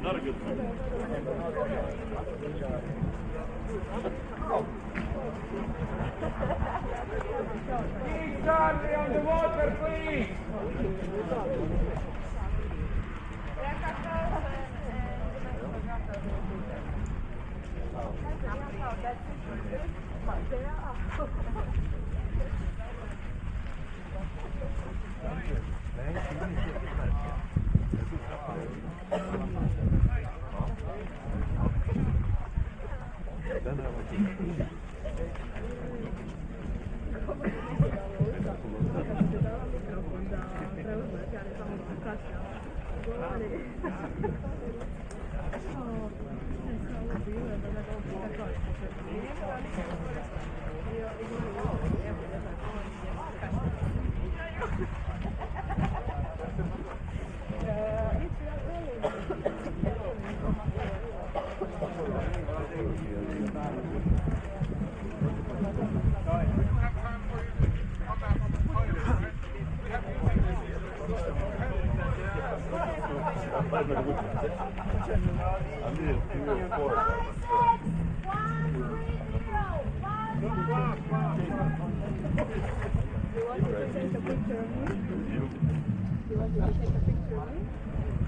Not a good thing. Charlie on the water, please!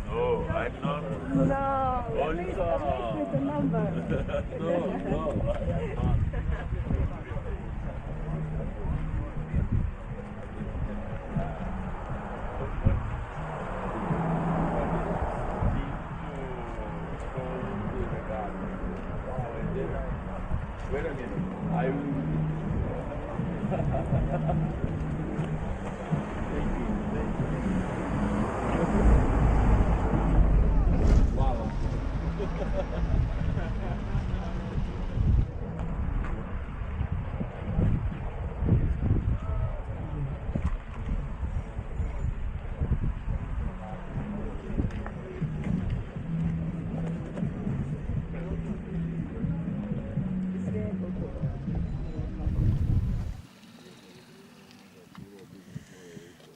Oh, I'm not. No, at least with the number. No, I'm not. Wait a minute. I will. Wow.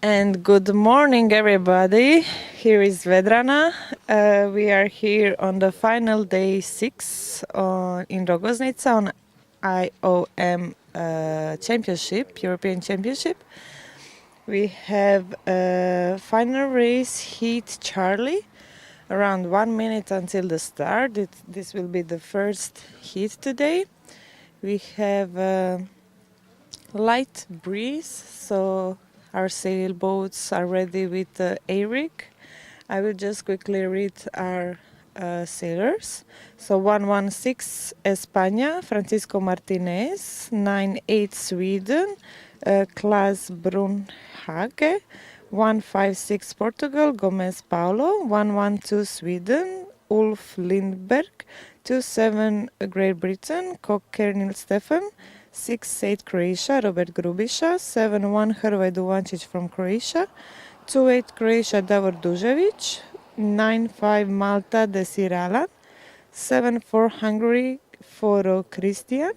And good morning, everybody. Here is Vedrana. We are here on the final day 6 in Rogoznica on IOM Championship, European Championship. We have final race heat Charlie, around 1 minute until the start. This will be the first heat today. We have light breeze, so our sailboats are ready with the A-rig. I will just quickly read our sailors. So 116 España, Francisco Martinez. 98 Sweden, Klaas Brunhage. 156 Portugal, Gomez Paulo. 112 Sweden, Ulf Lindberg. 27 Great Britain, Koch-Kernil Stefan. 6-8 Croatia, Robert Grubisha. 7-1 Hrvoje Duvančić from Croatia. 2-8 Croatia, Davor Dužević. 9-5 Malta, Desir Alan. 7-4 Hungary, Foro Christian.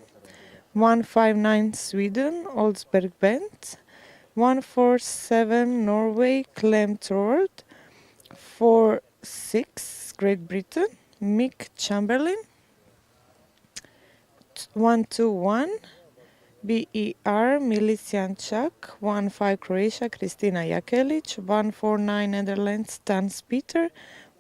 1-5-9 Sweden, Oldsberg Bent. 1-4-7 Norway, Clem Thorwald. 4-6 Great Britain, Mick Chamberlain. 1-2-1 BER Milicianchuk. 1-5 Croatia, Kristina Jakelic. 1-4-9 Netherlands, Stans Peter.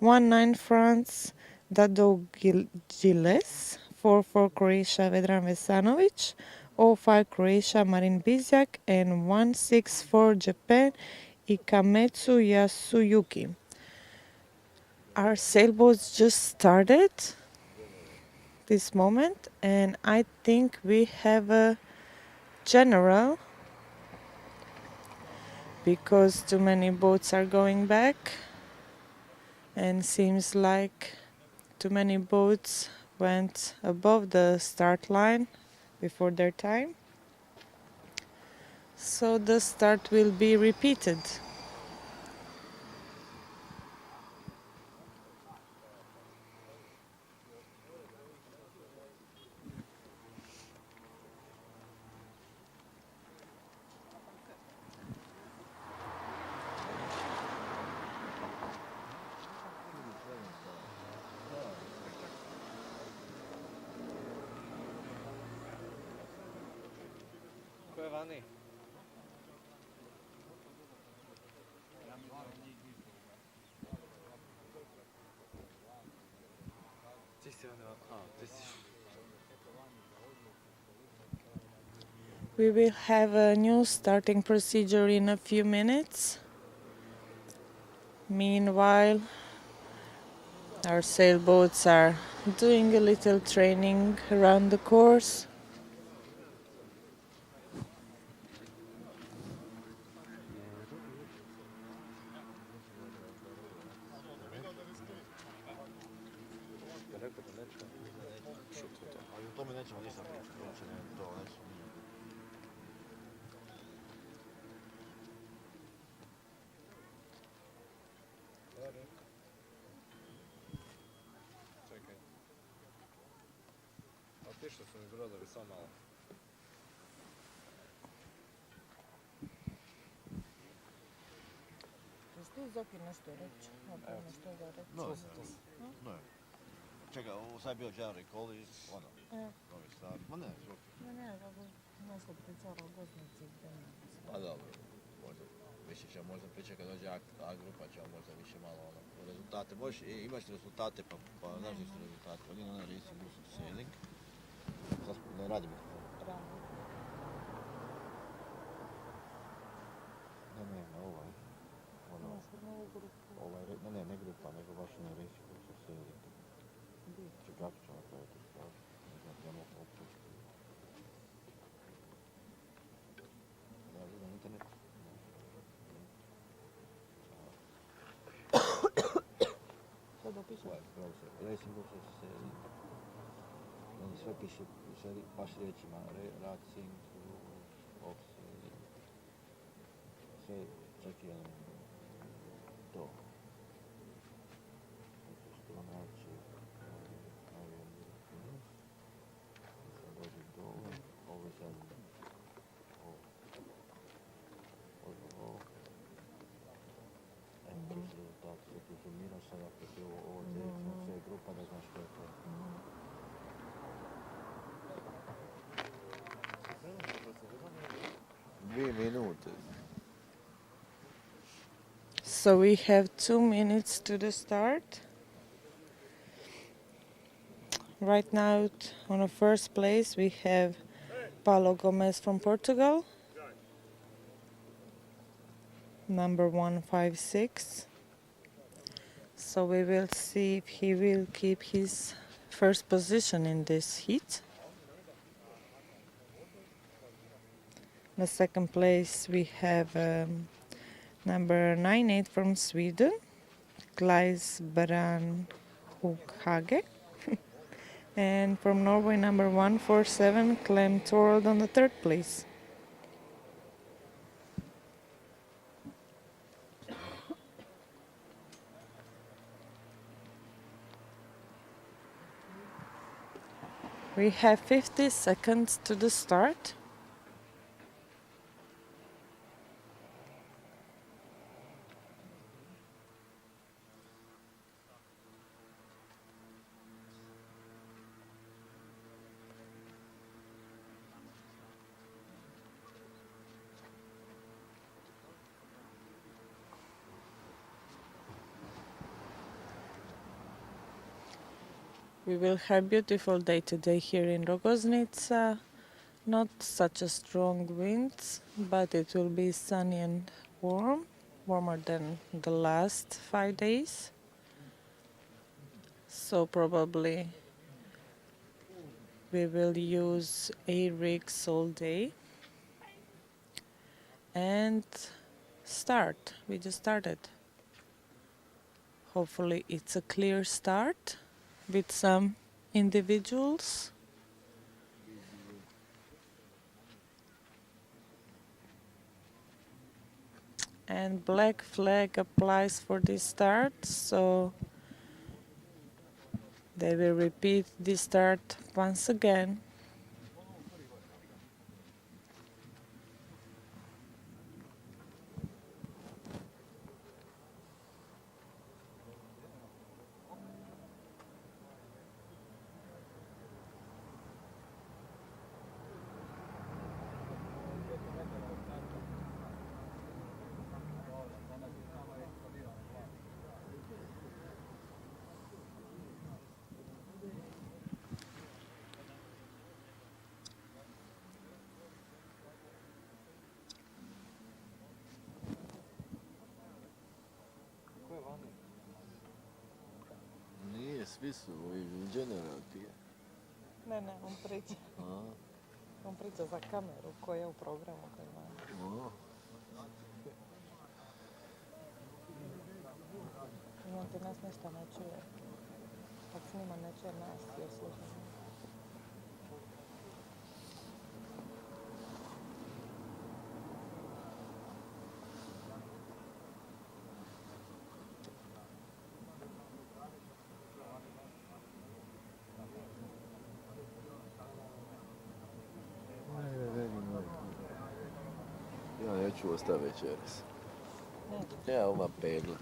1-9 France, Dado Giles. 4-4 Croatia, Vedran Vesanovic. 0-5 Croatia, Marin Bizjak. And 1-6-4 Japan, Ikametsu Yasuyuki. Our sailboats just started this moment, and I think we have a general because too many boats are going back, and seems like too many boats went above the start line before their time, so the start will be repeated. Stani. Ti si onda... A, ti si... We will have a new starting procedure in a few minutes. Meanwhile, our sailboats are doing a little training around the course. Rekao da nećemo. Ali u tome nećemo ništa pričati, uopće ne, to nećemo. Čekaj. Otišli su mi brodovi, samo malo. Jesi ti Zoki nešto reći? Nešto da reći? No. Čekaj, ovo sad je bio Jan Recall i ono, novi stvar. Ma ne, Zoki. Ne, nešto pričao o Rogoznici. Pa dobro, možda više ćemo možda pričati kad dođe A grupa, ćemo možda više malo ono, rezultate. Možeš, imaš rezultate pa znaš li su rezultate. Oni na Racing Lucid Sailing. Sad ne radi mikrofon. Ne, ovaj. Ne grupa, nego baš na Racing Lucid Sailing. Čekaj, kako ćemo to je to stvar. Ne znam, ja mogu opušiti. Ja vidim internet. Što da piše? Racing Lucid Sailing. Oni sve piše, baš riječima, racing, off sailing. Sve čak i ono, to. Što znači, IOM European. Sad dođe dole, ovo je sad, ovo. Enter rezultat, sve ti sumiraš sad ako ti ovo direktno sve grupa da znaš što je to. So we have 2 minutes to the start. Right now on the first place we have Paulo Gomez from Portugal, number 156. So we will see if he will keep his first position in this heat. The second place we have number 98 from Sweden, Klaes Brandhage. And from Norway, number 147, Clem Thorold on the third place. We have 50 seconds to the start. We will have beautiful day today here in Rogoznica. Not such a strong winds, but it will be sunny and warm, warmer than the last 5 days. So probably we will use air rigs all day. And start. We just started. Hopefully it's a clear start with some individuals. And black flag applies for this start, so they will repeat this start once again. Svi su in general ti je. Ne, on priča. On priča za kameru koja je u programu koji ima. I on te nas ništa ne čuje. Kad snima ne čuje nas jer slušamo. Ja neću ostati večeras. Ja oma pegla.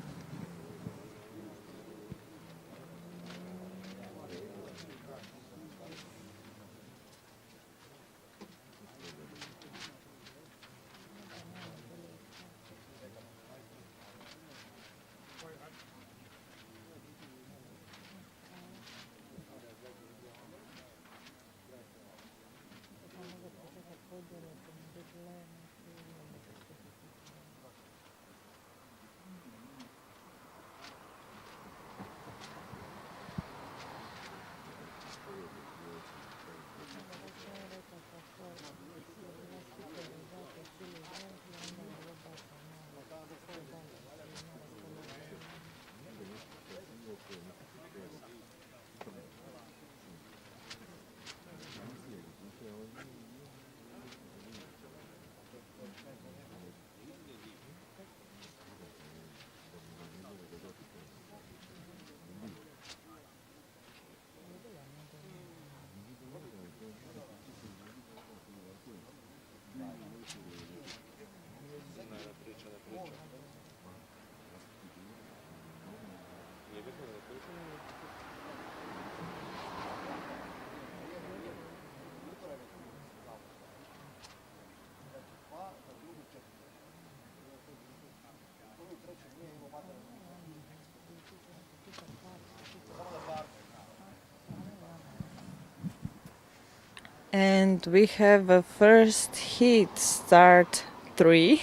And we have a first heat start 3,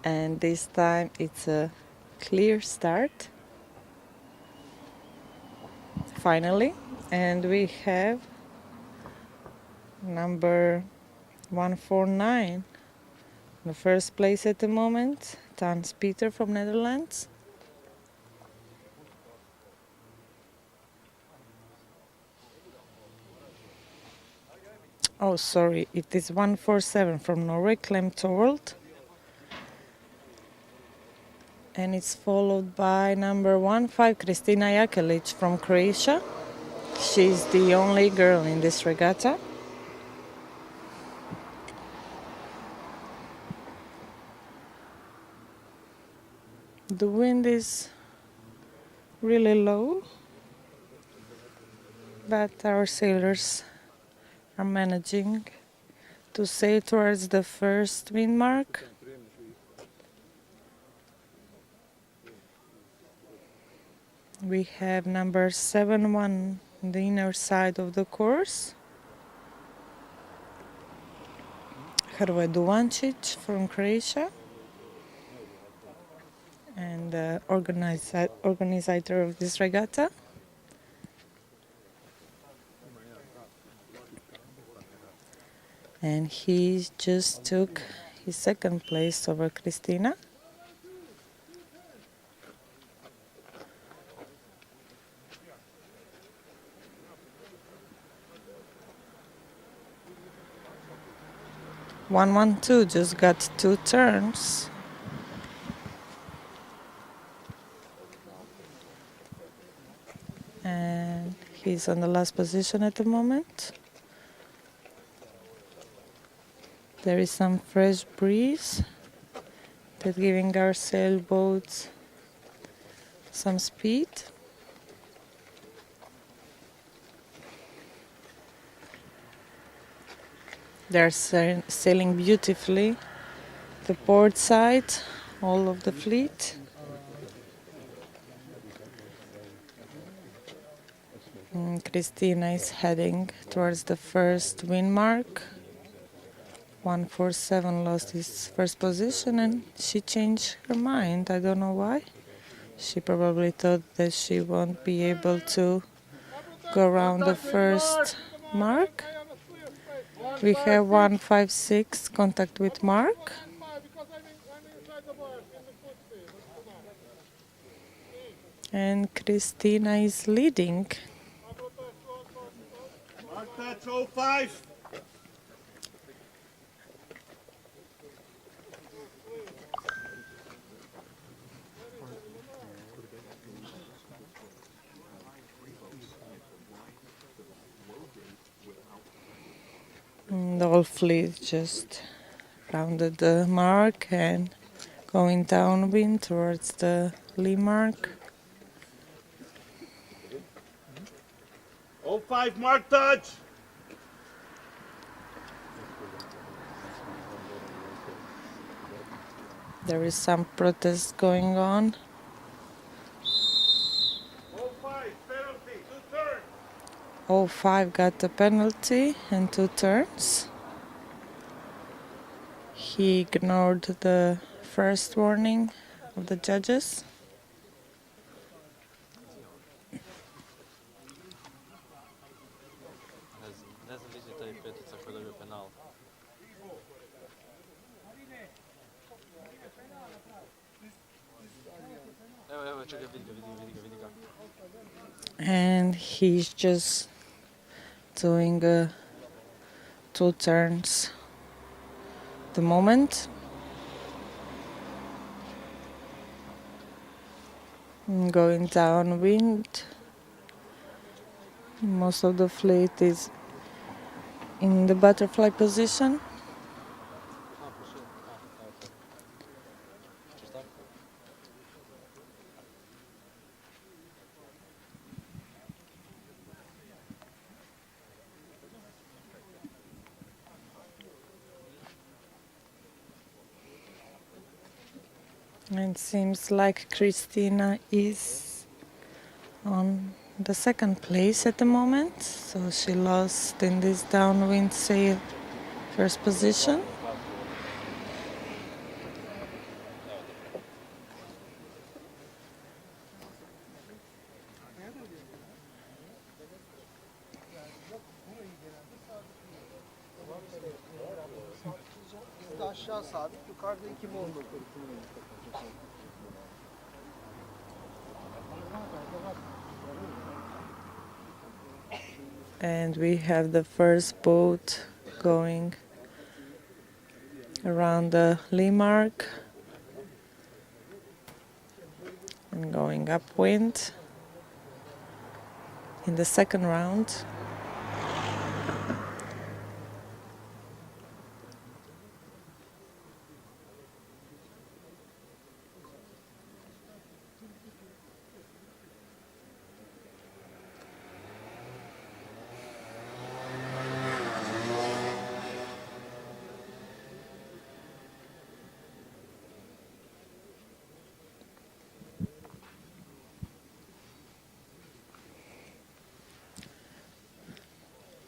and this time it's a clear start finally, and we have number 149 the first place at the moment, Tans Peter from Netherlands. Oh, sorry, it is 147 from Norway, Clem Torvald. And it's followed by number 15, Kristina Jakelic from Croatia. She's the only girl in this regatta. The wind is really low, but our sailors are managing to sail towards the first wind mark. We have number 71 on the inner side of the course. Hrvoje Duvančić from Croatia, and the organizer of this regatta. And he just took his second place over Kristina. "112" just got 2 turns. And he's on the last position at the moment. There is some fresh breeze that's giving our sailboats some speed. They're sailing beautifully the port side, all of the fleet. Kristina is heading towards the first wind mark. 147 lost his first position and she changed her mind. I don't know why. She probably thought that she won't be able to go around the first mark. We have 156 contact with mark. And Christina is leading. Mark touch 05. And all fleet just rounded the mark and going downwind towards the lee mark. 05 mark touch. There is some protest going on. 05 penalty, 2 turns. 05 got the penalty and 2 turns. He ignored the first warning of the judges. Ne znam vidi taj petica koji je dobio penal. Evo, čekaj, vidi ga. And he's just doing 2 turns at the moment. Going downwind. Most of the fleet is in the butterfly position. And seems like Christina is on the second place at the moment. So she lost in this downwind sail first position. Aşağı sabit, yukarıda 2 mol. And we have the first boat going around the lee mark and going upwind in the second round.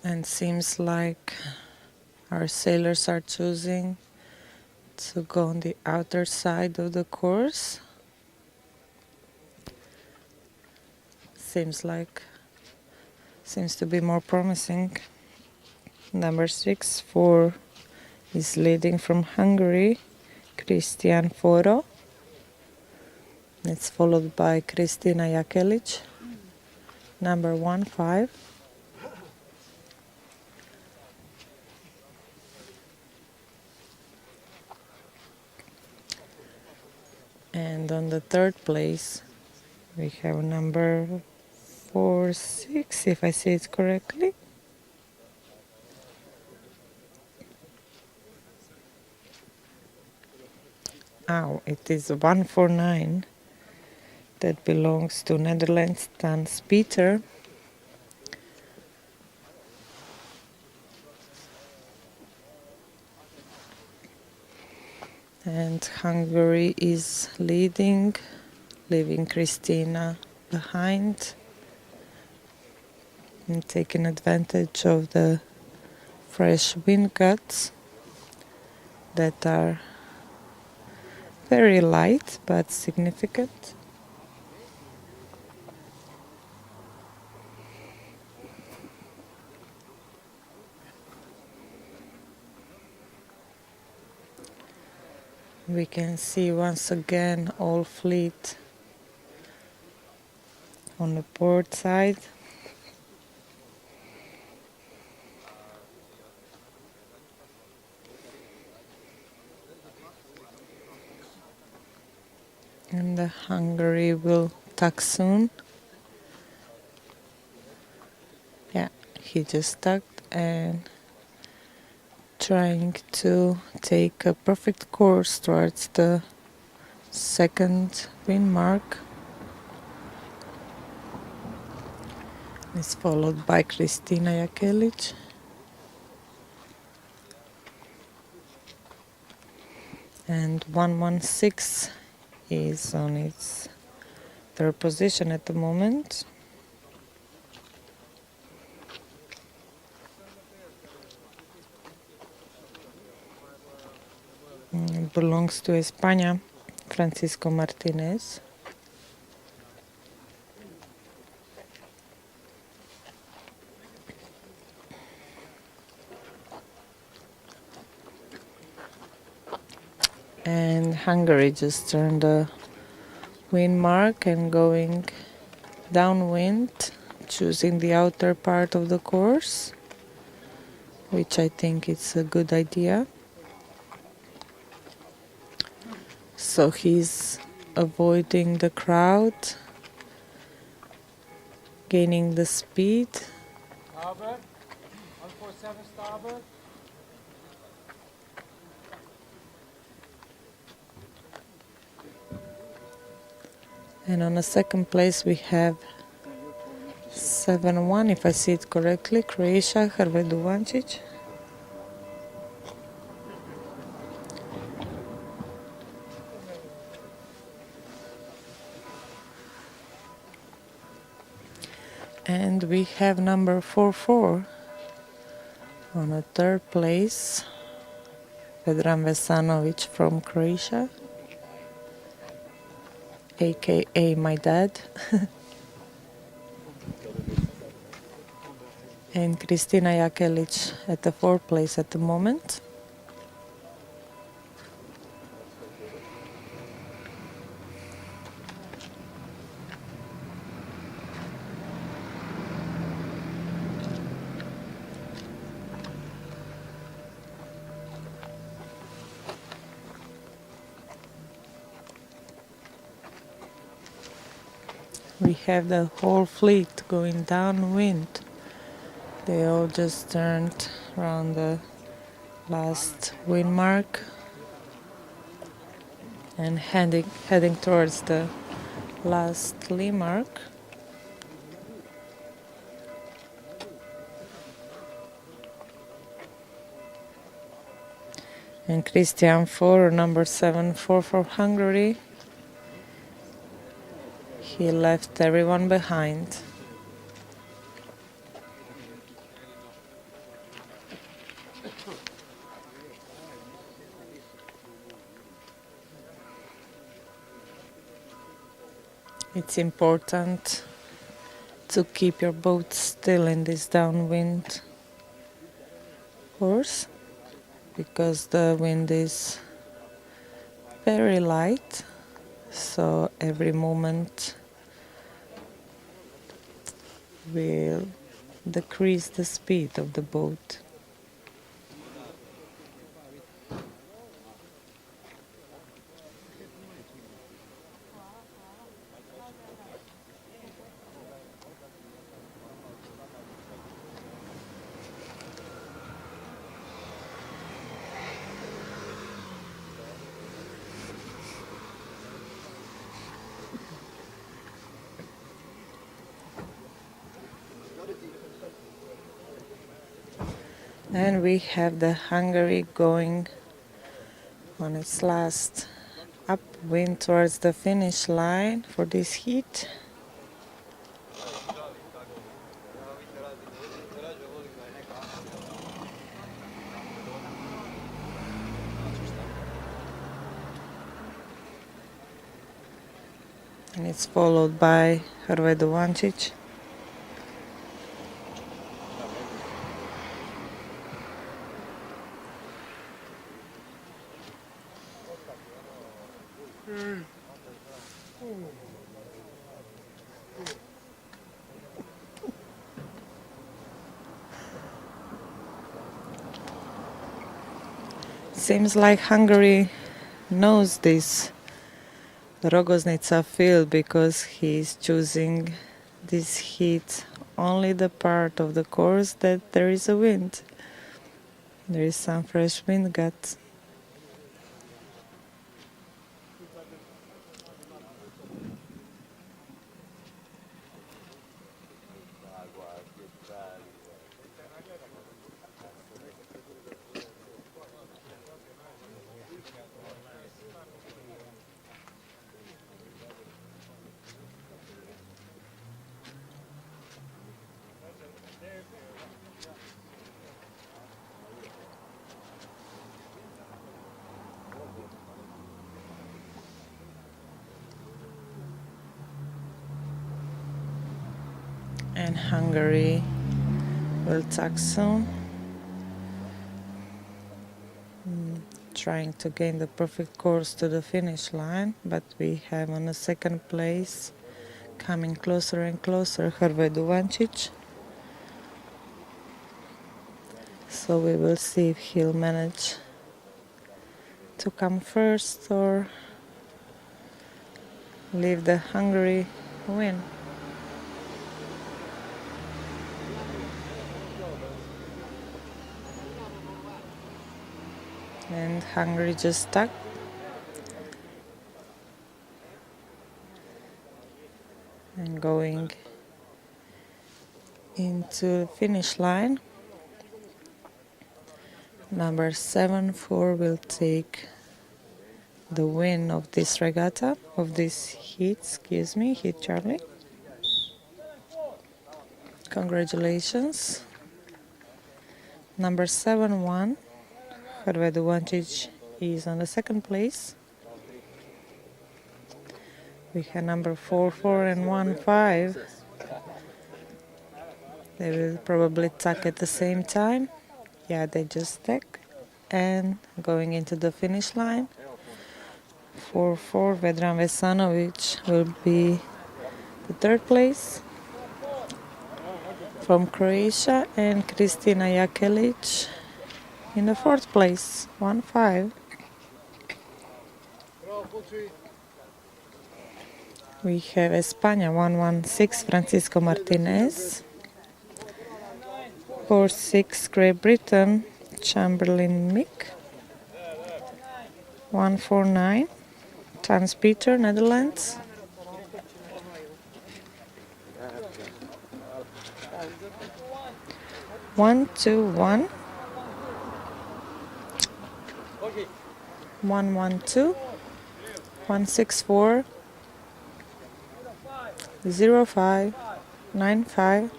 And seems like our sailors are choosing to go on the outer side of the course. Seems to be more promising. Number 6 is leading from Hungary, Christian Foro. It's followed by Kristina Jakelic, number 15. And on the third place, we have number 46, if I say it correctly. Oh, it is 149 that belongs to Netherlands, Stans Peter. And Hungary is leading, leaving Christina behind and taking advantage of the fresh wind gusts that are very light but significant. We can see once again all fleet on the port side. And the Hungary will tack soon. Yeah, he just tacked and trying to take a perfect course towards the second wind mark. It's followed by Kristina Jakelic. And 116 is on its third position at the moment. It belongs to España, Francisco Martinez. And Hungary just turned the wind mark and going downwind, choosing the outer part of the course, which I think is a good idea. So he's avoiding the crowd, gaining the speed. Starboard. 147 starboard. And on the second place we have 7-1, if I see it correctly, Croatia, Hrveduvancic. And we have number 44 on a third place, Vedran Vesanovic from Croatia, aka my dad. And Kristina Jakelic at the fourth place at the moment. We have the whole fleet going downwind. They all just turned around the last wind mark and heading towards the last lee mark. And Christian 4, number 7-4 for Hungary. He left everyone behind. It's important to keep your boat still in this downwind course because the wind is very light, so every moment will decrease the speed of the boat. And we have the Hungary going on its last upwind towards the finish line for this heat. And it's followed by Hrveduvancic. Seems like Hungary knows this Rogoznica field because he's choosing this heat only the part of the course that there is a wind. There is some fresh wind guts. And Hungary will tack soon. Trying to gain the perfect course to the finish line, but we have on the second place, coming closer and closer, Duvancic. So we will see if he'll manage to come first or leave the Hungary win. And Hungary just stuck. And going into finish line. Number 7-4 will take the win of this regatta, of this heat, heat Charlie. Congratulations. Number 7-1. Duvancic is on the second place. We have number 4-4 and 1-5. They will probably tack at the same time. Yeah, they just tack. And going into the finish line, 4-4, Vedran Vesanovic will be the third place. From Croatia, and Kristina Jakelic in the fourth place, 1-5. We have España, 1-1-6, Francisco Martinez. 4-6, Great Britain, Chamberlain Mick. 1-4-9, Hans Peter, Netherlands. 1-2-1. 1-1-2, 1-6-4, 0-5, 9-5,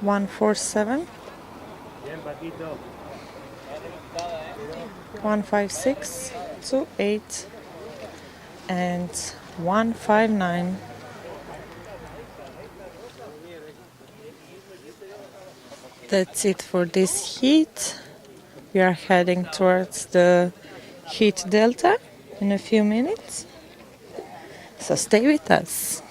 1-4-7, 1-5-6, 2-8, and 1-5-9. That's it for this heat. We are heading towards the heat delta in a few minutes. So stay with us.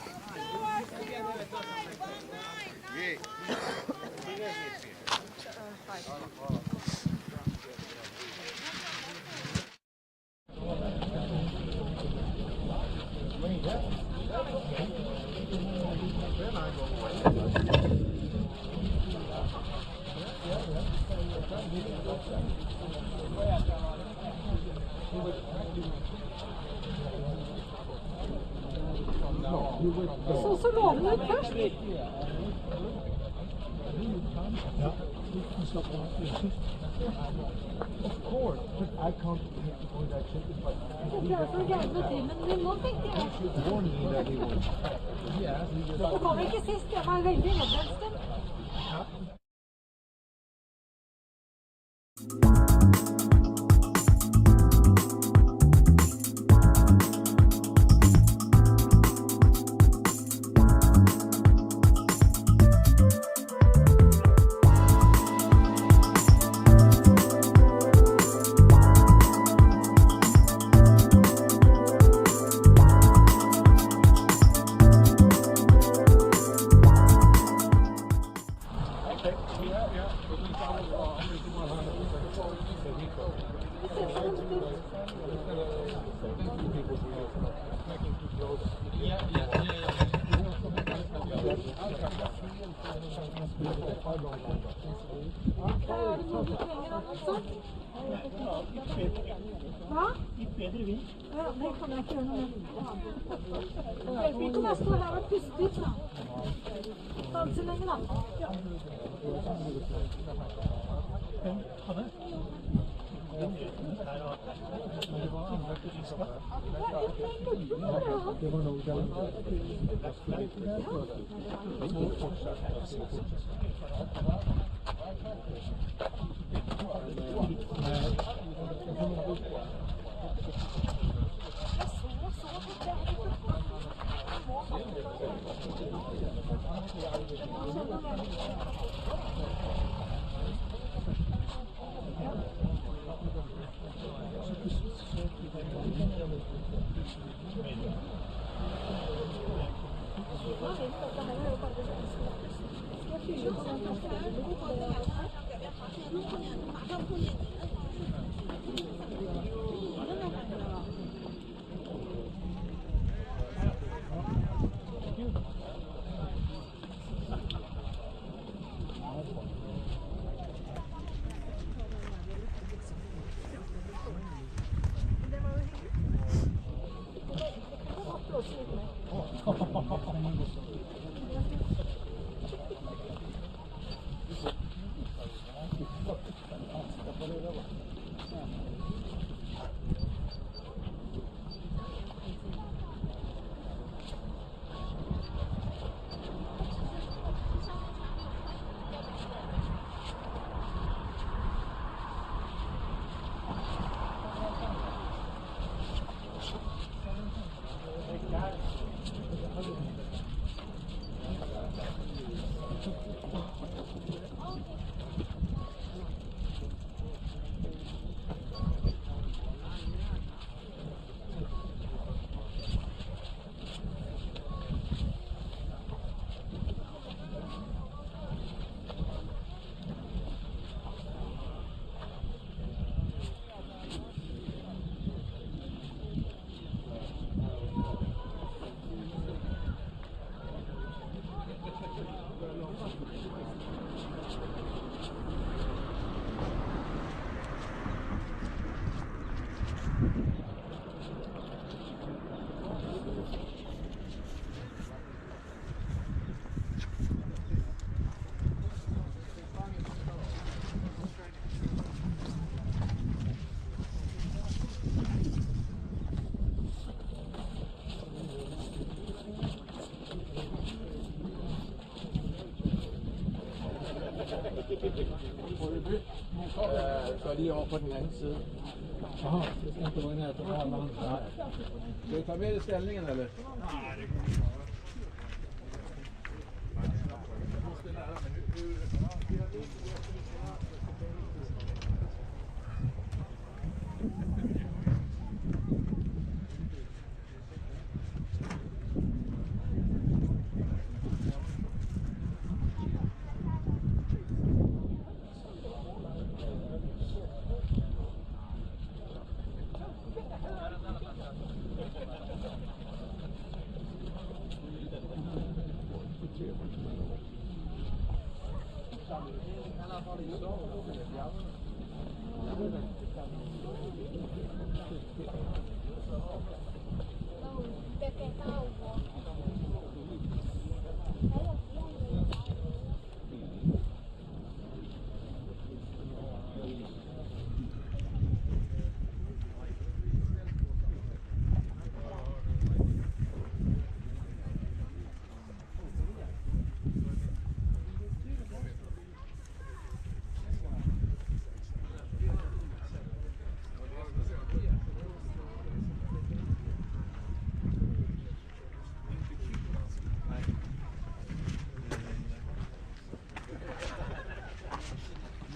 Så loven ut først. Of course, but I can't hold that shit if Men nå tenkte jeg. I warn me that he was. Yeah, he just. Det var ikke sist, jeg var veldig redd en stund. Er det noe du trenger også? Hva? Ja, det kan jeg ikke gjøre noe med. Det hjelper ikke om jeg står her og puster ut, da. Danser lenge, da. Ja. Så lige over på den anden side. Aha, det skal ikke gå ind her, så har man. Nej. Skal vi tage med i stillingen, eller? Nej, det kan vi ikke.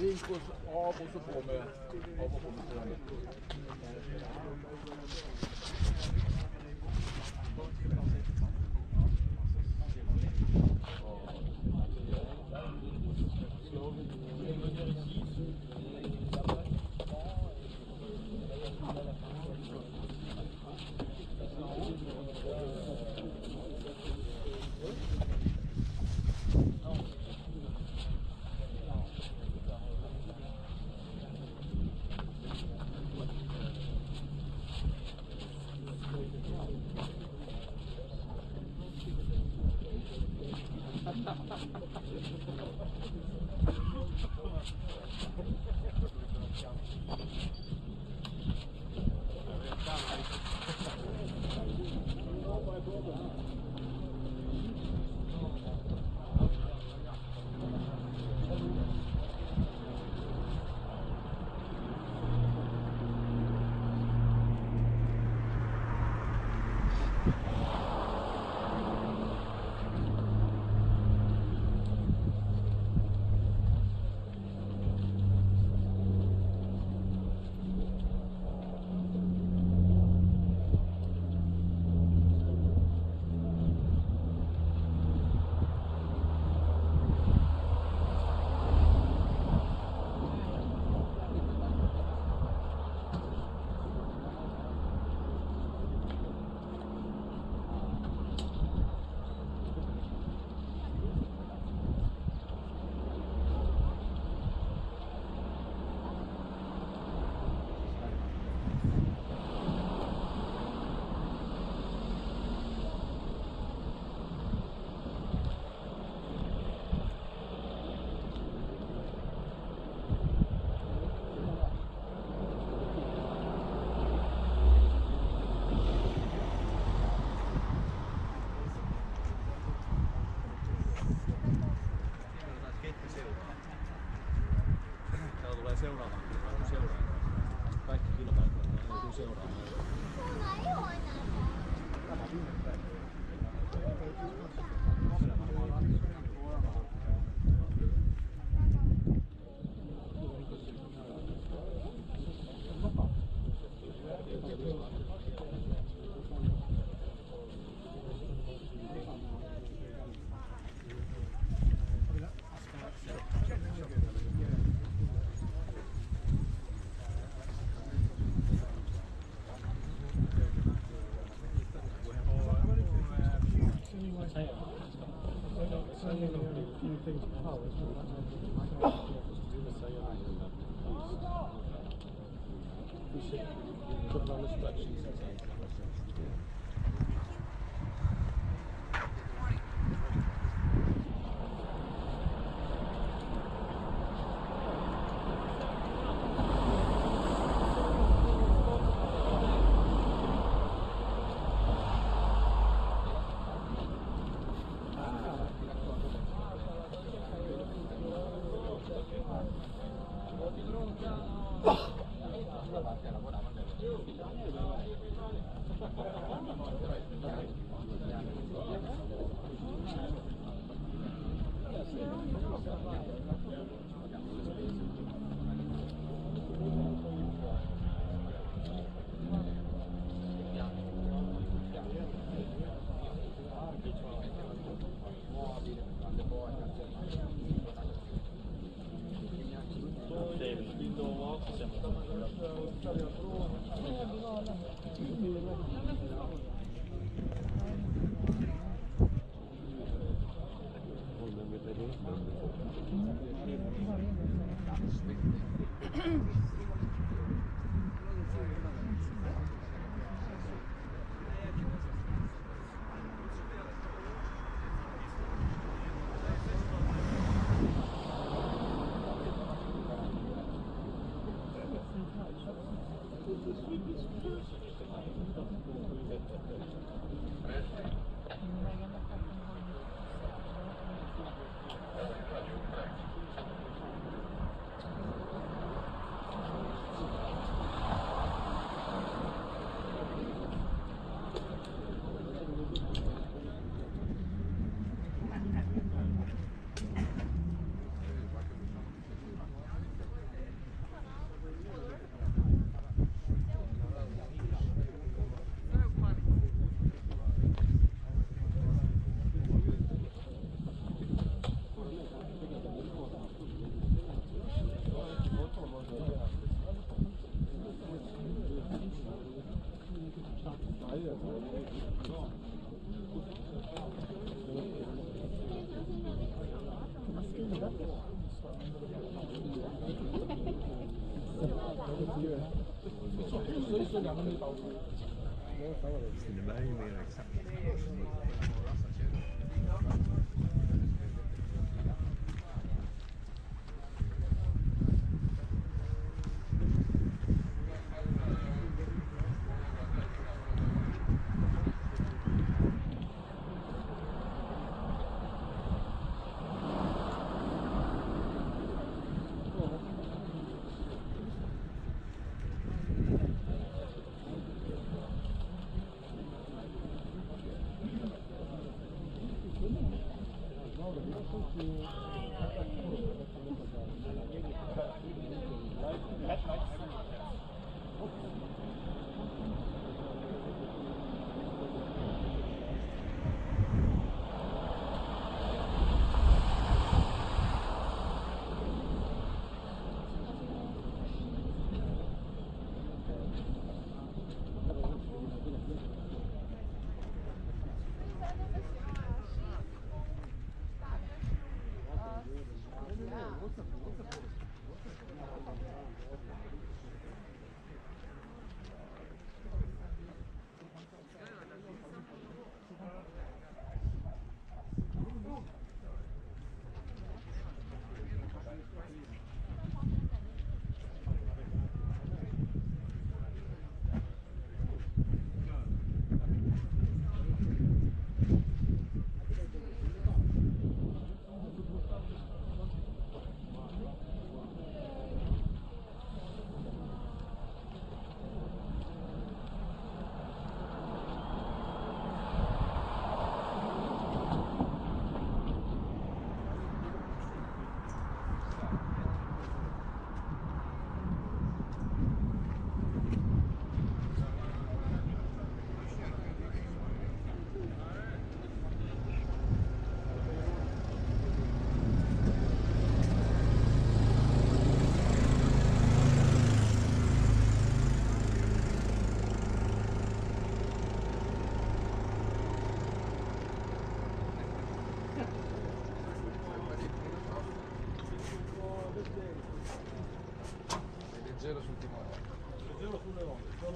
Vinkos av och så på med av och på med strömmen.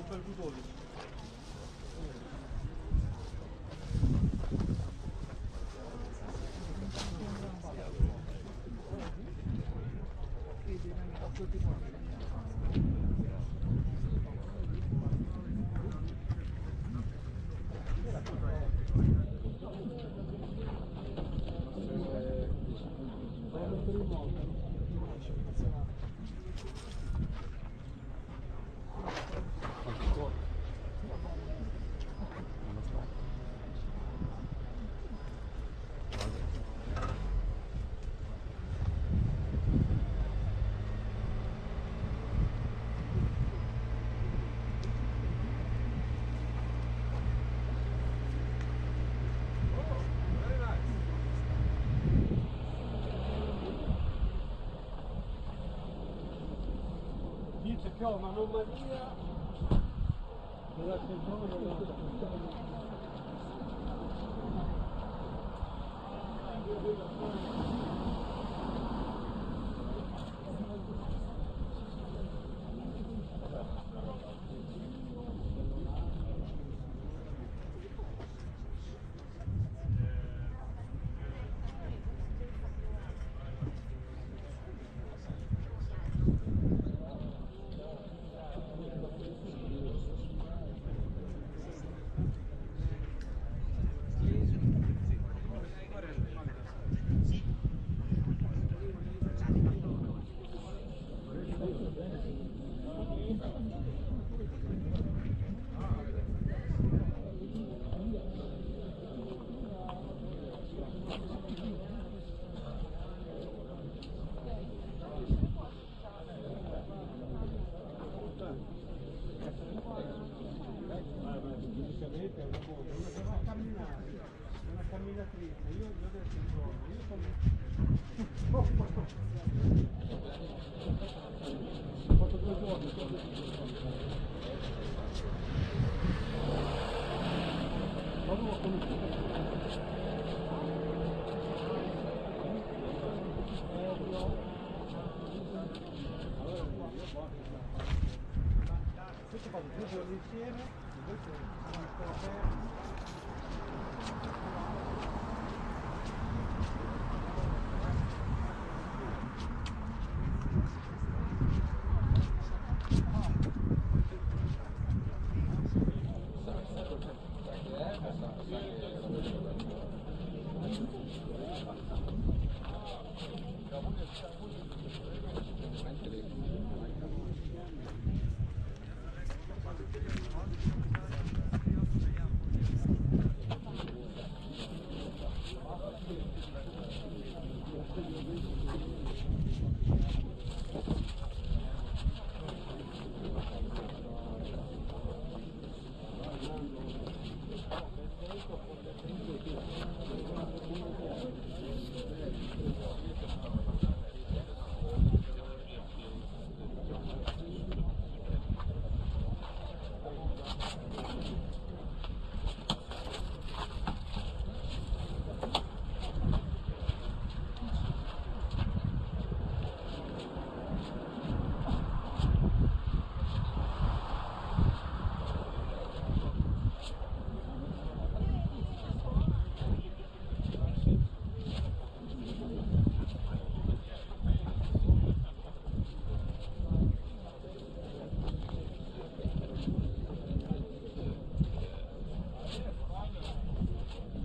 super good always. Si chiama un'anomalia della stagione.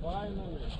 Hvala.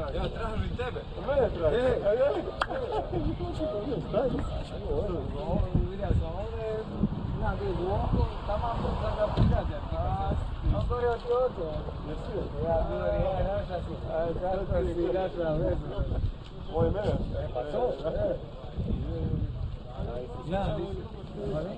tražim. Ja tražim tebe. Mene traži. Vidio sam ovdje, znam gdje je zvonko, tamo sam ga prigađam. On govorio ti oto. Ja govorim, našla si. Kako si našla vezu? Ovo je mene. Pa to, znam, ti si. Ma ne,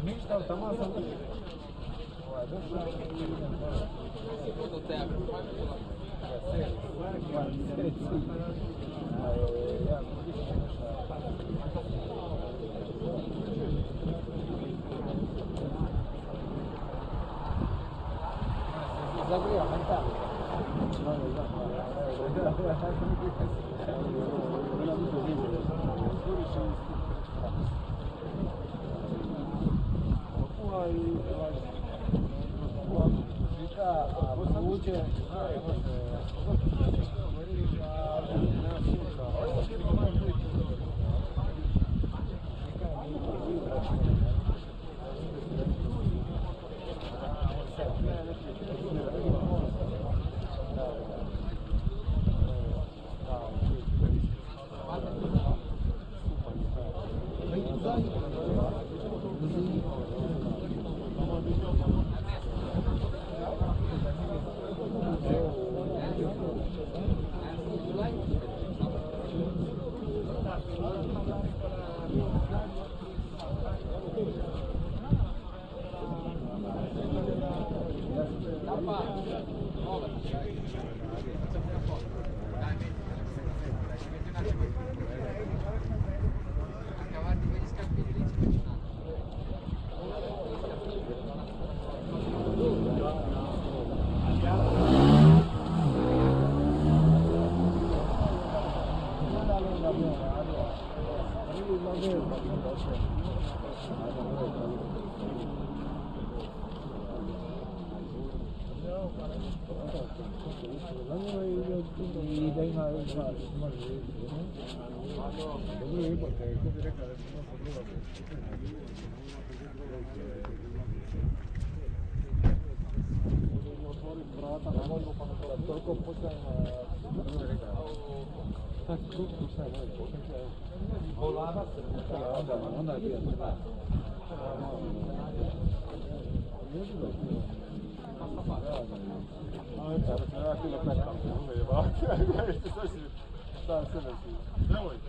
ništa, tamo sam došao. Zagrijao mental.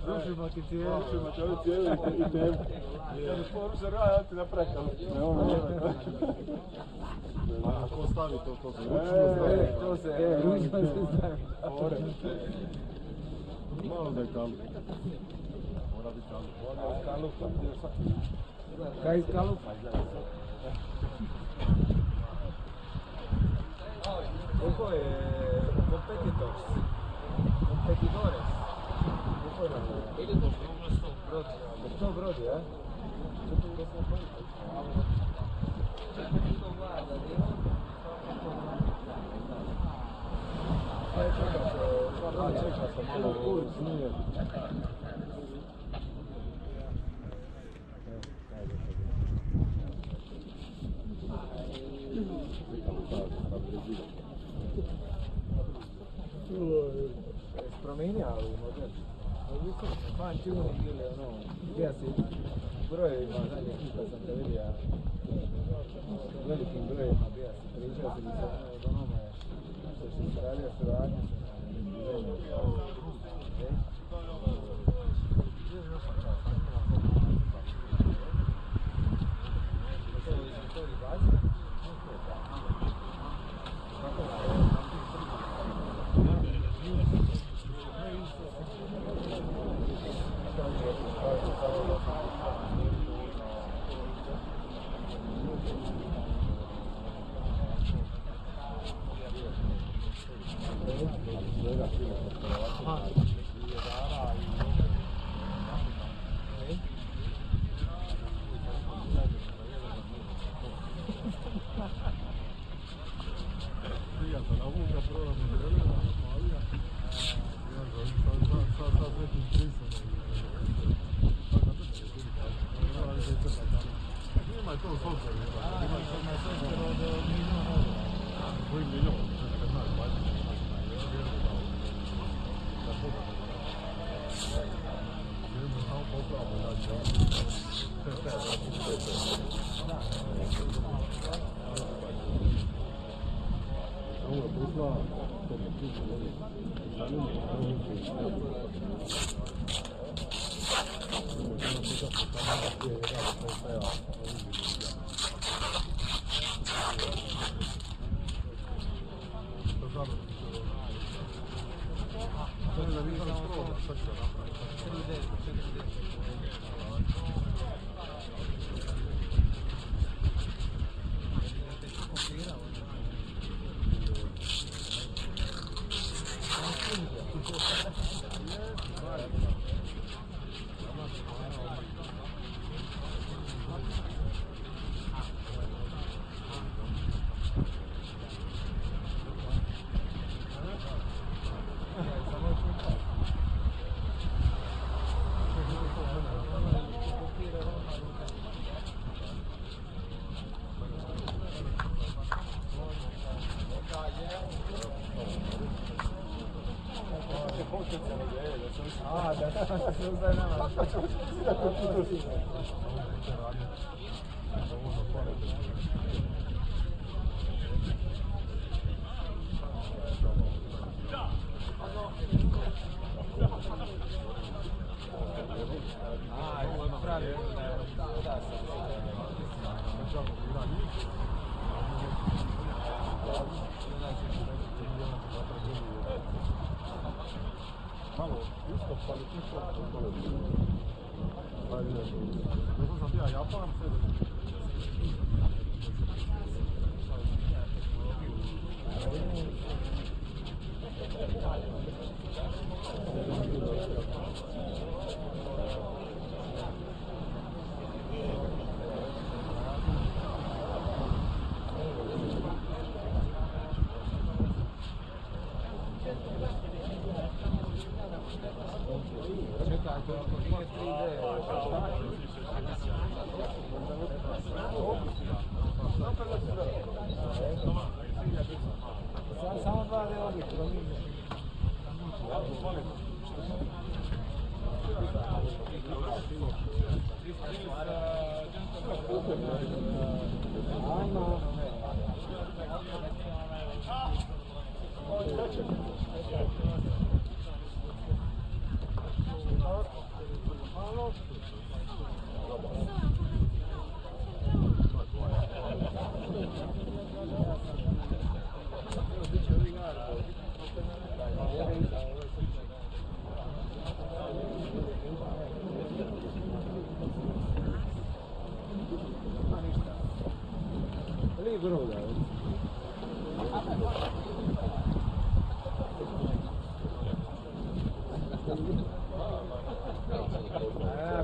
Rušimo ti ovi cijeli i temu. Kad u sporu se rada, ja ti naprekam. Ako stavi to se to se, ružno se stavi. Malo da je kalup. Mora biti kalup. Ona je kalupa. Kaj iz kalupa? Koliko je competitors? Competidores? Ili to brod? To brod, ja? Čeka sam malo kurs, nije. Promijenio ali model. Fan tuning ili ono, gdje si brojevima zadnje puta sam te vidio, velikim brojevima gdje si pričao si mi se od onome što si se radio suradnje sa dizajnom. Samo 2 dela odliku.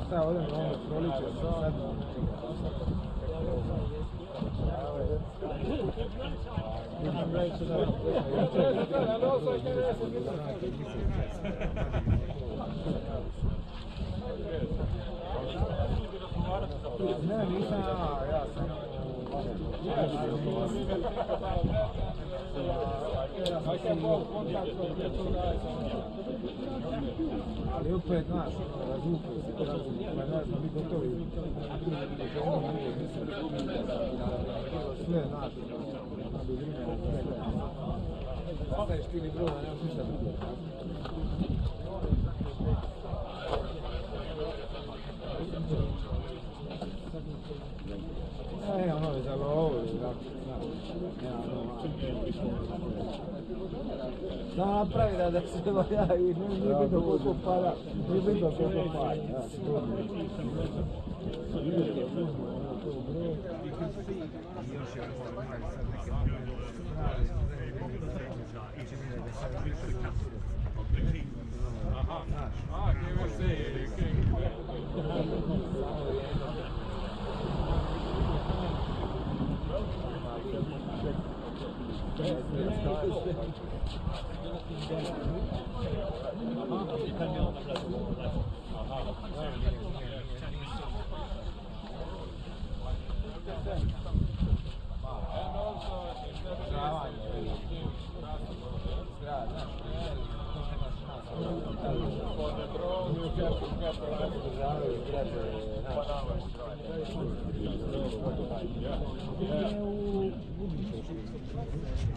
Šta ovdje malo proliče sad. Ne, nisam, ja sam. Ali opet, znaš, razvukaju se, pa ne znam, mi gotovi. Sve, znaš, na dužine, ostaješ ti ni broj, nemaš ništa drugo. Ono je za ovo, da napravi da se valja i nije bitno koliko pada, nije bitno koliko pada.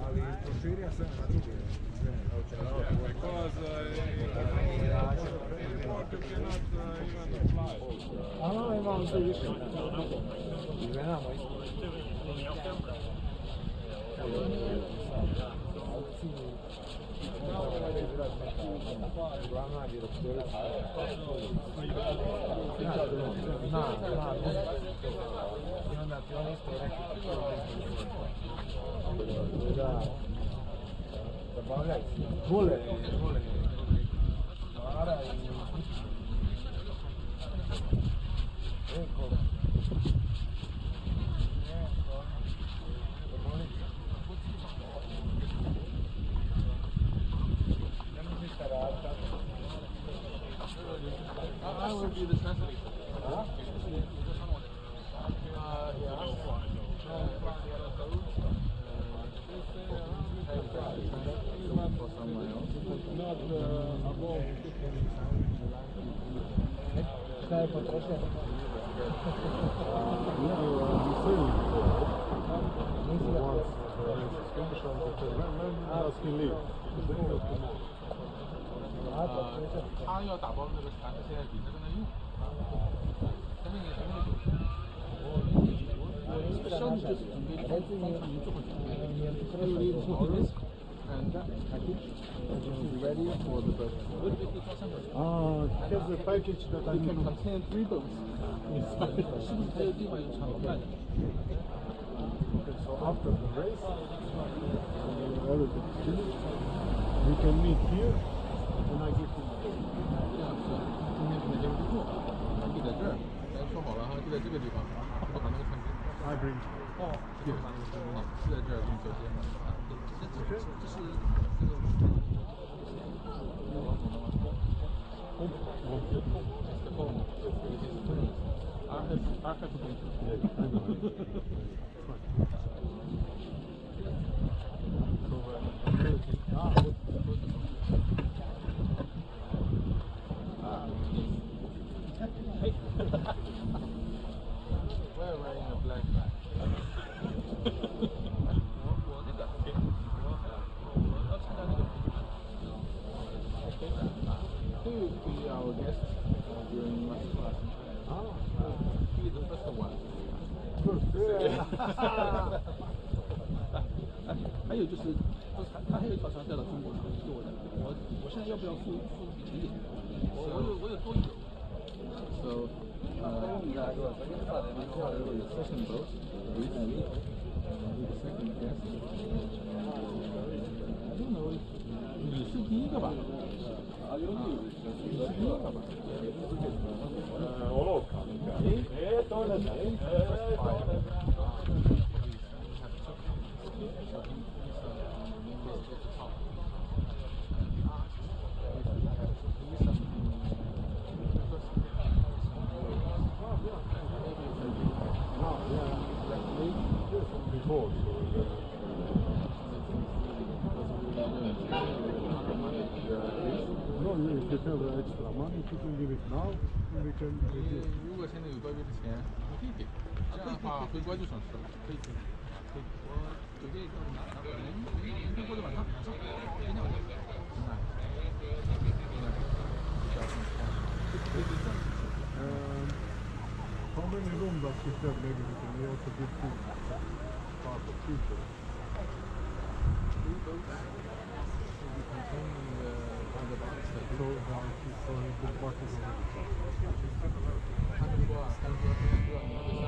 Ali proširio sam na druge sve. because in port you cannot even fly. Imamo sve više. I venamo isto. Glavna direktorica. Zna. I onda ti on isto rekao. Da. Zabavljaj se. Vole. Vara i... Eko. I will be the translator. Huh? Šta je potrošio?他要打包那个船，他现在底下正在用。他那个什么项目就是准备帮他们做好准备，and ready for the boat. Here's the package that I It can can... contain 3 boats. 是不是还有另外一个船卖的？ So after the race, when everything is finished, we can meet here and I give you my 这样子，今天可能就不错，就在这儿，咱说好了哈，就在这个地方，就把那个船给 I bring. 对，好，是在这儿给你走这样的。这是这个。We're wearing a black bag. 我那个，我要参加那个。Who will be our guest during master class? He is the first one. 还有就是，他还有一条船带到中国去做的。我现在要不要付笔钱给你？我有多余。So, the second boat, with the second guest. I don't know. 你是第一个吧？你是第一个吧？to ne znam. No, if you have extra money, you can give it now, and we can reduce. 如果现在有多余的钱，你可以给，这样的话回国就省事了，可以给。我酒店到哪？明天或者晚上，今天晚上。How many rooms does she have? Maybe we can also give two part of future. So she's on the part of the 他如果他说你要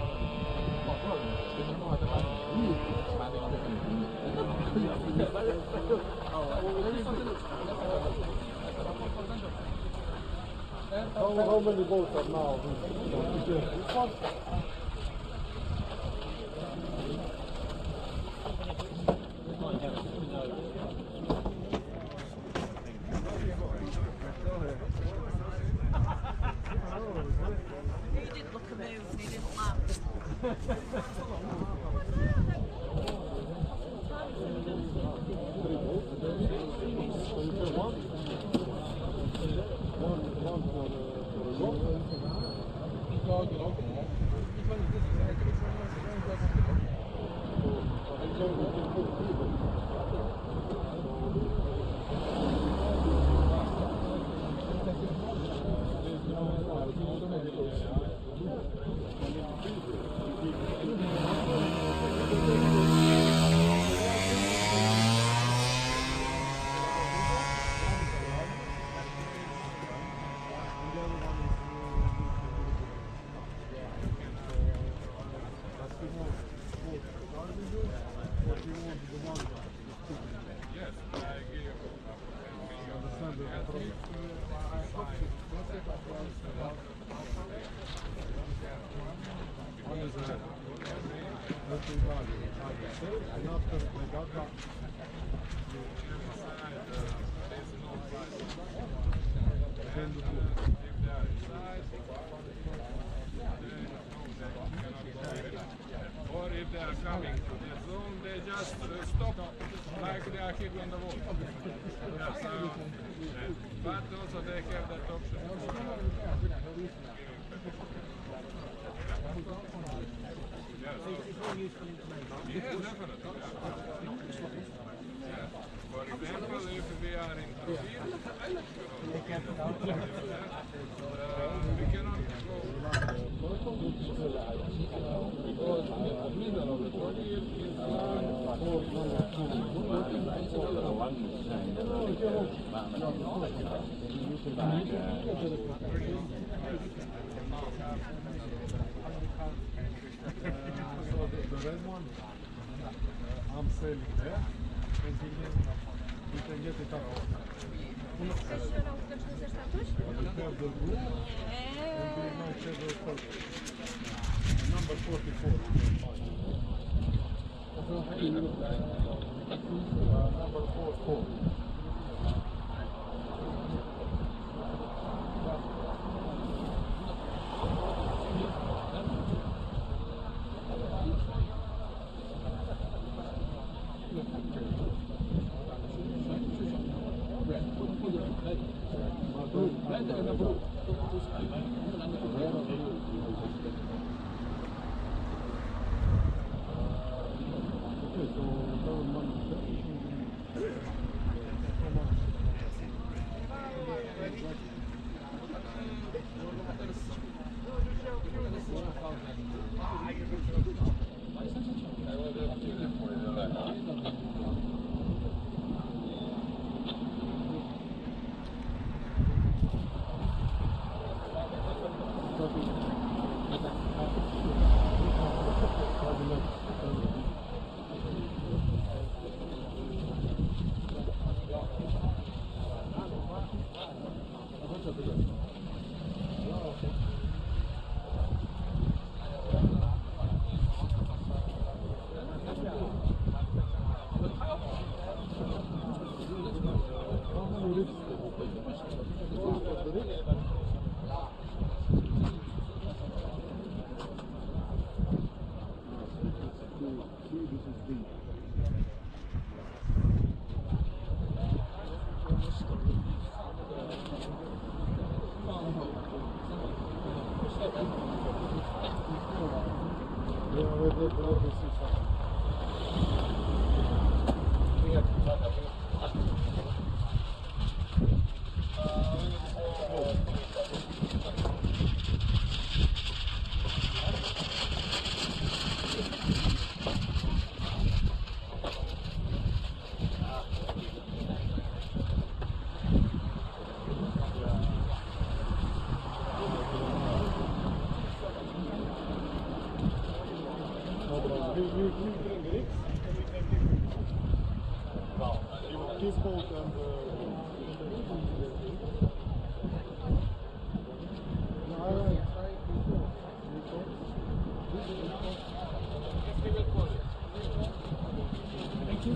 报多少人，这样的话再把你查这个就很容易。How many boats are now? This one? He didn't look at me and he didn't laugh. One is a little value inside the sail, and after regatta, then the boat. Or if they are coming to the zone, they just stop like they are keeping the wall. Yeah, so, but also they have that option. Yes, definitely. Yeah. For example, if we are in the field, we cannot go. Because the middle of the body is So the red one, I'm sailing there, and we can get it up. We have the roof, and we might have a purpose. Number 44. Number 44. His boat and thank you.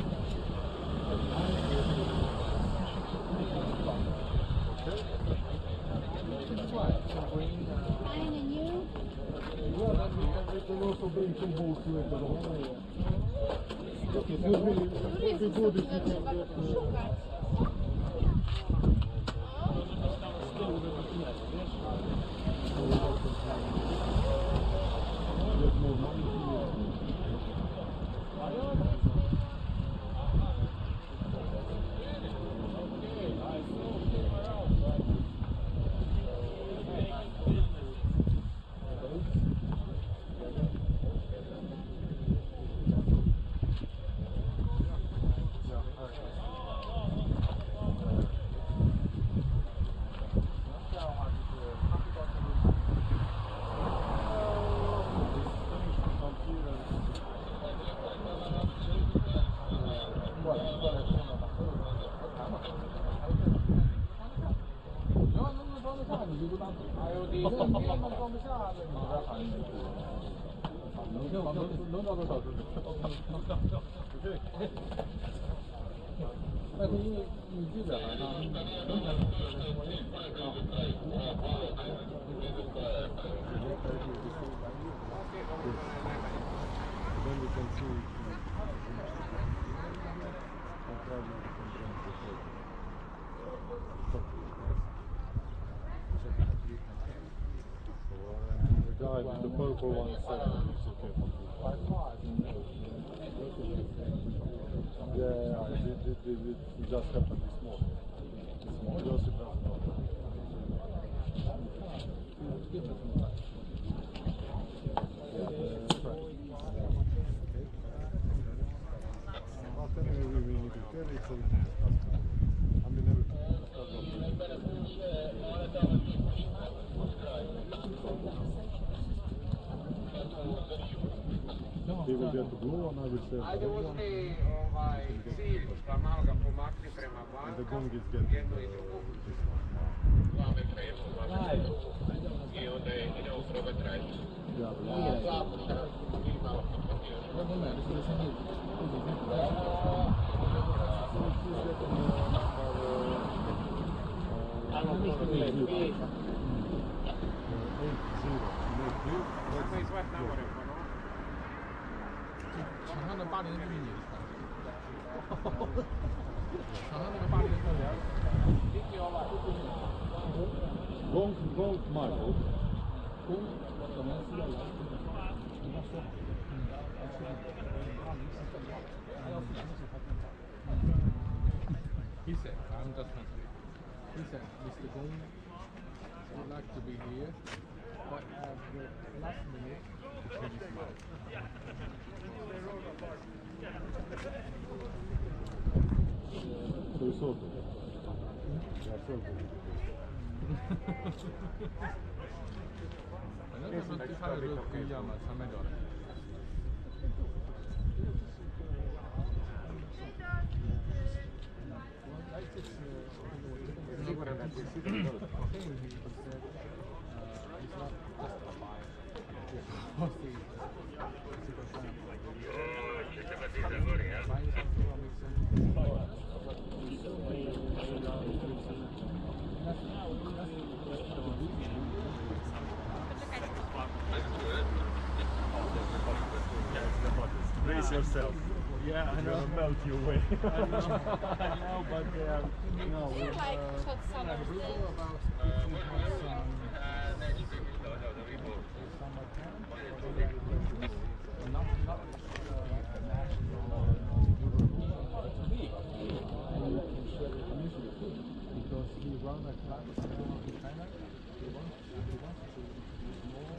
Fine, and you? Yeah, we can also bring two boats later on. It would be good if you can get 你这你根本装不下了，你这喊你。能找多少只？那是因为你这边还Then we can see the guy with the purple one said it's okay. Yeah, it just happened this morning. Josip doesn't know. But anyway, we need to carry it so we can discuss it. I mean, everything. He will get the blue and I will say Ajde uzmi cilj, pa malo ga pomakni prema van. the gong is getting Jednu i drugu. 2 metra jednu, 2 metra. I onda idemo probati raditi. I malo Možda izvati na more, pa no? 场上的80是不是你的？场上那个80是你的。Gong Michael. 公可能是要来跟他说好。He said, I'm just translating. He said, Mr. Gong would like to be here, but at the last minute, he changed his mind. So it's all good. That's all good. 反正他们对他来说不一样嘛，300脚的。Brace yourself. Yeah, I know. Gonna melt you away. I know, but no. Because he runs a club in China, he wants to use more.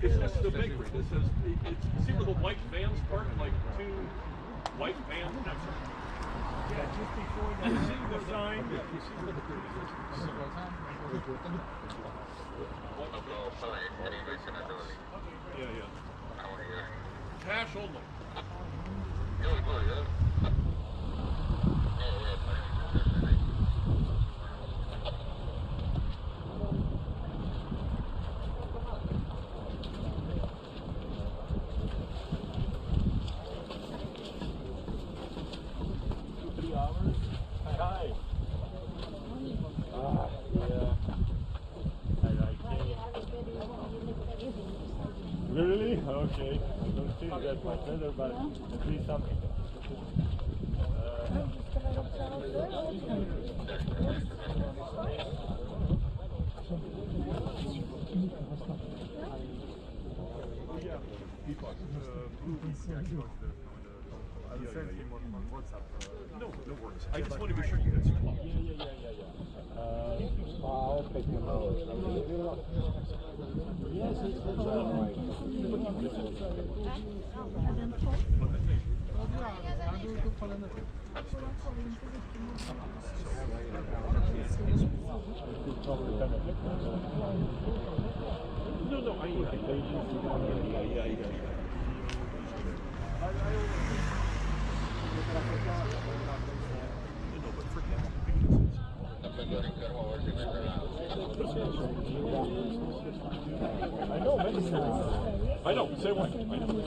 This is the bakery. This is, see where the white vans park, like 2 white vans next to it? Yeah, just before that. You see the sign? You see where the Yeah, yeah. Cash only. okay. I don't feel that much better, but at least something. I will send him on WhatsApp. No worries. I just want to be sure you guys talk. Opet je malo zavrljivilo. No, but forget it. I know, say what? I know.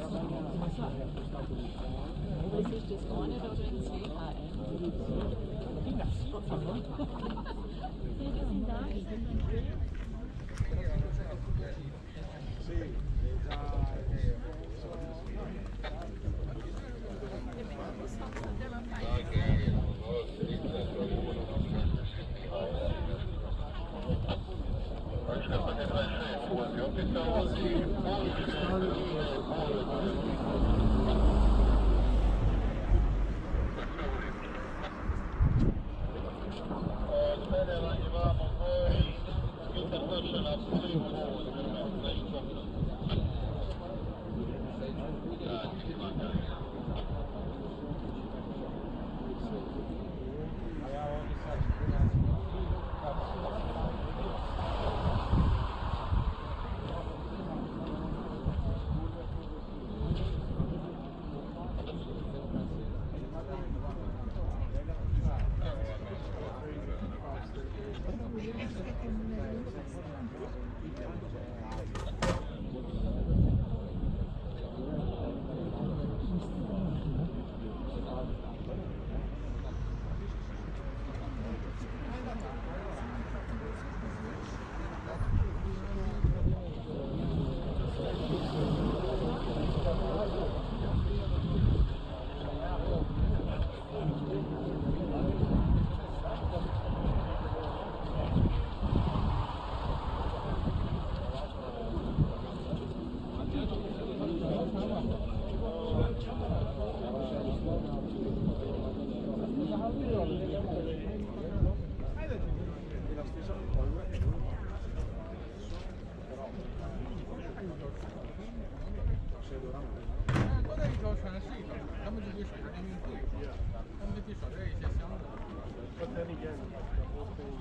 But then again, the whole thing.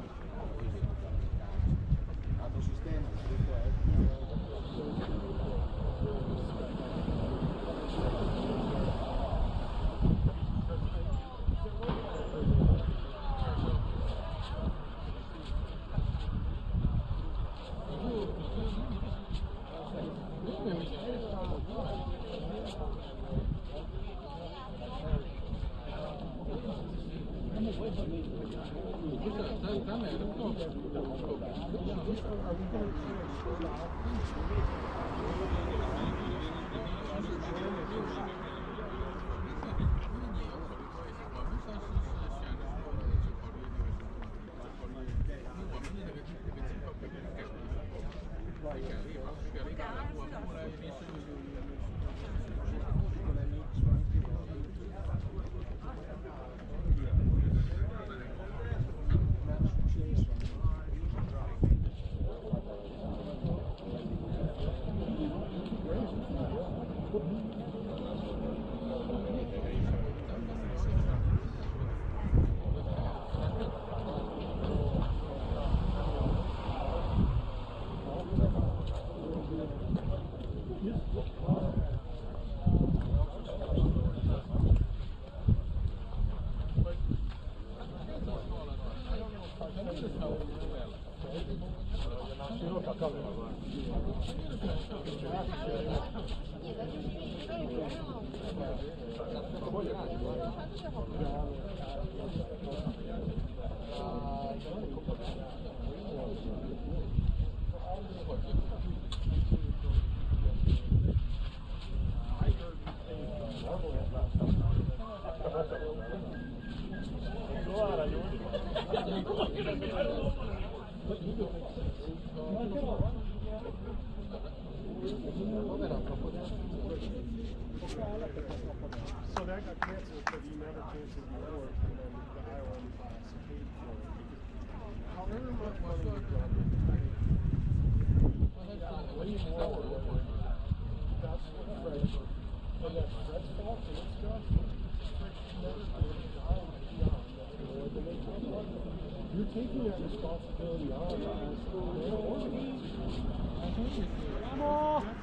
So that got canceled because he never canceled the award, and then the IOM class paid for it. However much money you got, way more. That's what Fred, and that's Fred's fault and it's John's fault. You're taking that responsibility on as Come on!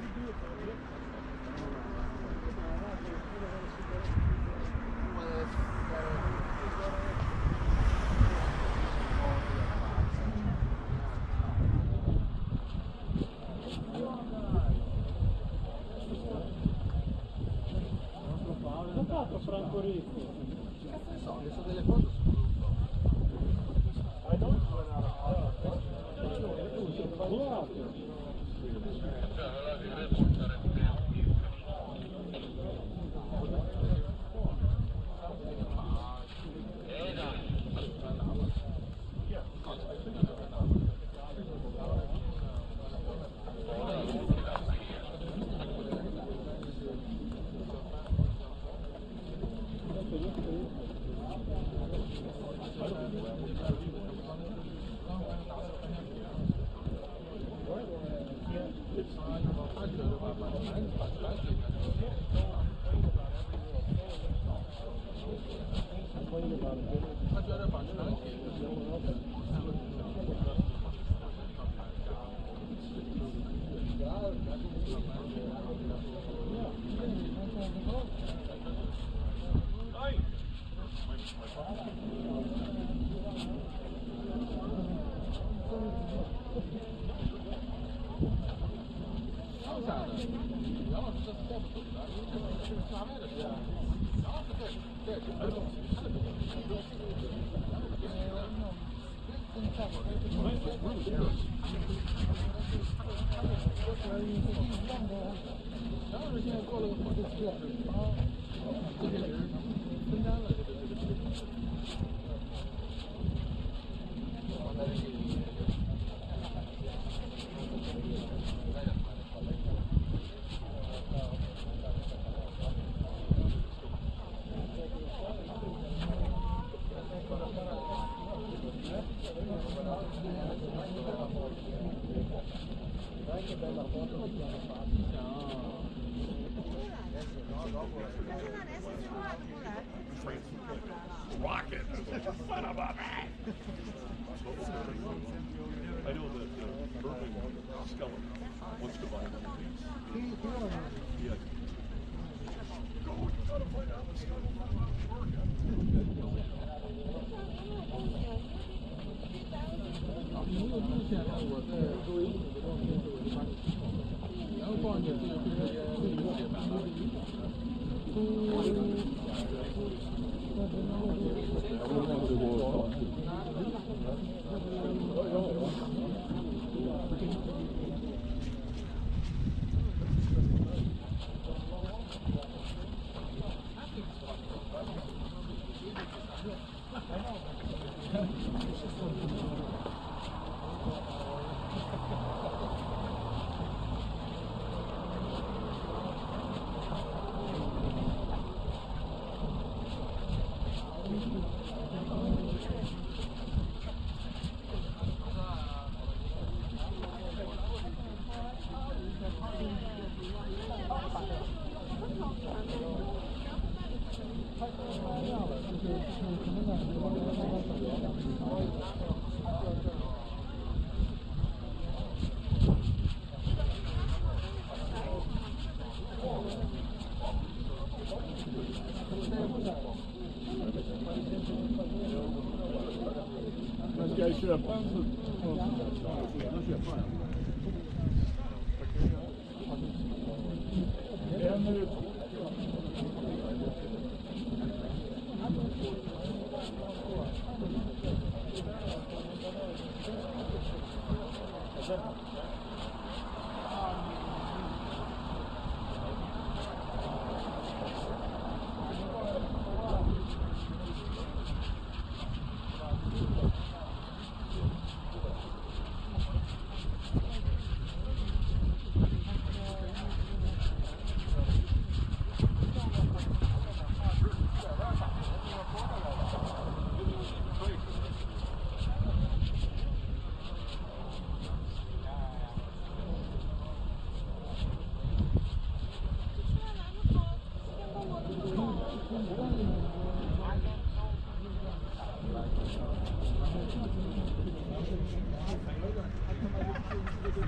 Rocket! Son of a man! I know that Irving Skellum wants to buy one of these. Yeah. Go, you gotta find out what's going guys should have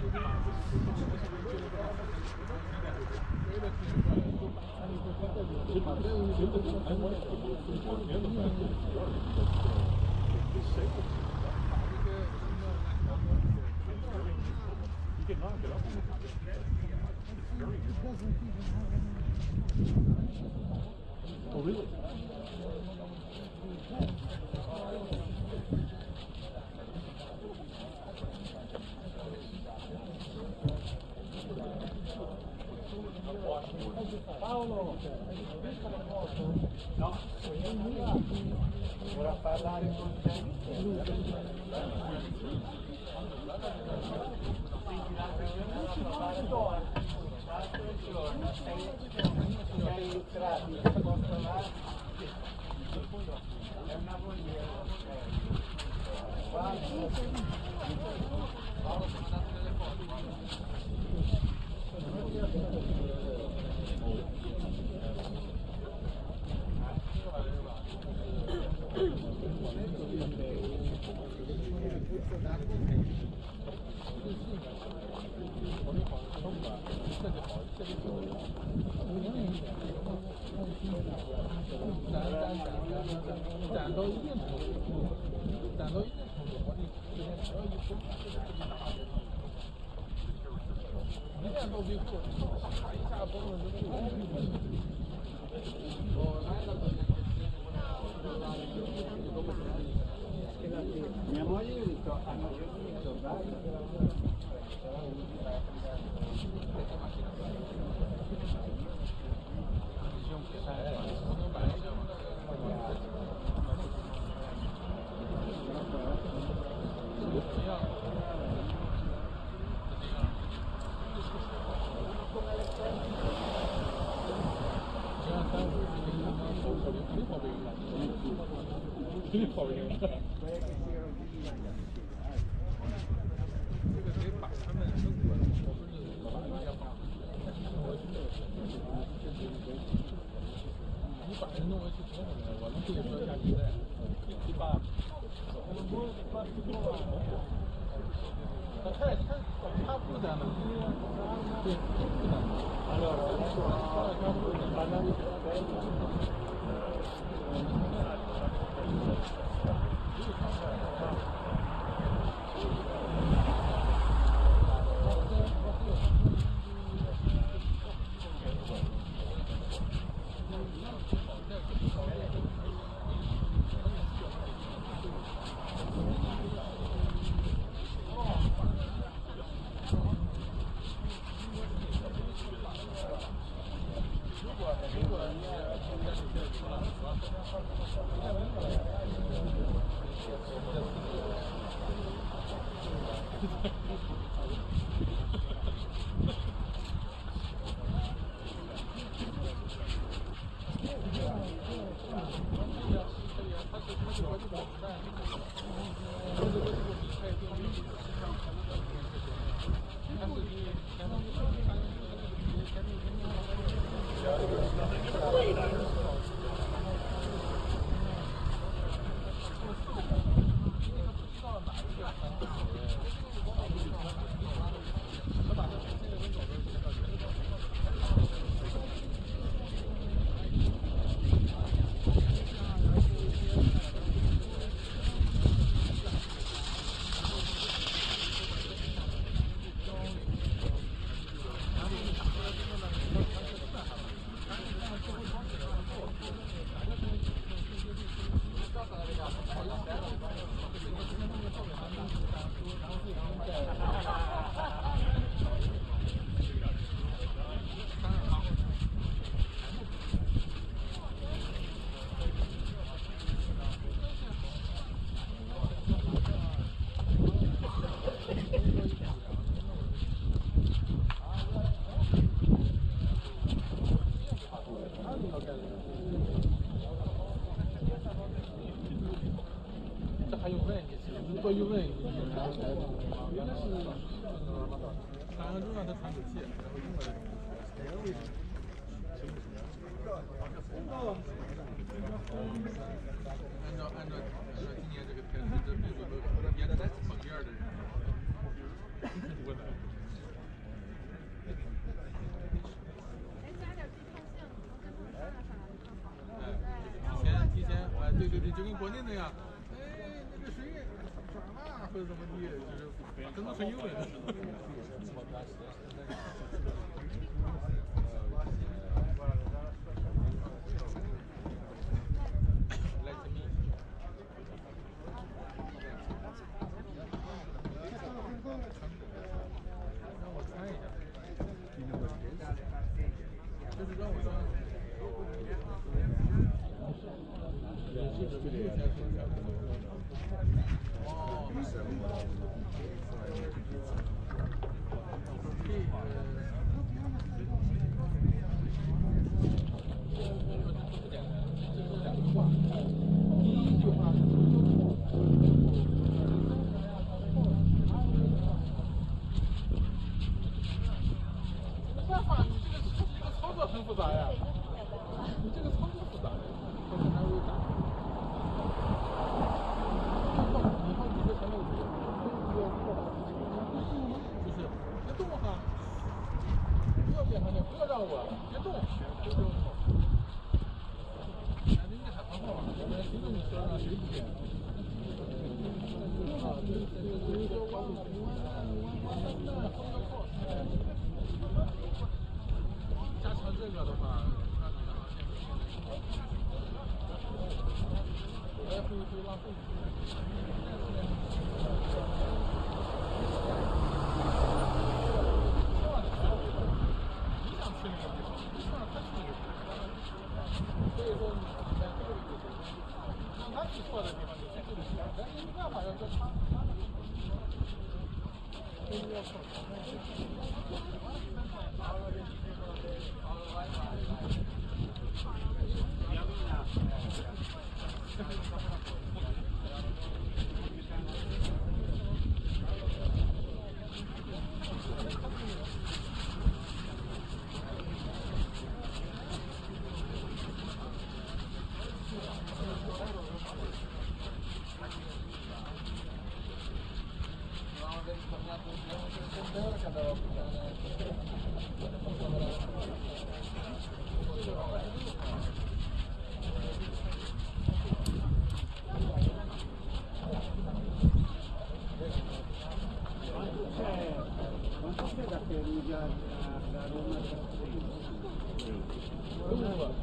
You can knock it up. Oh, really? with that. 提前，对，就跟国内那样，那个水涨了或者怎么地，就是真的很有人。让我猜一下，就是让我说。操作很复杂呀，你这个操作复杂，还会打。你好，你说前面就是别动哈，不要变成那，不要让我别动，人家还很好玩，谁跟你说让谁不变？啊，就是说我加强这个的话，让你的航线来回浪费。你想去那个地方，你想他去那个地方，所以说你在这个位置让他去错的地方，你去对的地方，但是没办法要跟他。要错。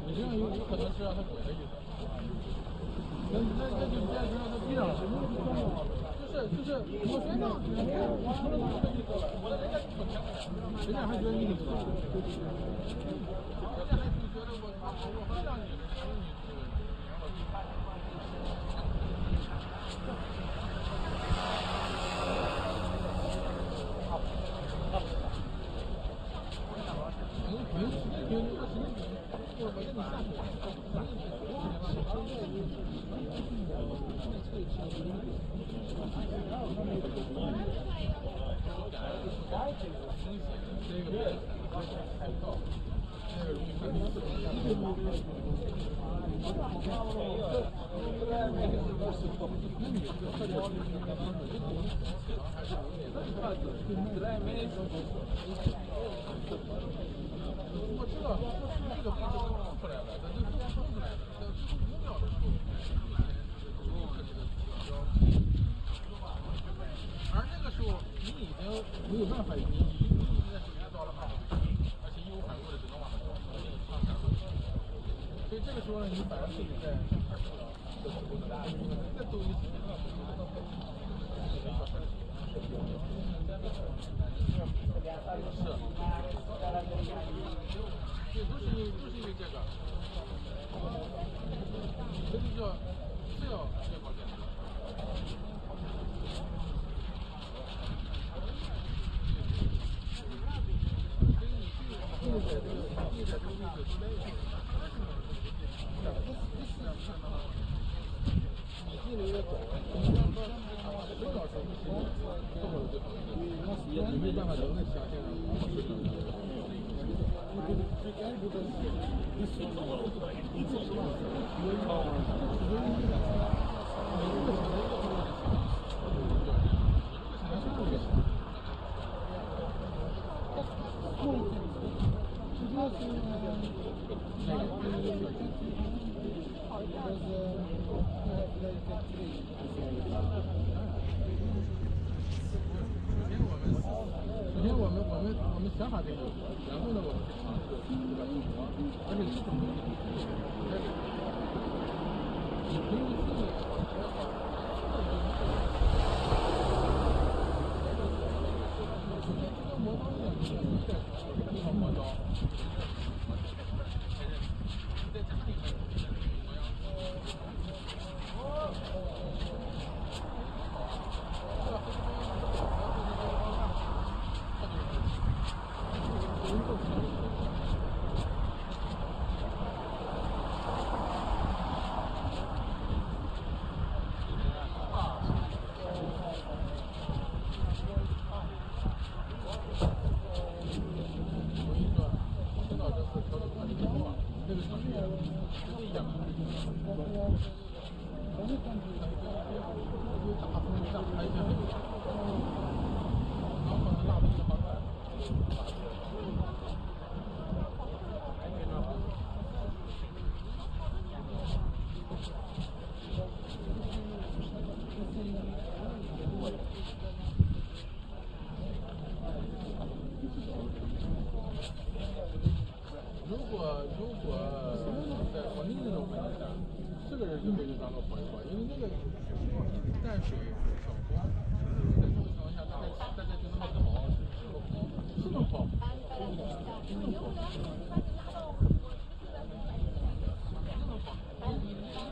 你这样有可能是让他滚的意思。那就变成让他逼上了。就是我觉得我成了这个意思了，人家不前面，人家还觉得你很错，人家还就觉得我会让你还有你这个。我知道这个位置都出来了，咱这都出来了，这5秒的数，而那个时候你已经没有办法，你在手机到了马上，而且义无反顾的只能往上走，上下走。所以这个时候呢，你反而自己在20秒的时候呢，再走一次，对，都是因为这个，这就叫次要最好选择。所以你定在这个位置之内，你进了一个走，水老师不行，这么最好的，你没办法能在下线上。想法挺有，然后呢，我们去尝试，对吧？而且这种东西你可以自己首先这个磨刀呢，你在地方磨刀，在家里面磨洋工，在国内那种环境下，这个人就可以当个朋友了，因为那个淡水小风，在这种情况下，大家就那么跑，是能跑，你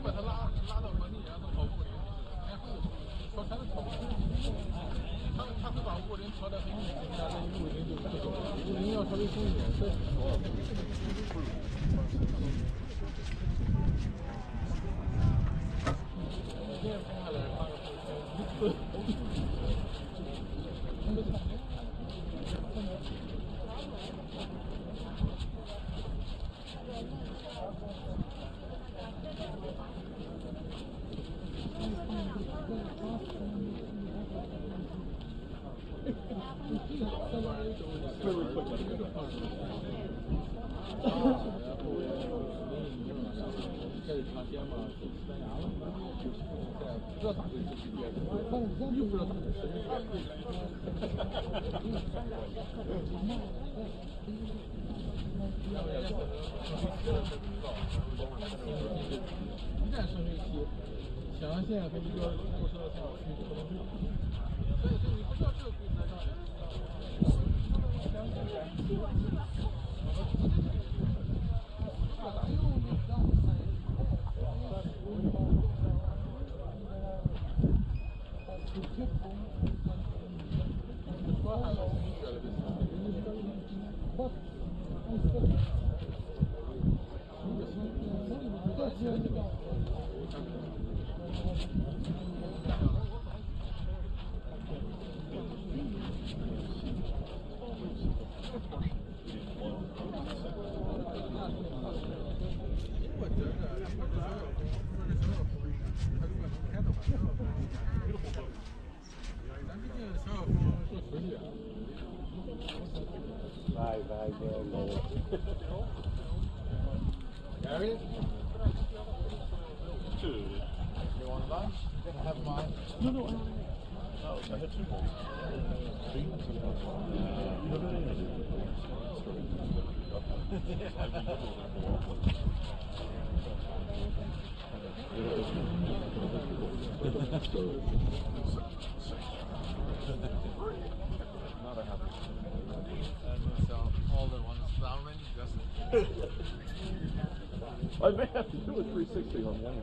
把他拉到国内，然后跑雾林，还会调船的跑步，他会把雾林调得很紧，大家雾林就不走，雾林要稍微松一点，这。一旦升这个期，想象线和一个过车的线区就不能用，所以你不知道这个规则上面。Gary? Two. You want lunch? I have mine. No, I had two bowls. Three? Not a happy. And so all the ones down when just. I may have to do a 360 on one end.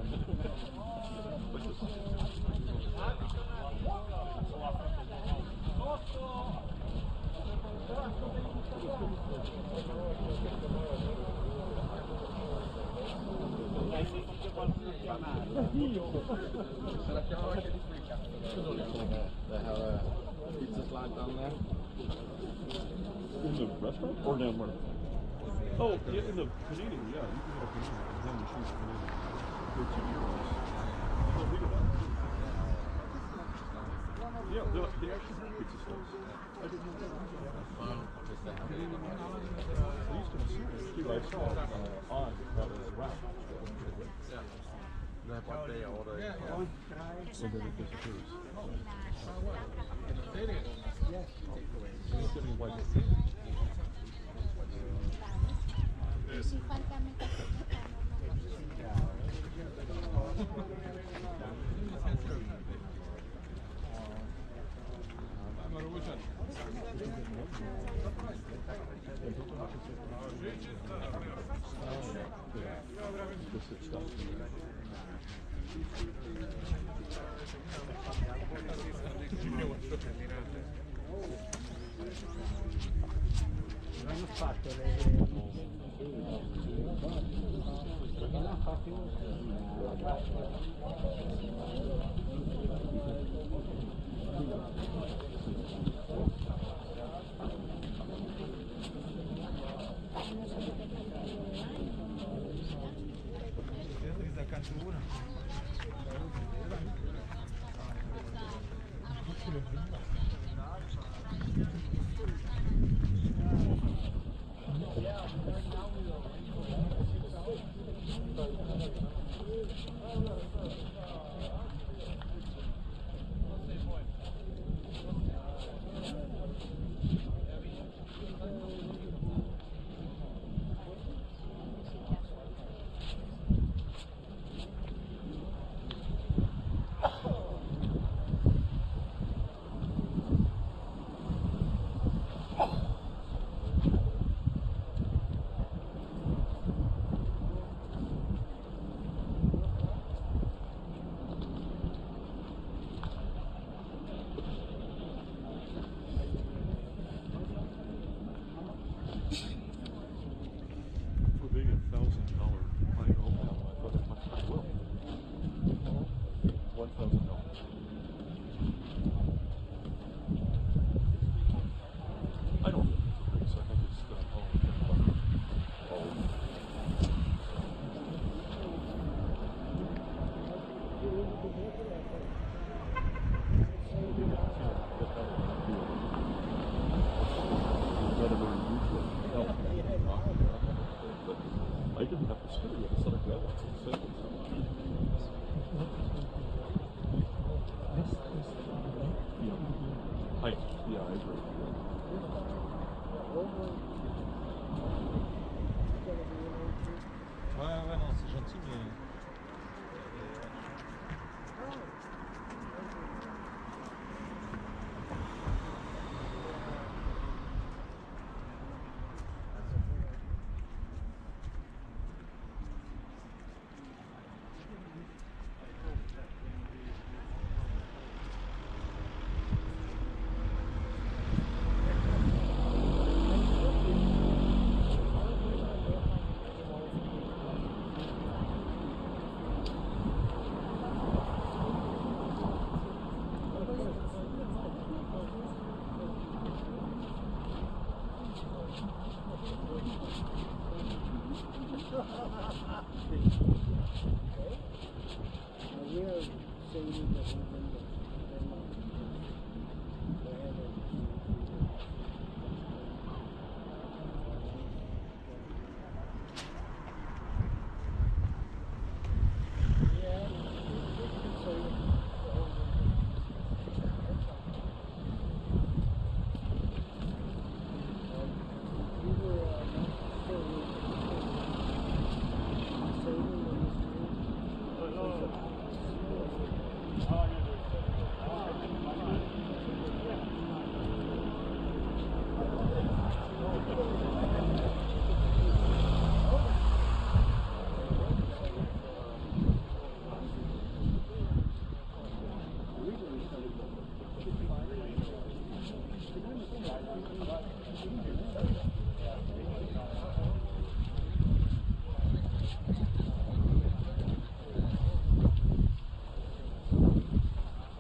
They have a pizza slide down there. In the restaurant? Or down where? Oh, yeah, in the panini, yeah, you can get a panini. Then you choose panini. For €2. How big are that? Yeah, they actually have pizza slices. I didn't know that. I used to see this too. I saw on that was wrapped. Yeah. That's what they order. So then it disappears. Yes. It's getting like this. For being $1,000 IOM, I thought it went pretty well. $1,000. I don't think it's a race. I think it's I didn't have to steer with a set of gravity. Yeah. Height. Yeah, I agree. Ouais, non, c'est gentil, mais.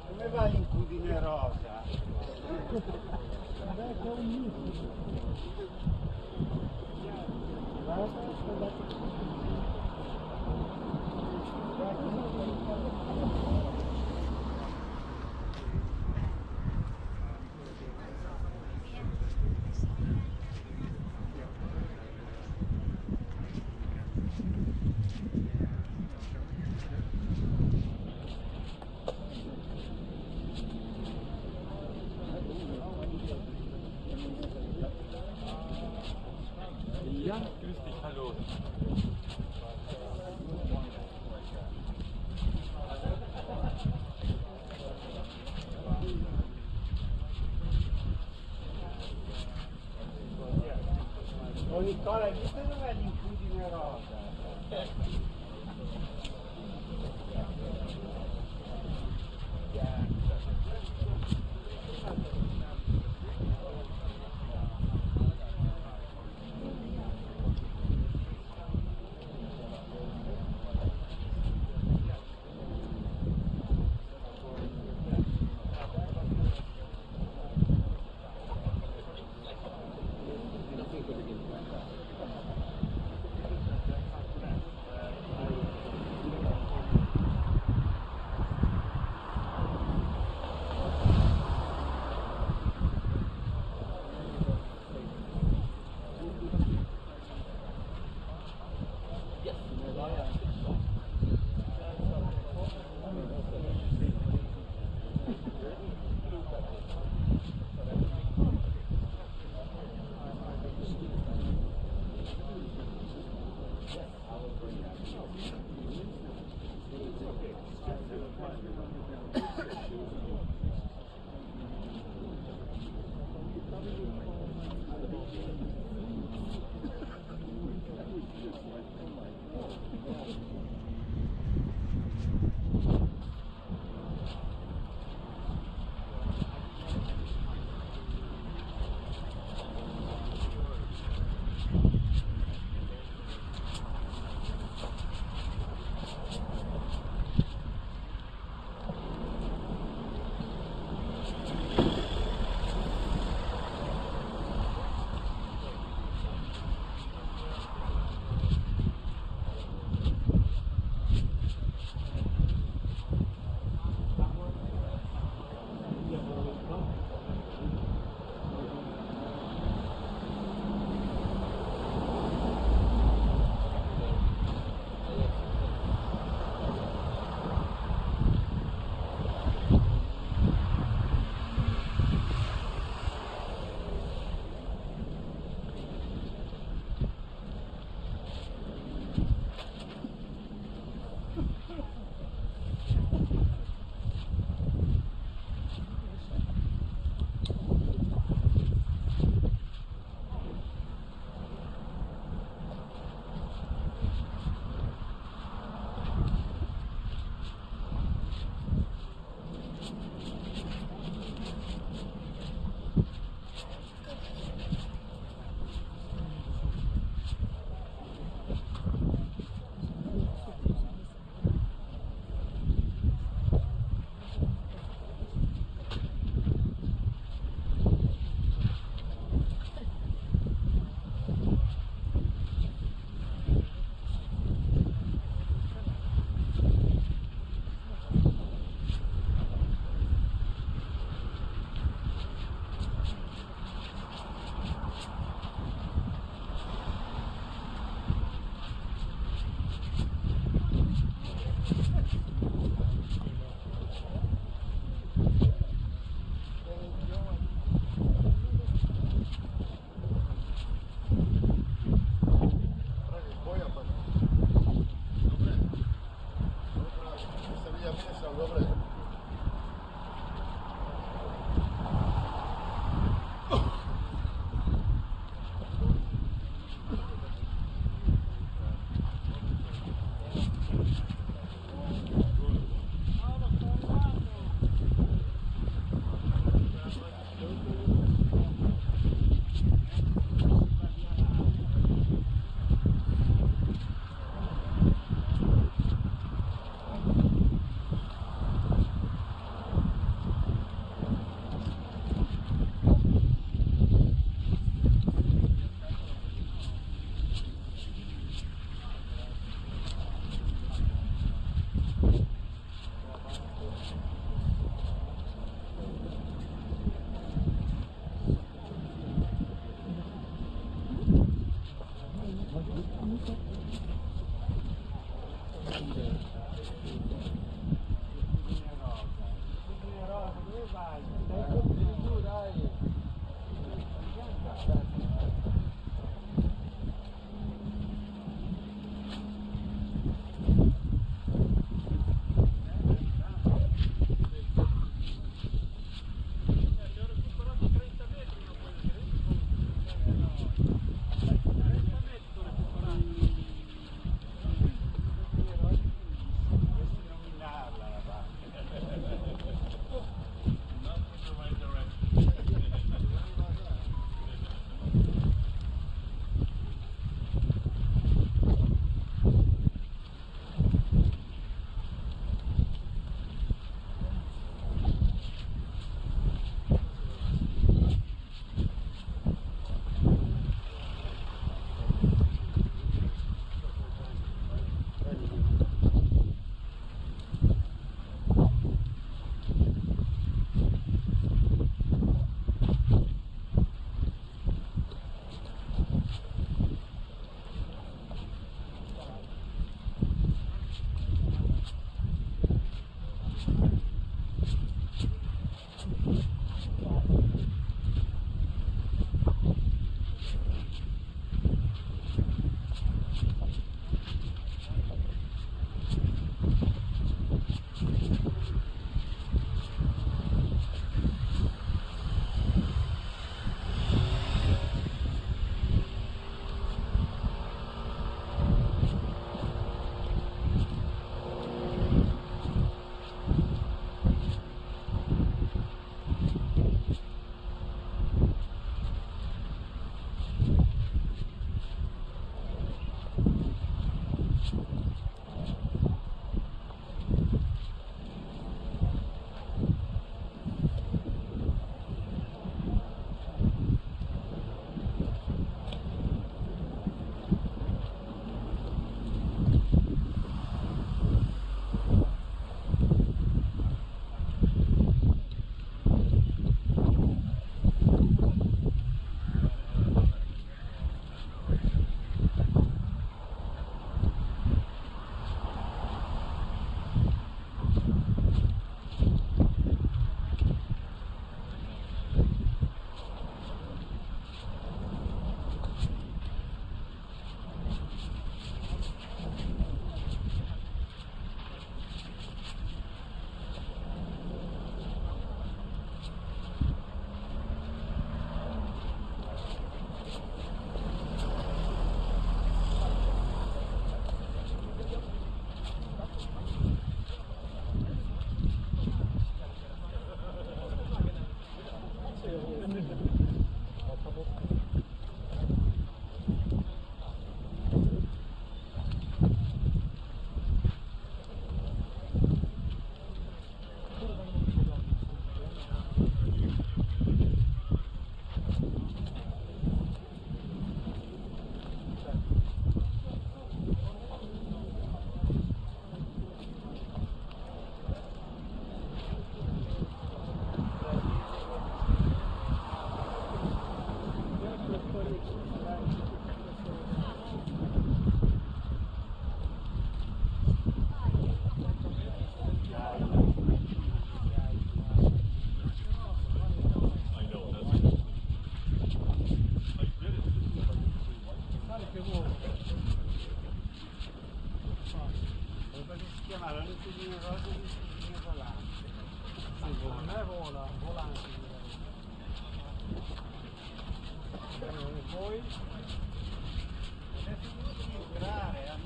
Come va l'incudine rosa? Grüß dich, hallo. Signore, dite dov'è l'incudine rosa?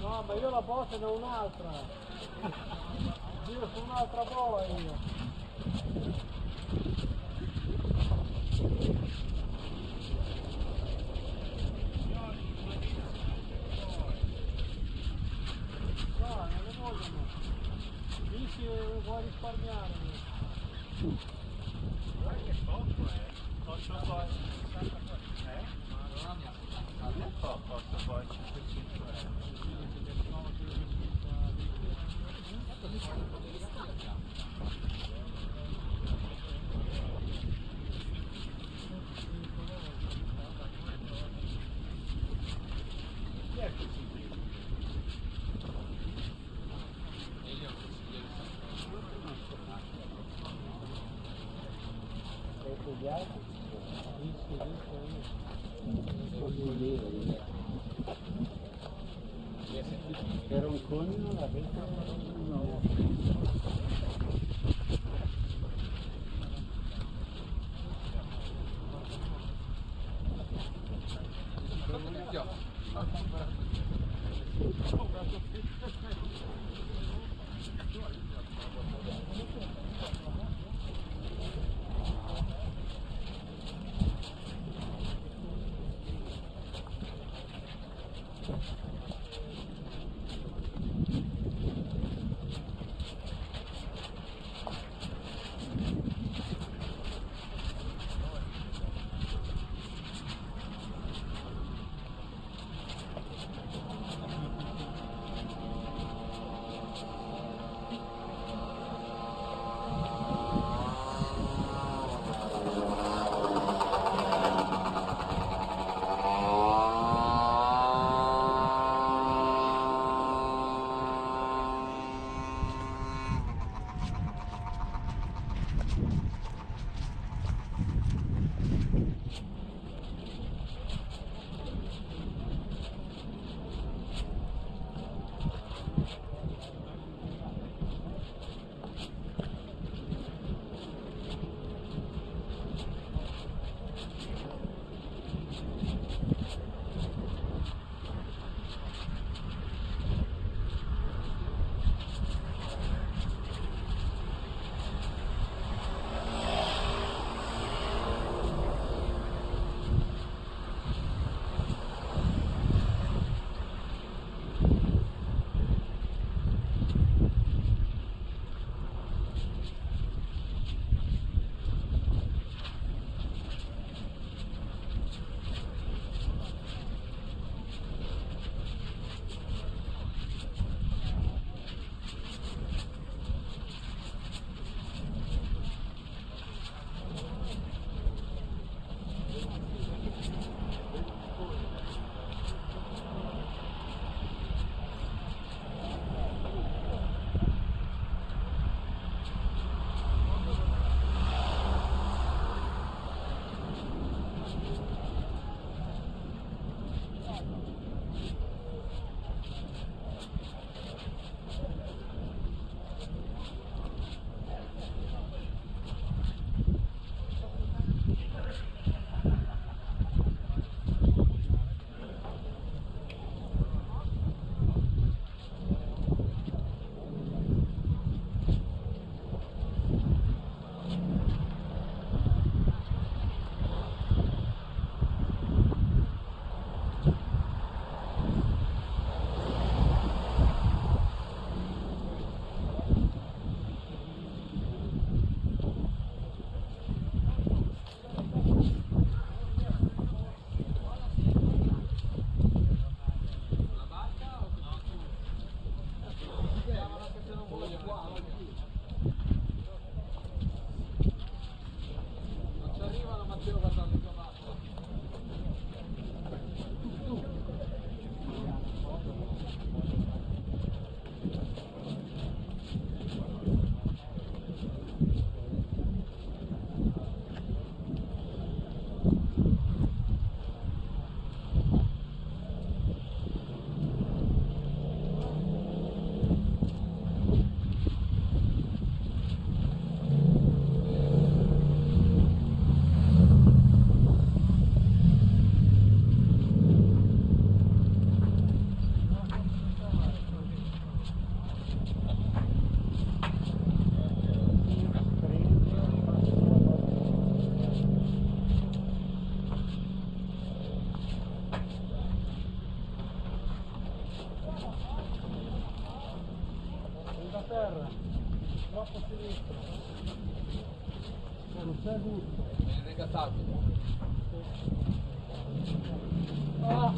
No, ma io la botta da un'altra. Io su un'altra bola io. No, non le vogliono. Dici vuoi risparmiare. Era un cogno la vita no. Troppo sinistro. Non c'è gusto. Negato. Ah!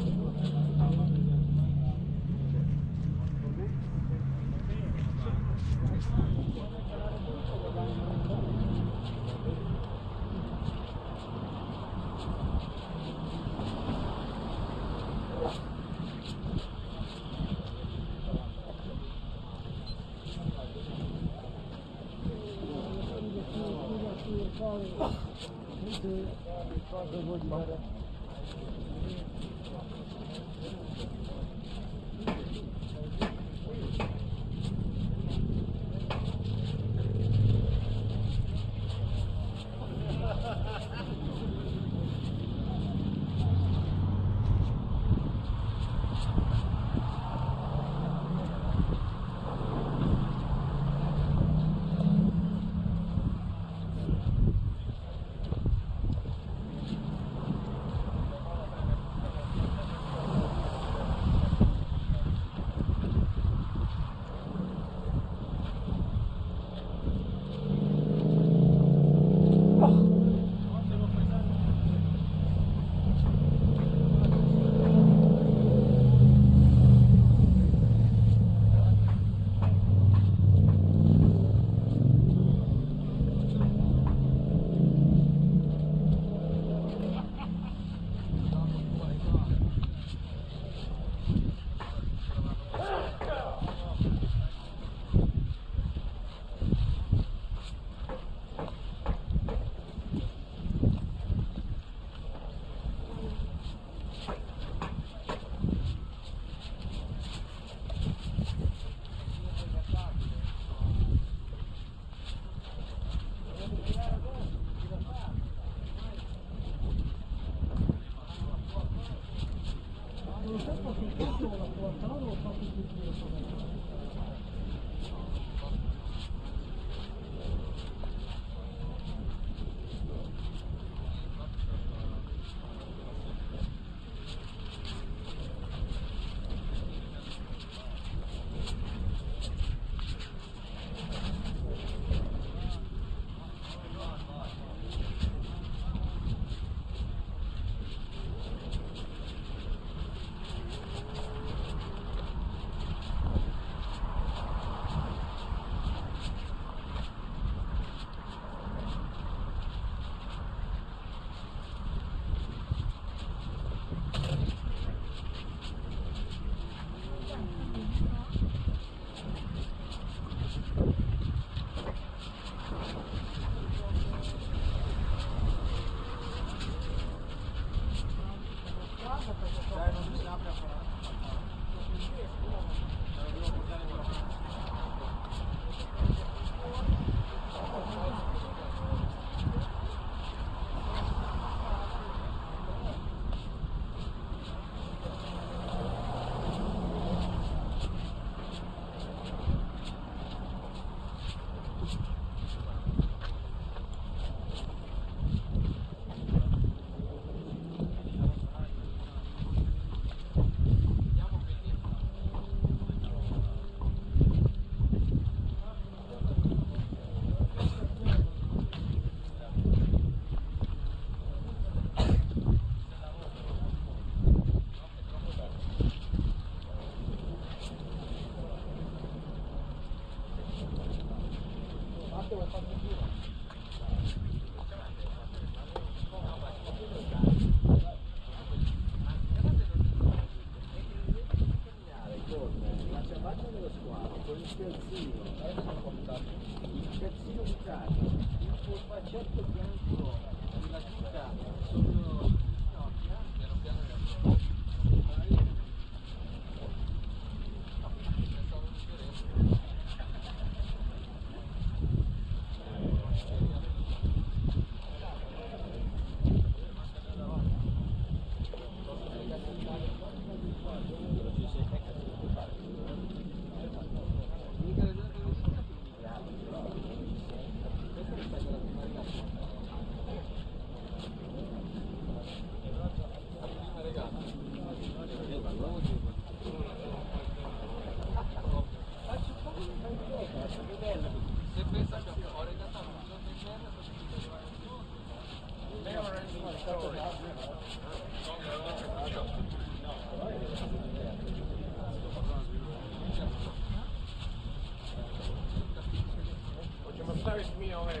Hoćemo staviti mi ove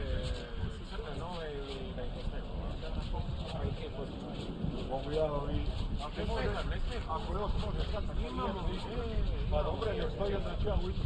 crne nove ili da ih ostavimo? Mogu ja ovi... Ako još može sad na imamo, pa dobro, ne stoji da ću ja ujutro.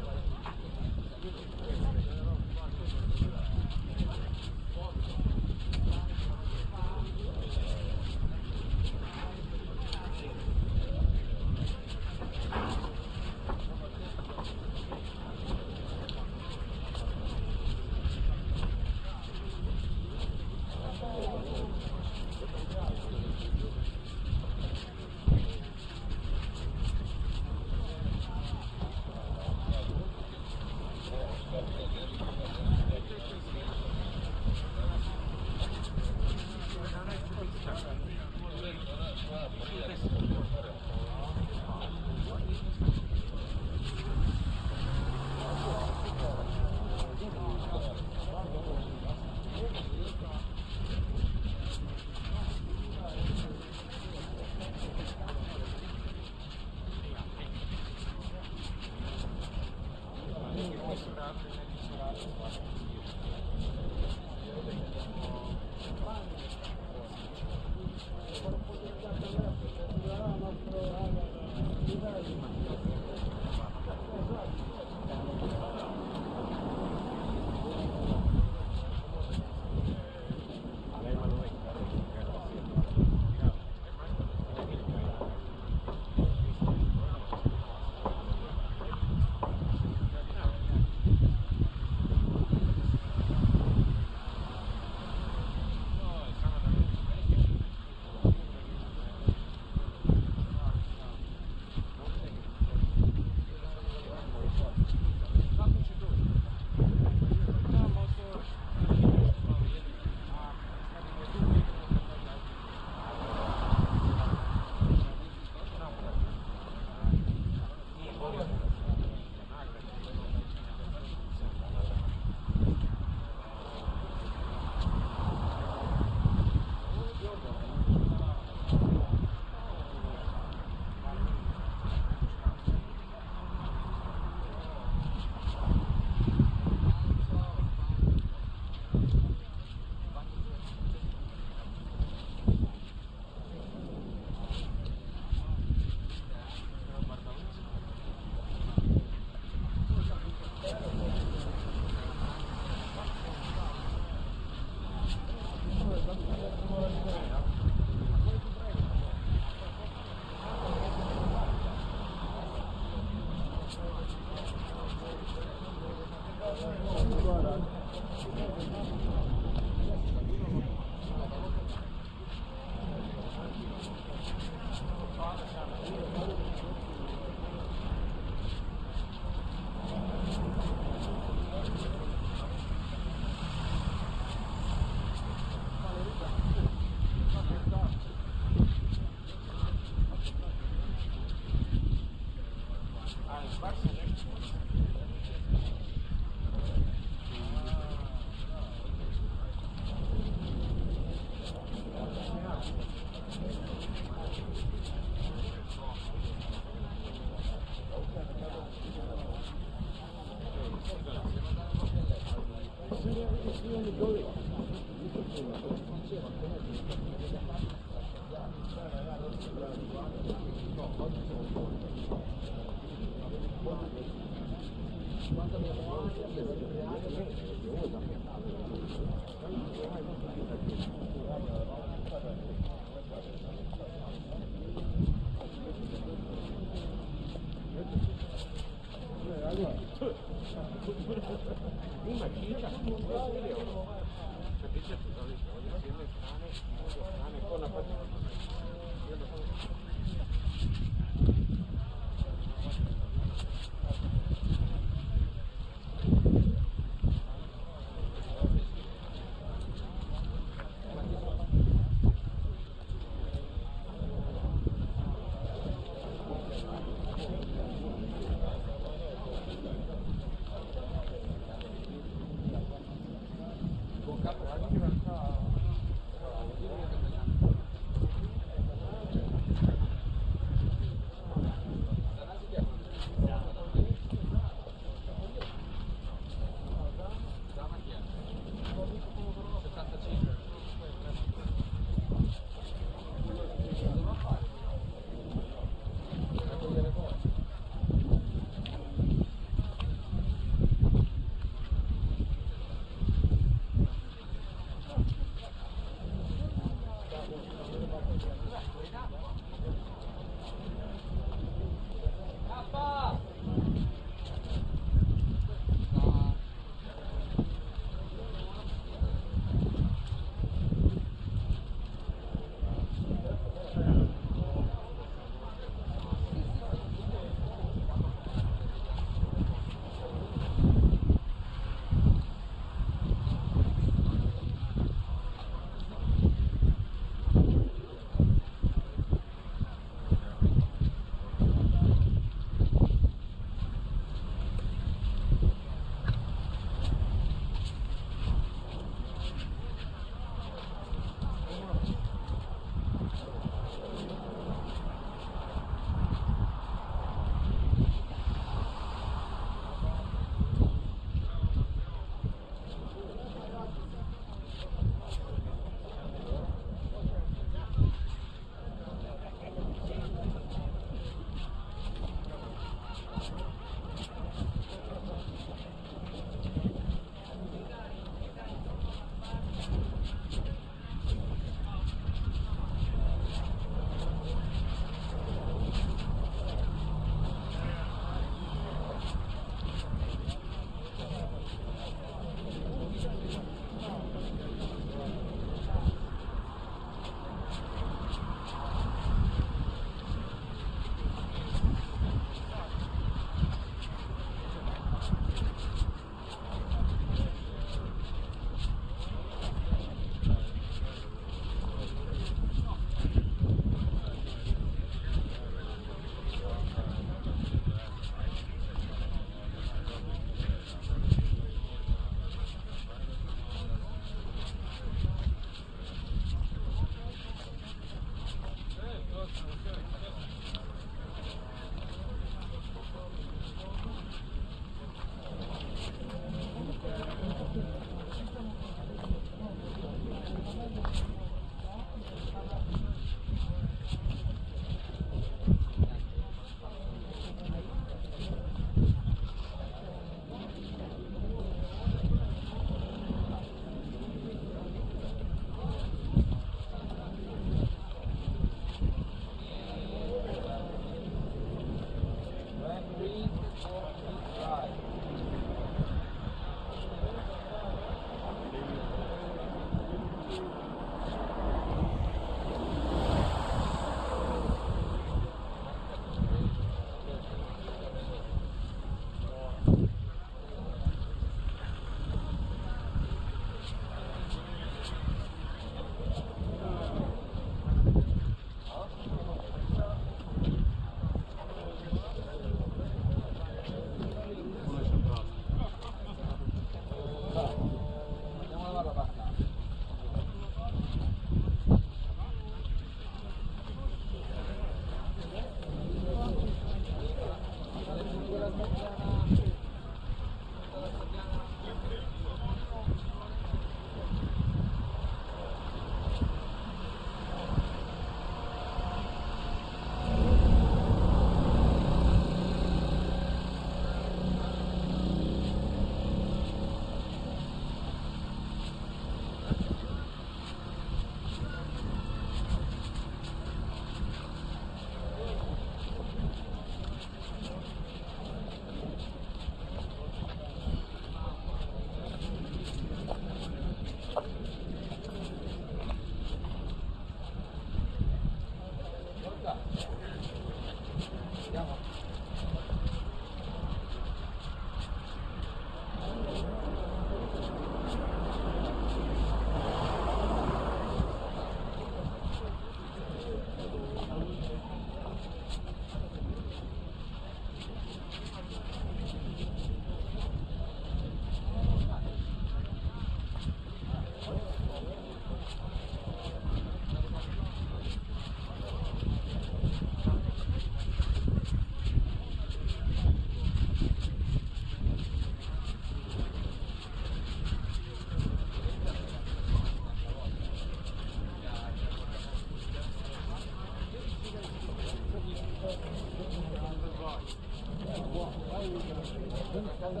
How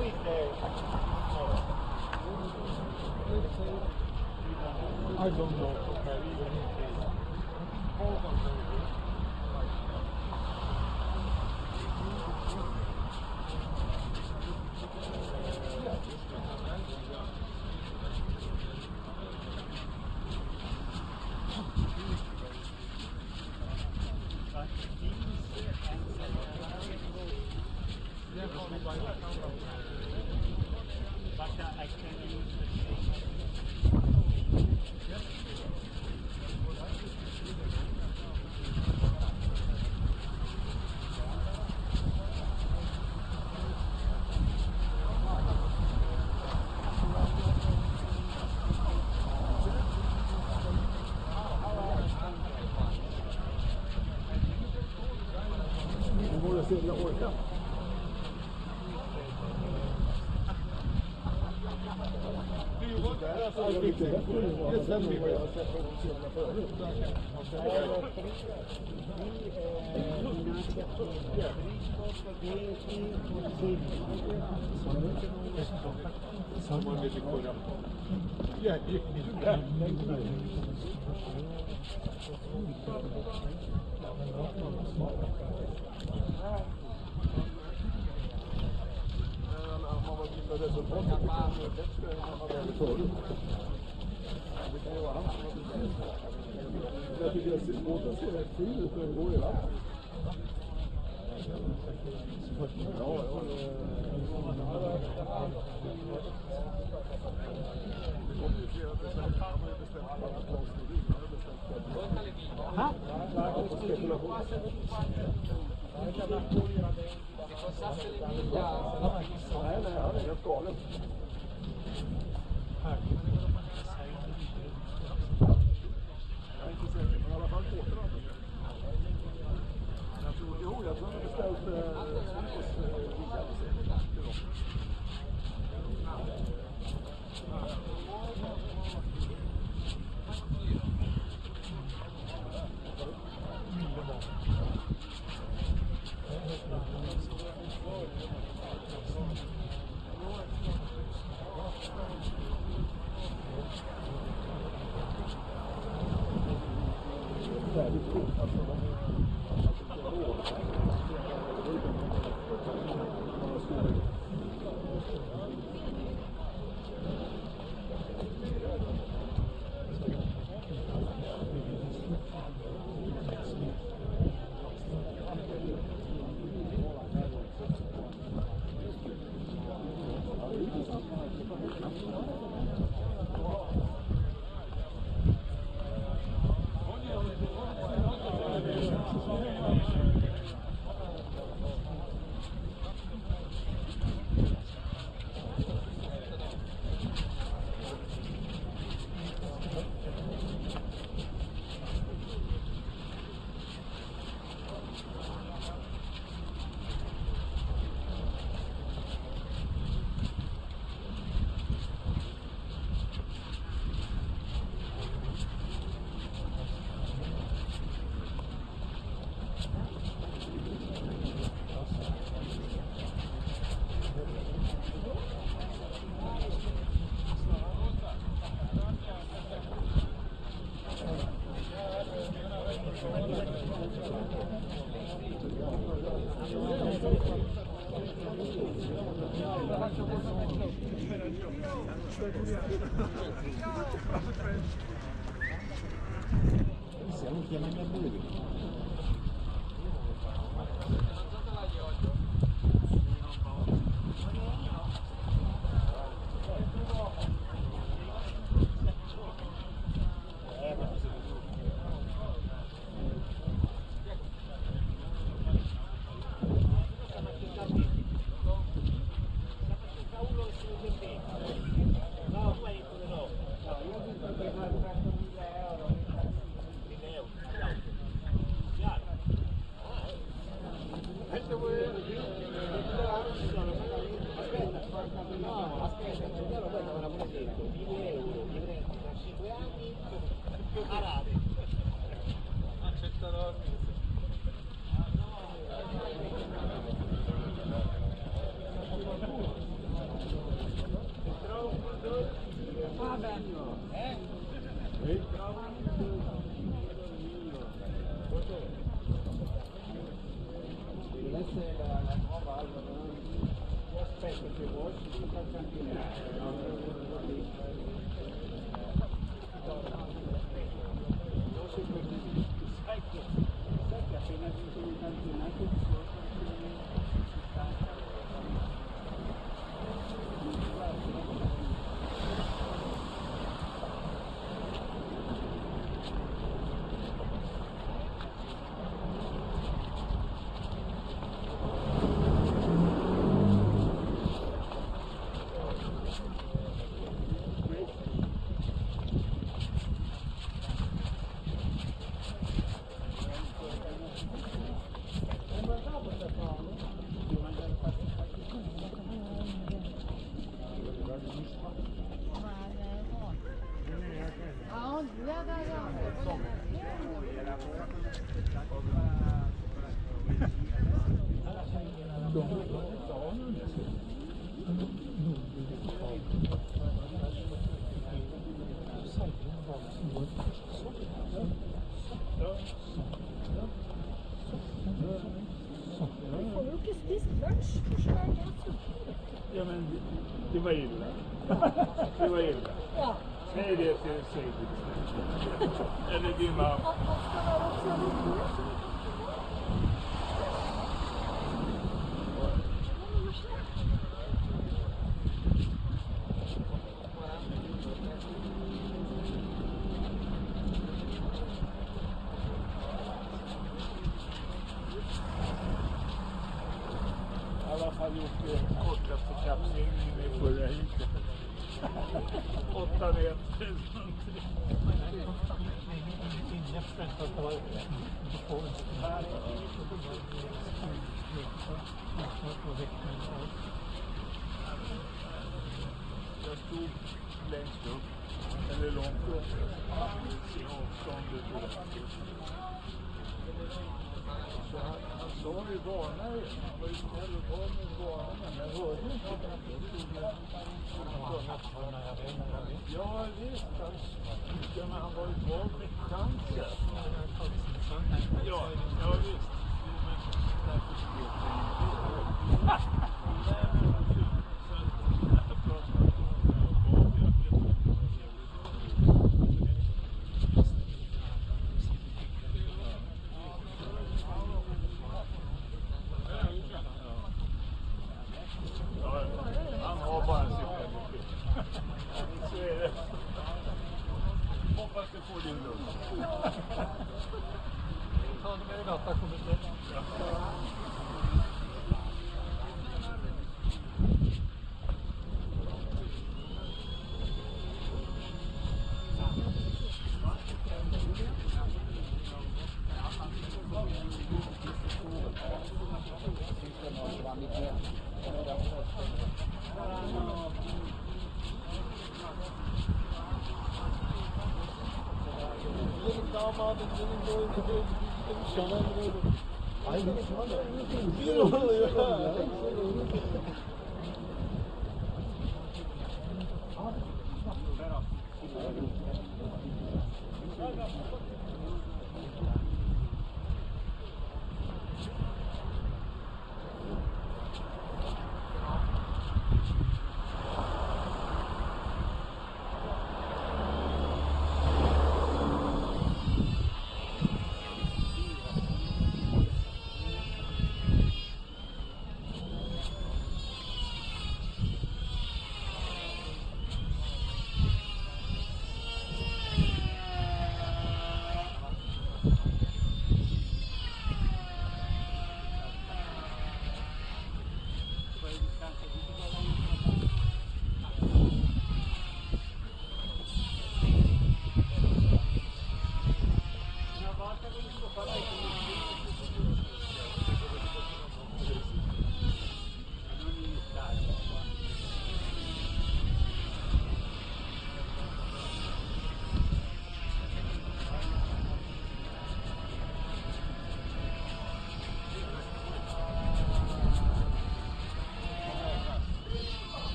is I don't know. Jag tycker att båten ser rätt fin ut när den går i vatten. Nej, han är helt galen. Jag är inte säker, men i alla fall båtarna. Jag tror han har beställt Questa è la nuova alba, io aspetto che voi ci faccia anche sai che appena vinto il campionato Ja, men det var illa. Det var illa. Ja. Säg det till Sailboat. Eller din mamma. I alla fall gjort det kortaste kappseglingen i förra heatet. 8 meter. Jag stod längst upp, eller långt upp, i avståndet. Så han sa ju varnare, han var ju snäll och gav mig varnare, men jag hörde inte det. Ja, visst. Ja, men han var ju kvar med chansen. Ja, ja visst. Därför skrev jag han har bara en cykel. Så är det. Hoppas du får din lunch. Ta det med data kommer det.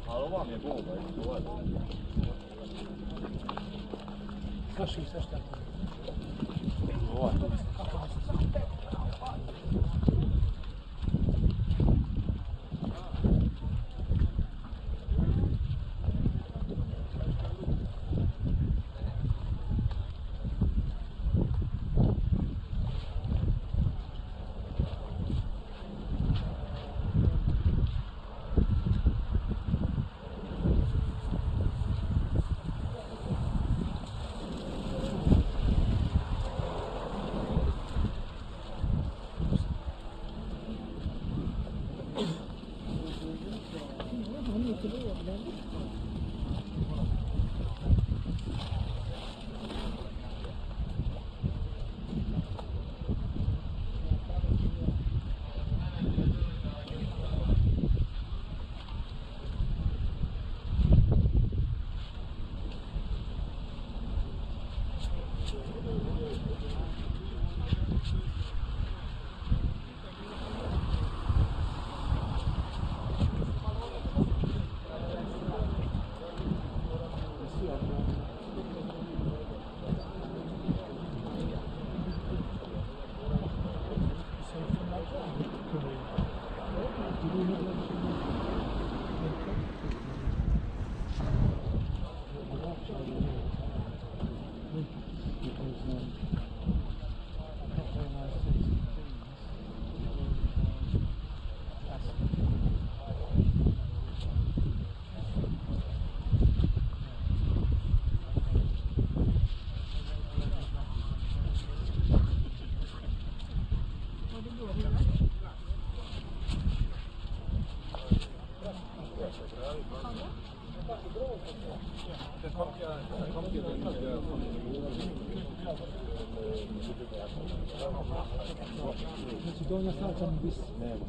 Ali ovo vam je gol, ovo je gol. Slušaj, sve šta. Ovo je gol. Znači donja stavca mi bis. Nema.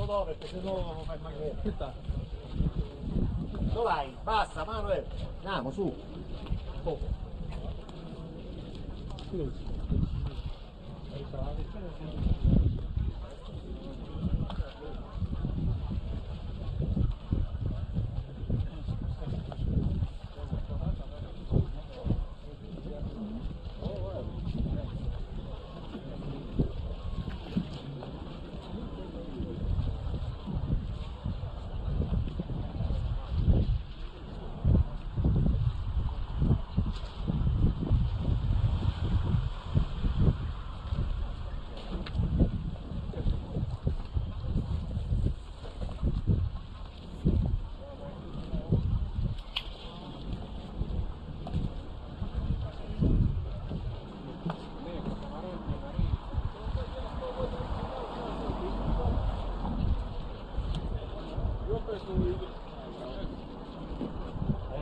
Dove? Perché no fai magari. Dove vai? Basta, Manuel. Andiamo, su. Oh.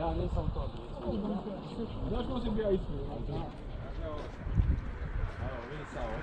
Ja nisam to. Znaš ko si bio ispred? Evo, vidi Savo.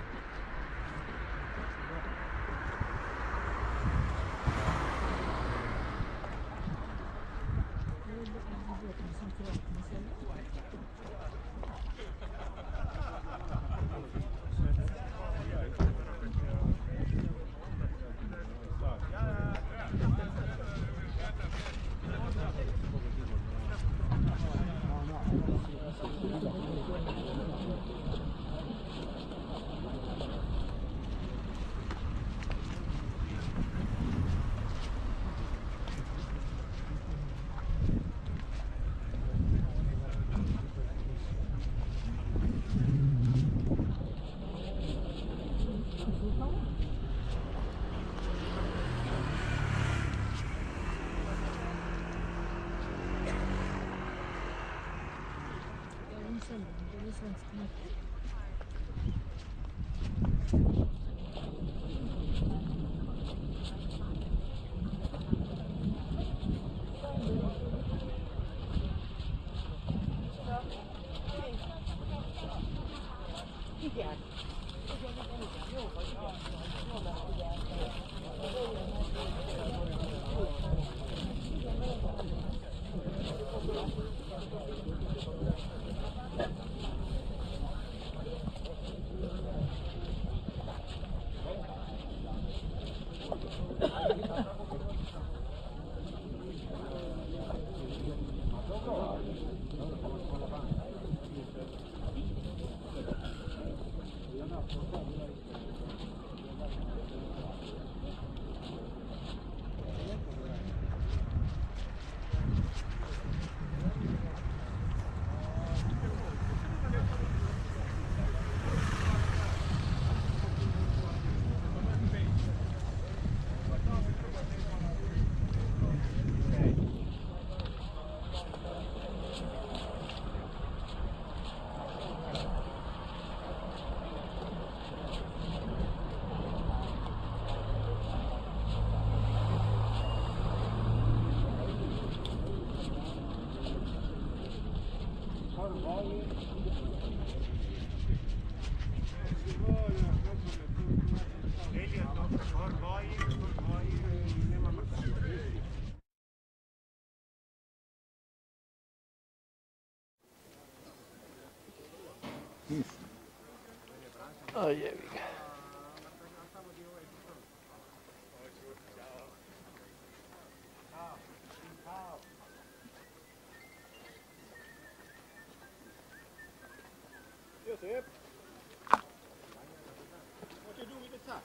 A jebi ga. Josip, what do you do with the tax?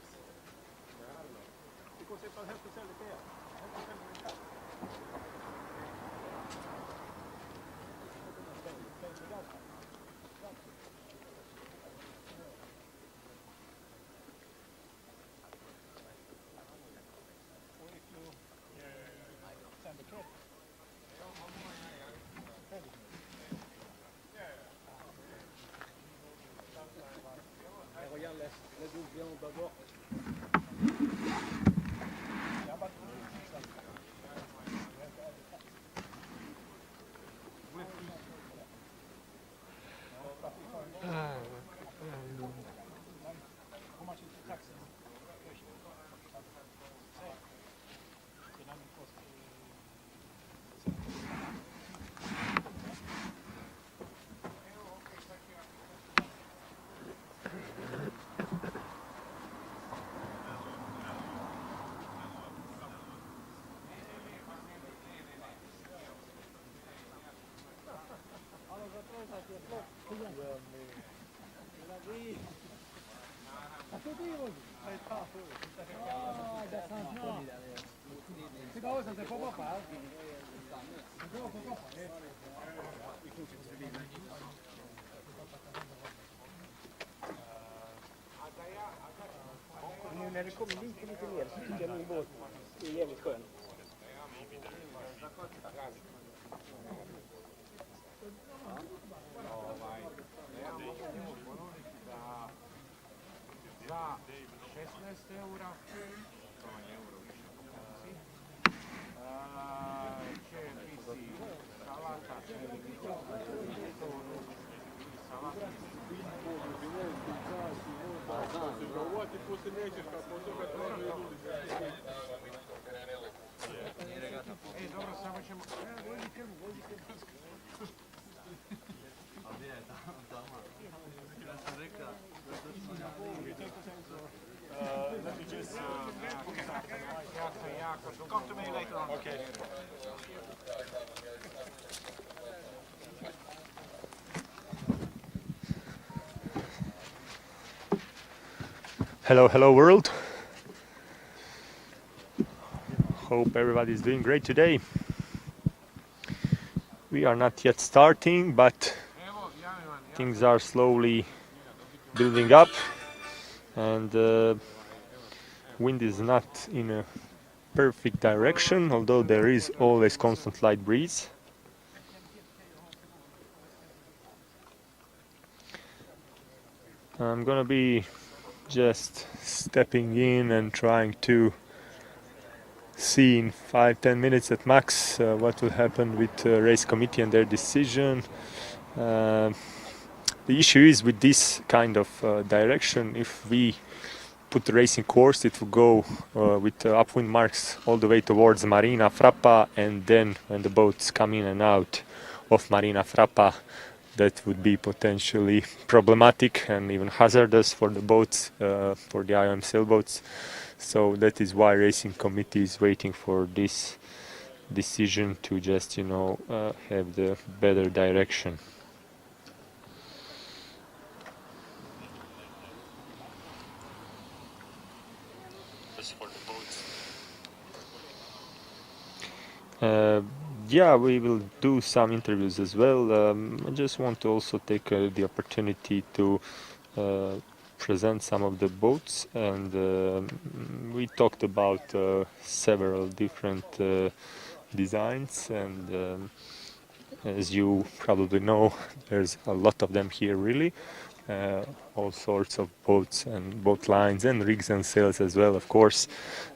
Because if I have to sell it there, I have to sell it in tax. Regarde la double d'abord. A to ti vozi? Da sam znao. Ti ga ovo sam se pokopa, jel? Sam se ovo pokopa, ne? Nu när det kommer lite mer så tycker jag min båt är jävligt skön. Za 16 eura, će biti salata, dobro, samo ćemo... Come to me later on. Okay. Hello world. Hope everybody's doing great today. We are not yet starting, but things are slowly building up, and wind is not in a perfect direction, although there is always constant light breeze. I'm gonna be just stepping in and trying to see in 5-10 minutes at max what will happen with the race committee and their decision. The issue is with this kind of direction, if we put the racing course, it will go with upwind marks all the way towards Marina Frappa, and then when the boats come in and out of Marina Frappa, that would be potentially problematic and even hazardous for the boats, for the IOM sailboats. So that is why racing committee is waiting for this decision to just, you know, have the better direction. Yeah, we will do some interviews as well. I just want to also take the opportunity to present some of the boats, and we talked about several different designs, and as you probably know, there's a lot of them here really. All sorts of boats and boat lines and rigs and sails as well, of course.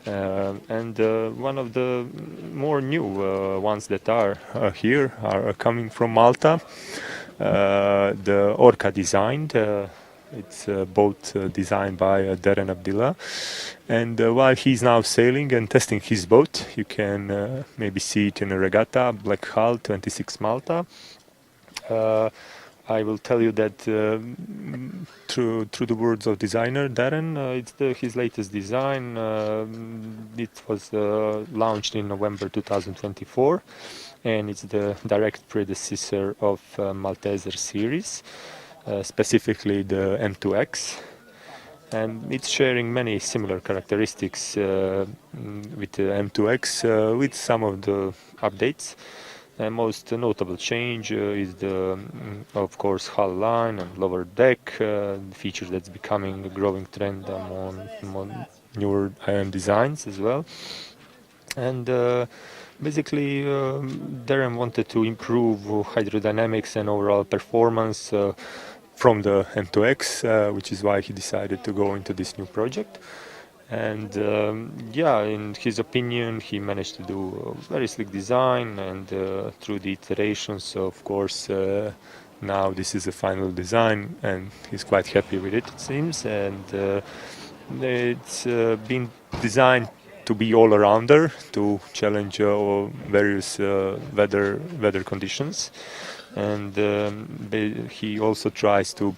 And one of the more new ones that are here are coming from Malta. The Orca designed. It's a boat designed by Darren Abdillah. And while he's now sailing and testing his boat, you can maybe see it in a regatta, Black Hull 26 Malta. I will tell you that through the words of designer Darren, it's his latest design. It was launched in November 2024, and it's the direct predecessor of Malteser series, specifically the M2X. And it's sharing many similar characteristics with the M2X, with some of the updates. The most notable change is the, of course, hull line and lower deck, feature that's becoming a growing trend among newer IOM designs as well. And basically, Darren wanted to improve hydrodynamics and overall performance from the M2X, which is why he decided to go into this new project. And yeah, in his opinion, he managed to do a very slick design, and through the iterations, of course, now this is a final design, and he's quite happy with it, it seems. And it's been designed to be all-arounder, to challenge various weather conditions. And he also tries to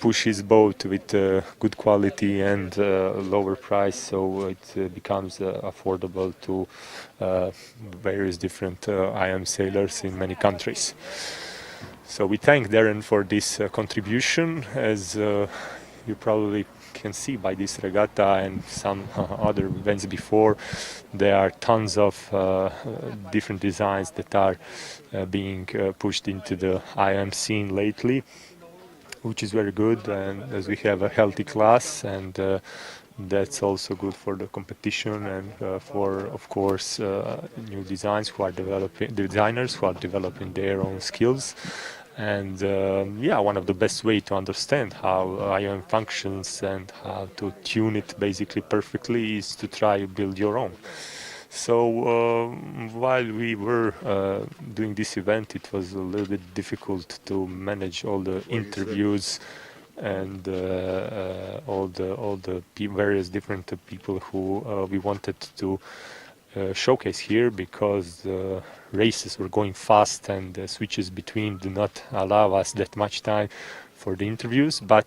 push his boat with good quality and lower price, so it becomes affordable to various different IOM sailors in many countries. So we thank Darren for this contribution. As you probably can see by this regatta and some other events before, there are tons of different designs that are being pushed into the IOM scene lately, which is very good, and as we have a healthy class, and that's also good for the competition and for, of course, new designers who are developing their own skills. And yeah, one of the best way to understand how IOM functions and how to tune it basically perfectly is to try to build your own. So while we were doing this event, it was a little bit difficult to manage all the interviews and all the various different people who we wanted to showcase here, because races were going fast and the switches between do not allow us that much time for the interviews. But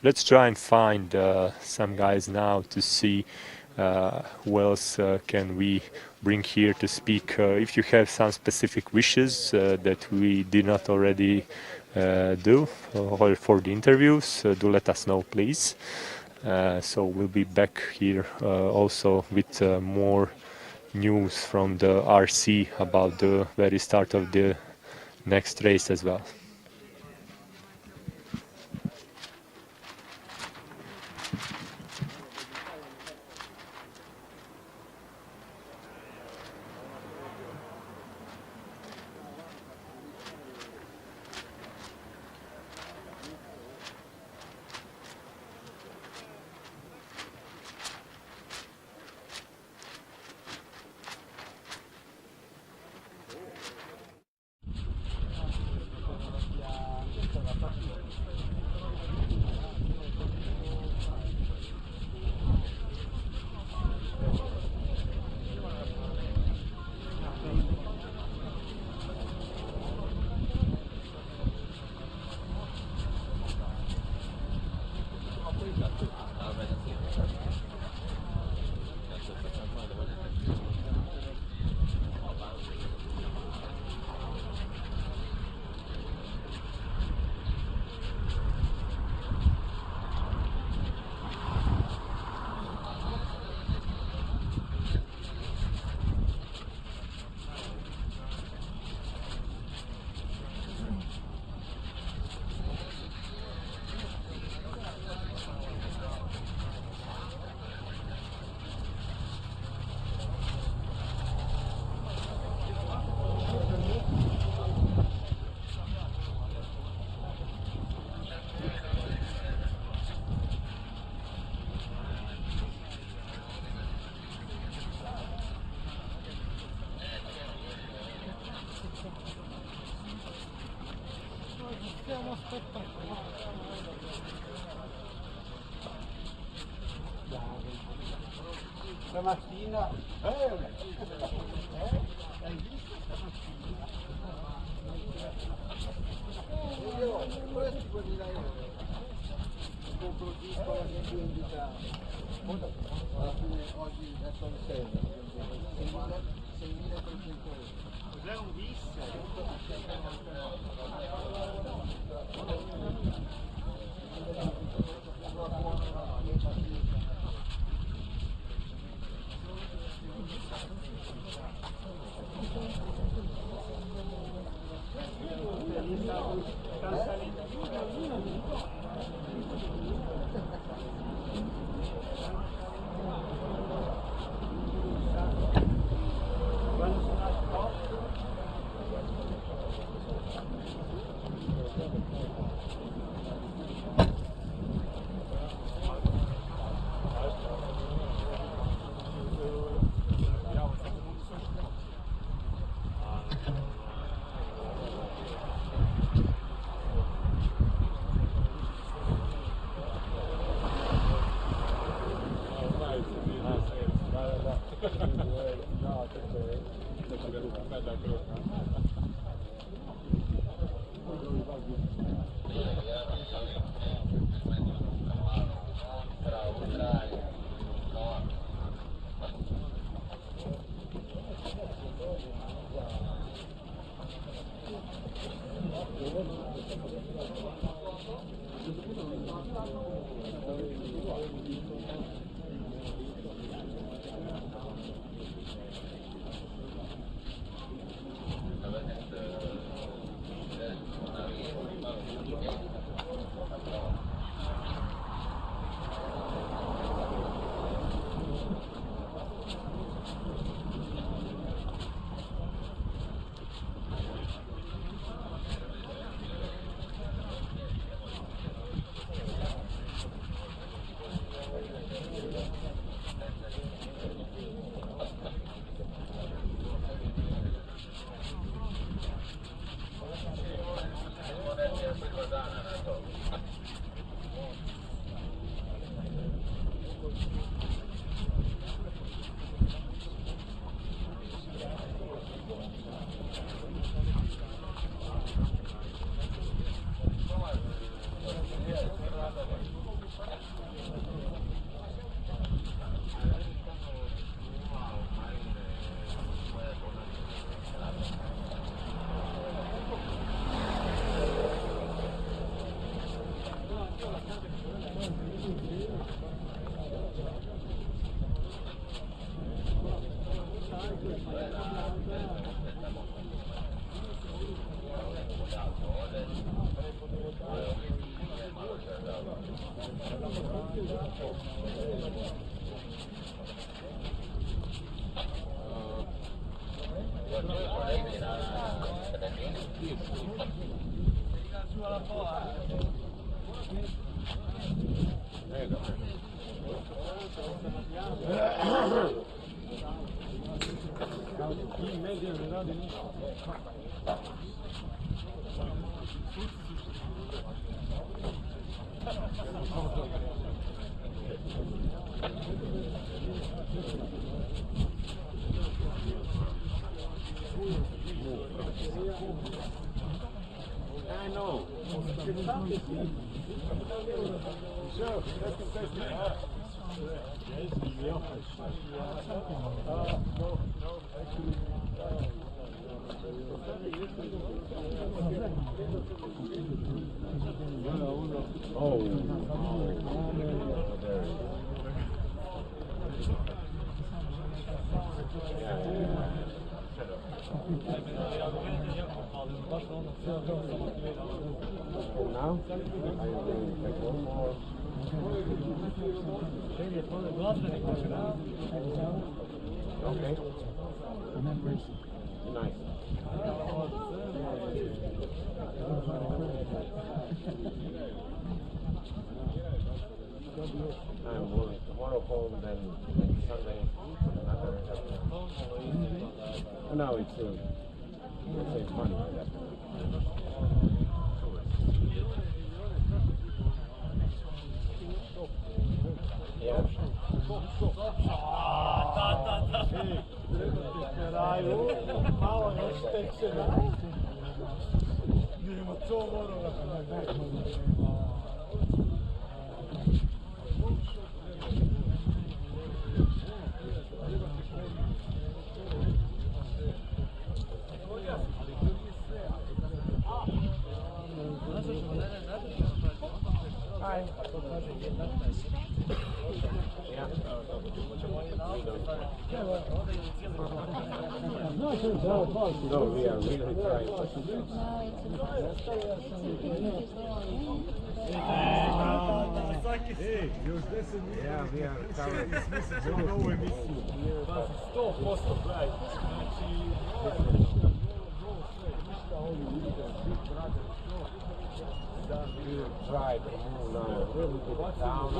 let's try and find some guys now to see who else can we bring here to speak. If you have some specific wishes that we did not already do for the interviews, do let us know, please. So we'll be back here also with more news from the RC about the very start of the next race as well. Stamattina Tomorrow home, then Sunday. No, it's fun. Yeah. Malo još teče. Idemo to moramo. No, we are really trying. Ej, još 10 minuta. Yeah, we are covered. Smislit ćemo novu emisiju. 100% gledaj. Try to move now a little bit down.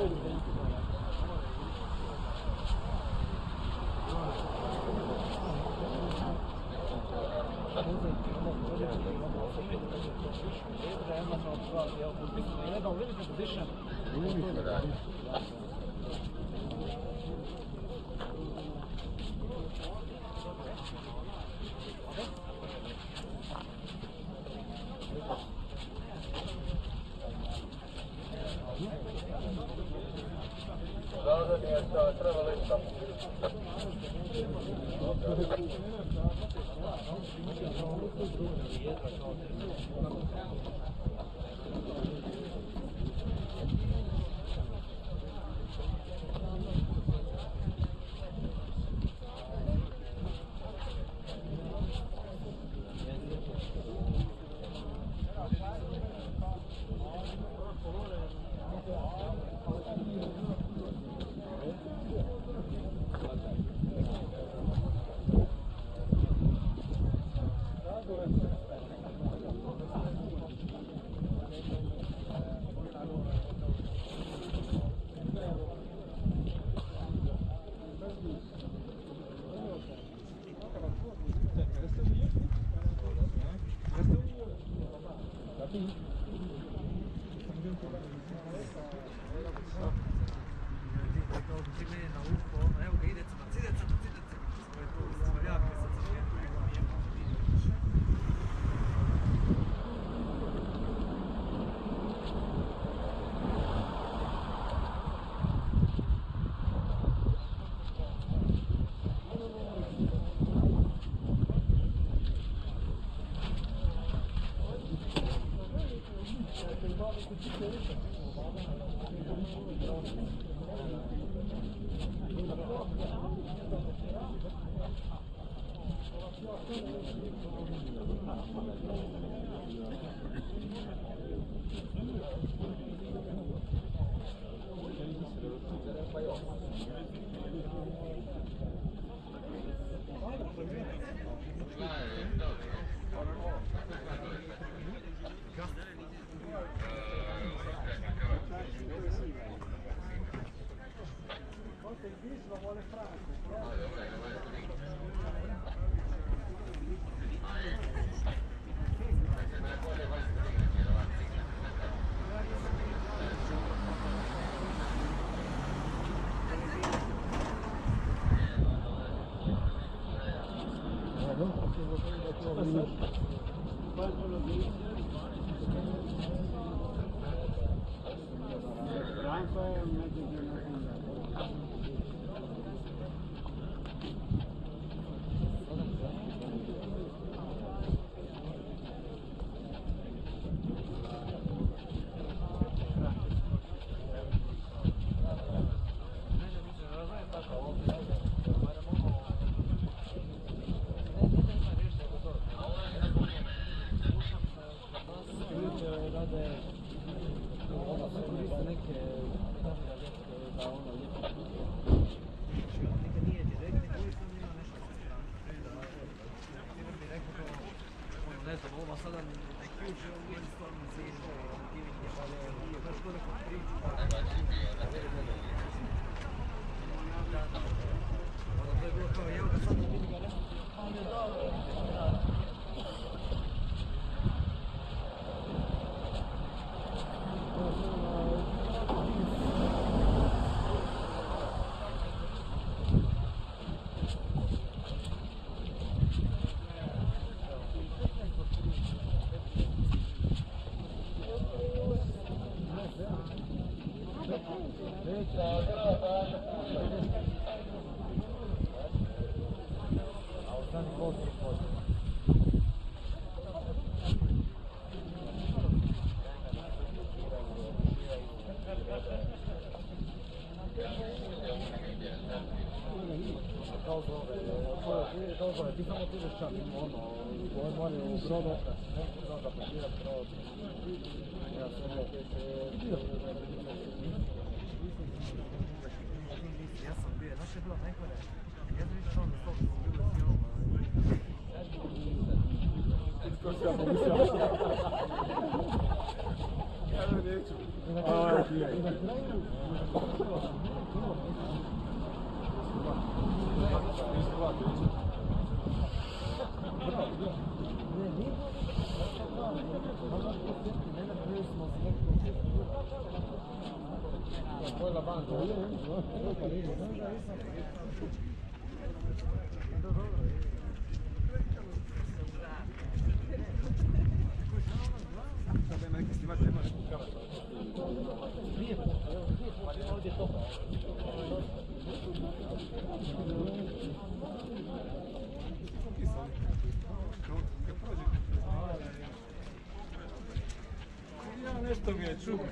Nešto mi je čudno.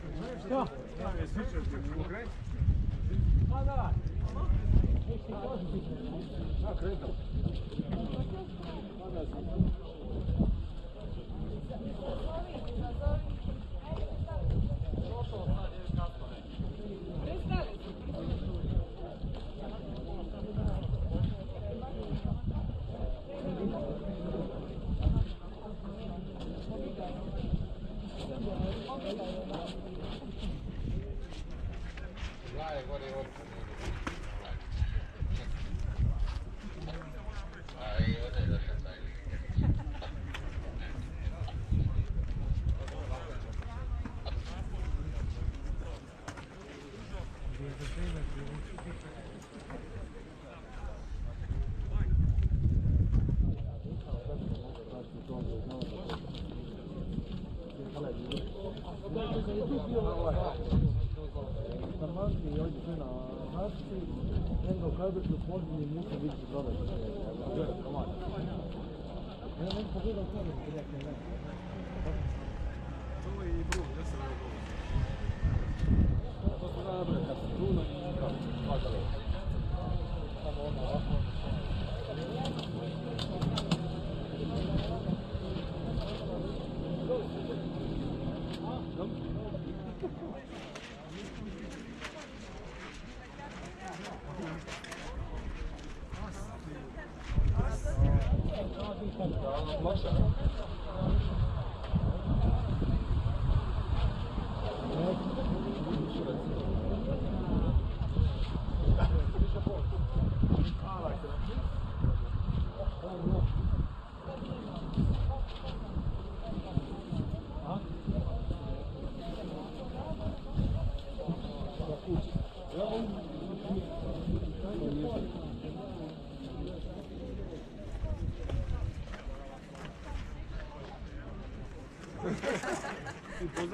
Šta? Da mi je svičao ti pokraj. Pa da. Da, kretam. Pa da sam.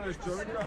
Znaš čovjeka?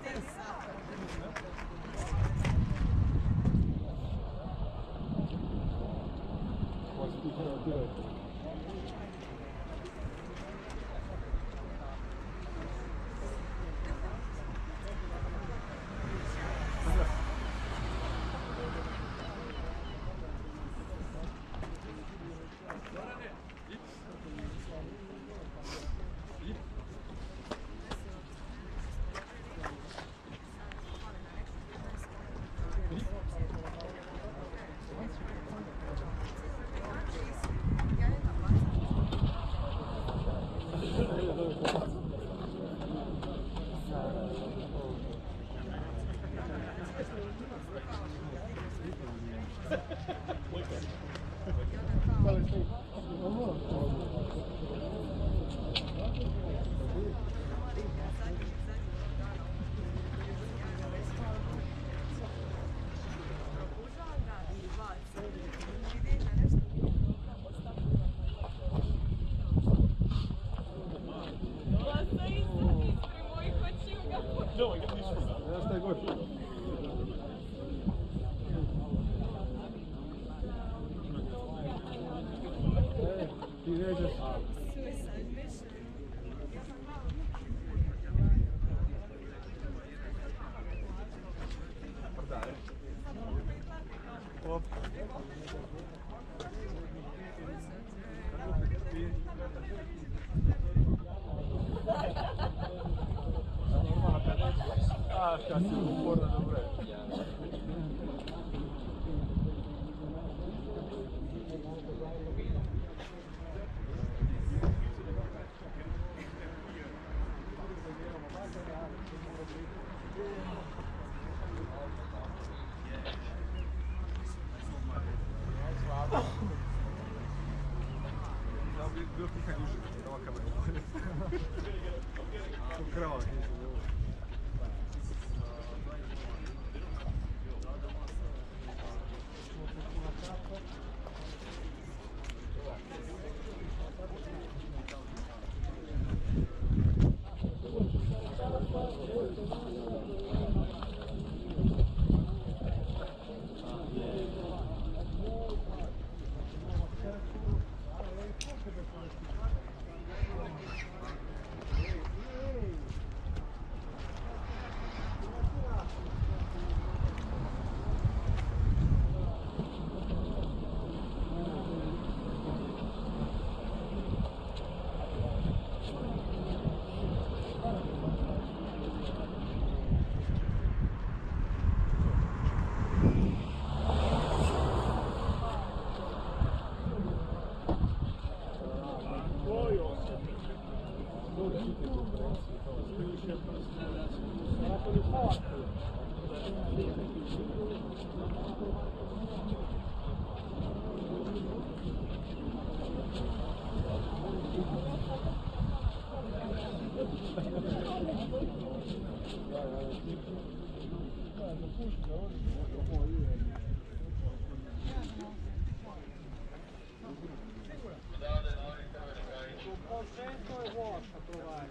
Kad si uporno, dobro je. Bilo pitanje uživo, da ova kamera. Ukrao,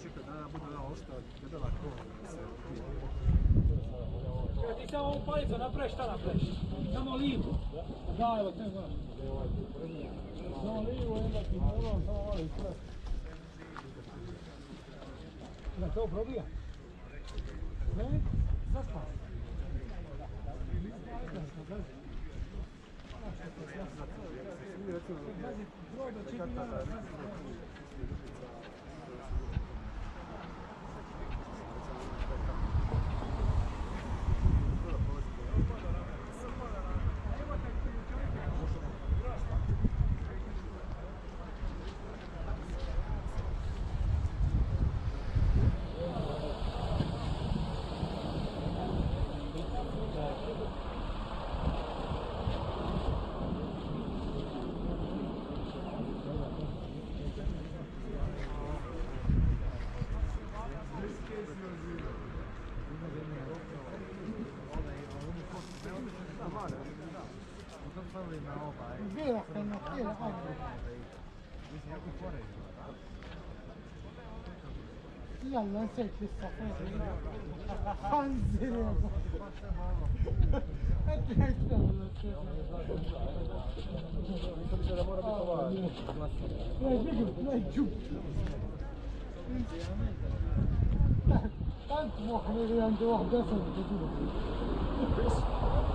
Čekaj, da bude da ostao, gledala ko se odbije. Ti samo ovu palicu napraviš, šta napraviš? Samo livu. Da, evo, te znaš. Samo livu, onda ti moram, samo ovo ispred. Da, to probija? Ne? Zaspaš? Jalla säkert han ser det.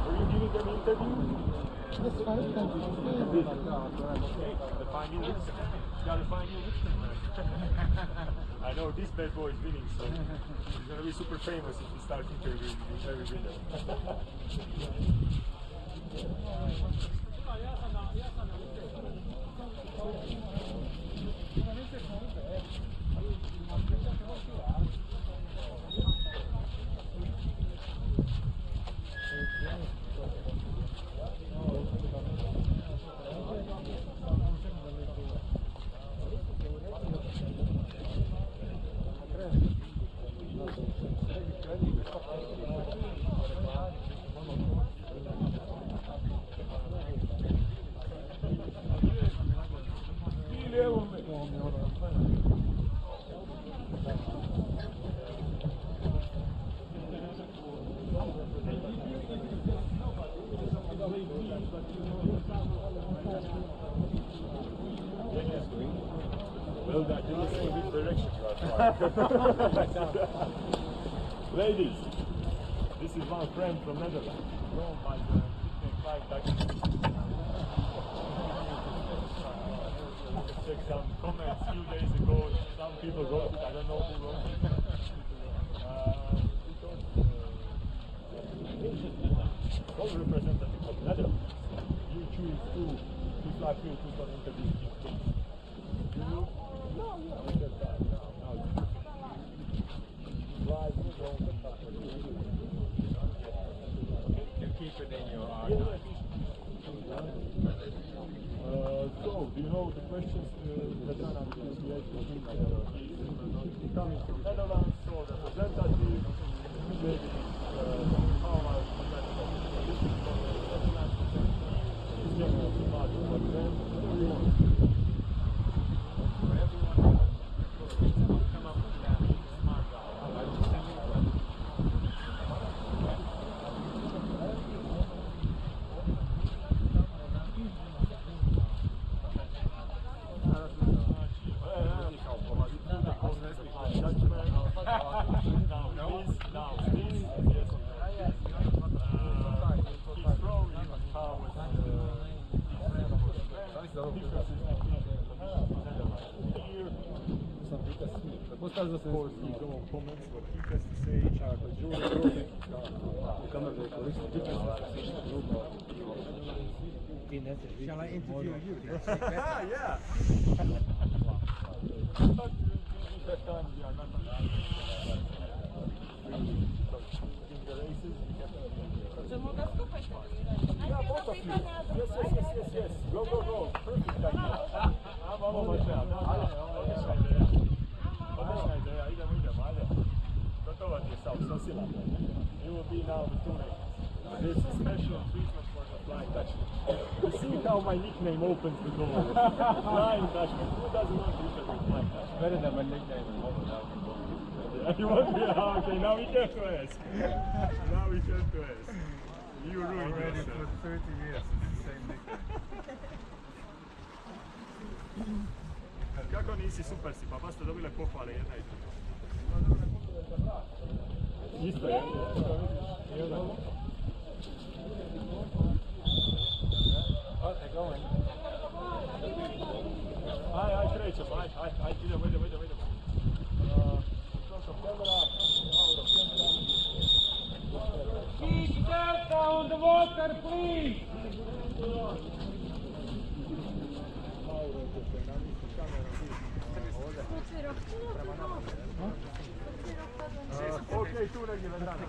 Are you giving them an interview? Yes, The 5 minutes. Gotta find you. I know this bad boy is winning, so he's gonna be super famous if he starts interviewing every winner. Well, that didn't say which direction you are flying. Ladies, this is one friend from Netherlands. Known by the nickname Flying Dutchman. Check some comments a few days ago. Some people wrote it. I don't know who wrote it. All representatives of Netherlands. You choose who to fly through to for interview. Keep it in your heart. So, do you know the questions that are on the coming from Netherlands or representative, maybe how are conditions for the Netherlands, general part of them, whatever you want. Come up with that smart guy. Of course, you don't comments what he has to say. Shall I interview you? Yeah. Yeah, both of you. Yes. Go. Perfect idea. I'm all myself. Odlična ideja, idemo, ajde. Gotovo ti je sa silama. You will be now the two names. This is special treatment for the Flying Dutchman. You see how my nickname opens the door. Flying Dutchman. Who doesn't want to interview Flying Dutchman? Better than my nickname. You want me? Okay, now we have to ask. You ruined Already yourself. for 30 years, it's the same nickname. Kako nisi, super si, pa baš ste dobile pohvale jedna i druga. Isto je. Aj, krećemo, aj, idemo. Keep Delta on the water, please. Okej, tu negdje Vedrana.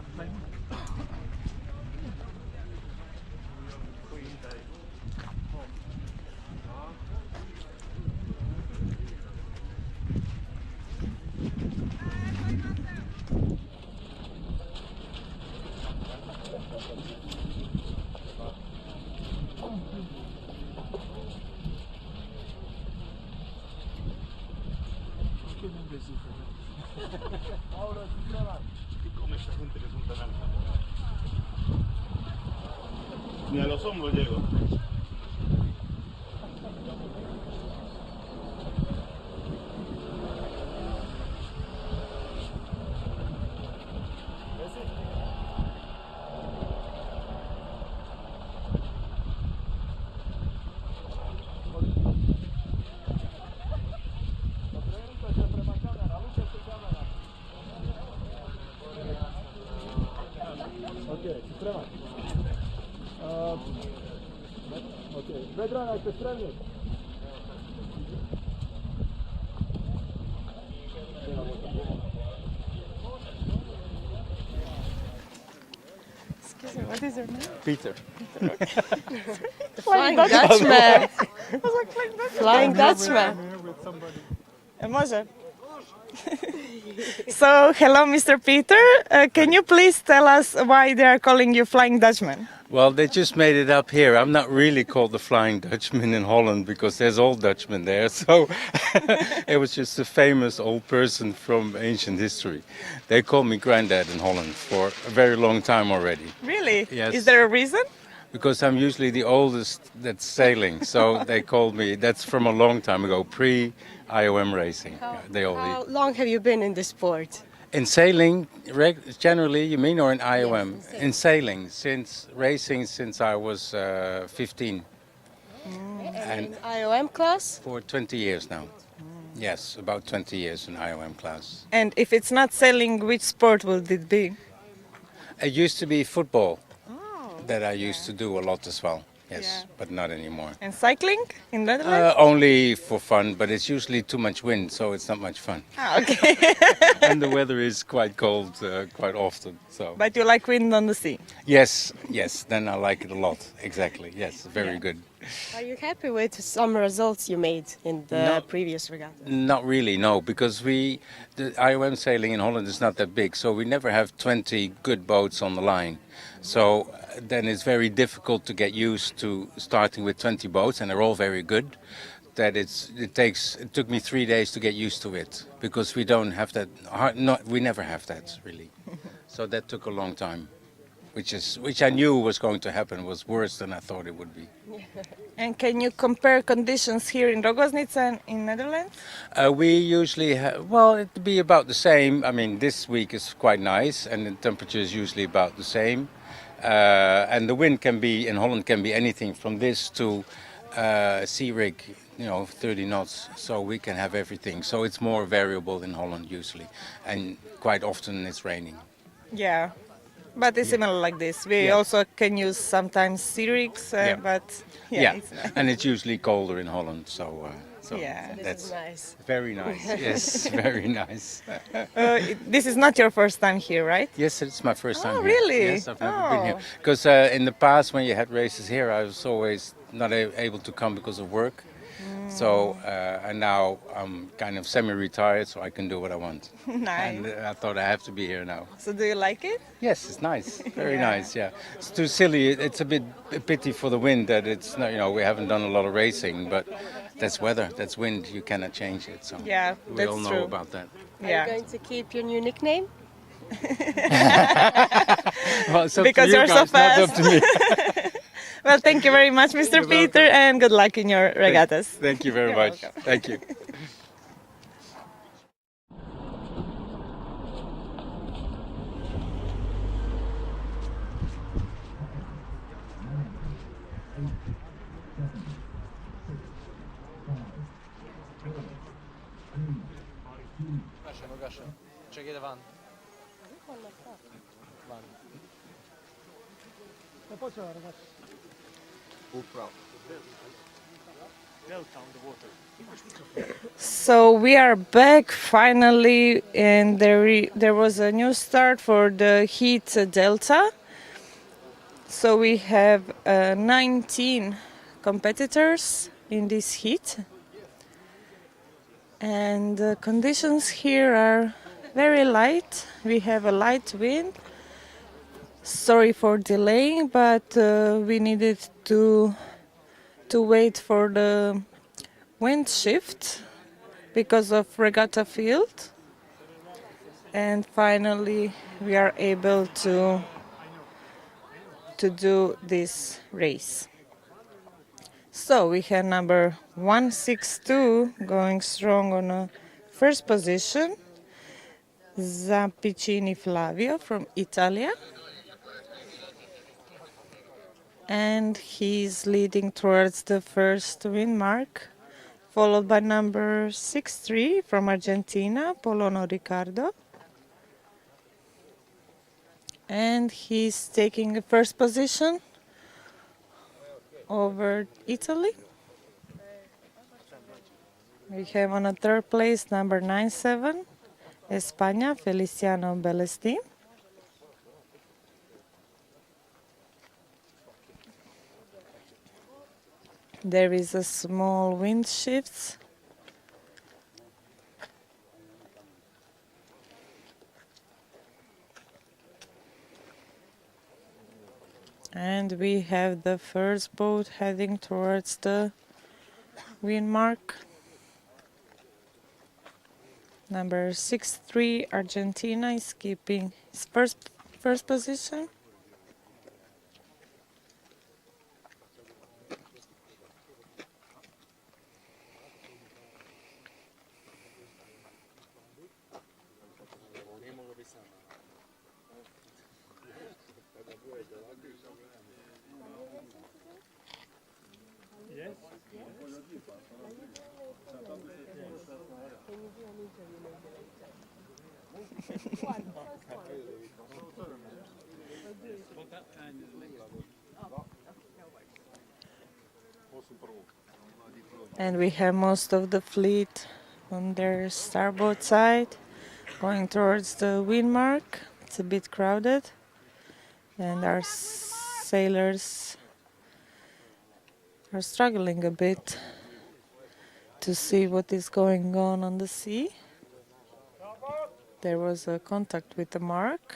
gente que son tan altas. Ni a los hombros llego. Okej, sprema. Okej, Vedrana, jeste spremni? Excuse me, what is your name? Peter. Flying Dutchman. Flying Dutchman. Može. So, hello, Mr. Peter. Can you please tell us why they are calling you Flying Dutchman? Well, they just made it up here. I'm not really called the Flying Dutchman in Holland because there's old Dutchmen there. So it was just a famous old person from ancient history. They call me Granddad in Holland for a very long time already. Really? Yes. Is there a reason? Because I'm usually the oldest that's sailing. So they called me, that's from a long time ago, pre-IOM racing. How long have you been in the sport? In sailing, generally, you mean, or in IOM? Yes, in sailing, since I was 15. And in IOM class? For 20 years now. Yes, about 20 years in IOM class. And if it's not sailing, which sport would it be? It used to be football that I used to do a lot as well. Yes, but not anymore. And cycling in Netherlands? Only for fun, but it's usually too much wind, so it's not much fun. Ah, okay. And the weather is quite cold quite often. So. But you like wind on the sea? Yes, yes, then I like it a lot. Exactly, yes, very good. Are you happy with some results you made in the previous regatta? Not really, no, because the IOM sailing in Holland is not that big, so we never have 20 good boats on the line. So then it's very difficult to get used to starting with 20 boats, and they're all very good. It took me 3 days to get used to it, because we don't have that. We never have that really. So that took a long time, which I knew was going to happen. Was worse than I thought it would be. And can you compare conditions here in Rogoznica and in Netherlands? We usually have, well, it'd be about the same. I mean, this week is quite nice, and the temperature is usually about the same. And the wind in Holland can be anything from this to sea rig, 30 knots. So we can have everything. So it's more variable in Holland usually, and quite often it's raining. Yeah, but it's similar like this. We also can use sometimes sea rigs, but it's nice. And it's usually colder in Holland. So that's nice. Very nice. Yes, very nice. This is not your first time here, right? Yes, it's my first time here. Really? Yes, I've never been here. Because in the past, when you had races here, I was always not able to come because of work. So, and now I'm kind of semi-retired, so I can do what I want. Nice. And I thought I have to be here now. So do you like it? Yes, it's nice. Very nice, yeah. It's too silly. It's a pity for the wind that it's not, we haven't done a lot of racing, but that's weather, that's wind. You cannot change it. So we all know about that. Are you going to keep your new nickname? Well, it's up because to you you're guys, so fast. not up to me. Well, thank you very much, Mr. Peter, and good luck in your regattas. Thank you very much. Welcome. Thank you. Ček ide van. So we are back finally, and there was a new start for the heat delta. So we have 19 competitors in this heat, and the conditions here are very light. We have a light wind. Sorry for delaying, but we needed to wait for the wind shift because of regatta field. And finally we are able to do this race. So we have number 162 going strong on a first position, Zampicini Flavio from Italy, and he's leading towards the first wind mark, followed by number 63 from Argentina, Polono Riccardo, and he's taking the first position over Italy. We have on a third place number 97, España, Feliciano Belesti. There is a small wind shift. And we have the first boat heading towards the wind mark. Number 63, Argentina, is keeping his first position. And we have most of the fleet on their starboard side going towards the wind mark. It's a bit crowded, and our sailors are struggling a bit to see what is going on the sea. There was a contact with the mark.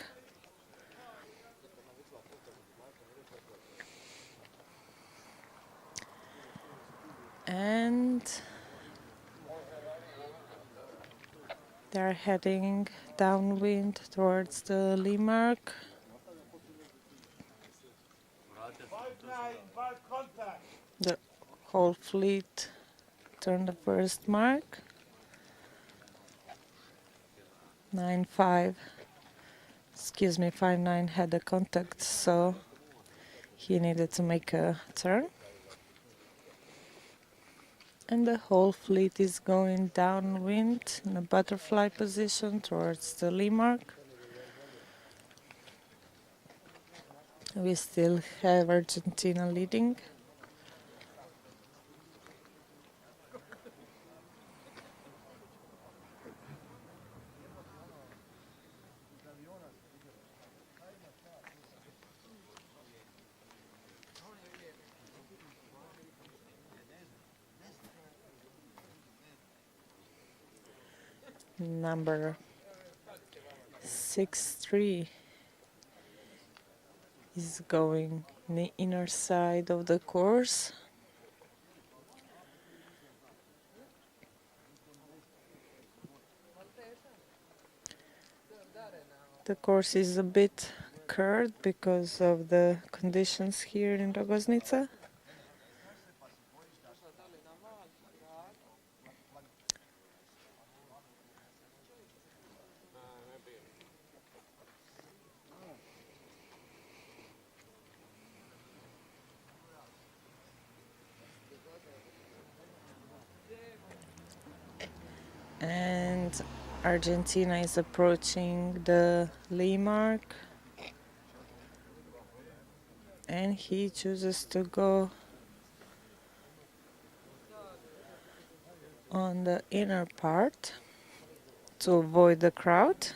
And they're heading downwind towards the lee mark. The whole fleet turned the first mark. 9-5, excuse me, 5-9 had a contact, so he needed to make a turn. And the whole fleet is going downwind in a butterfly position towards the lee mark. We still have Argentina leading. Number 63 is going in the inner side of the course. The course is a bit curved because of the conditions here in Rogoznica. And Argentina is approaching the lee mark, and he chooses to go on the inner part to avoid the crowd.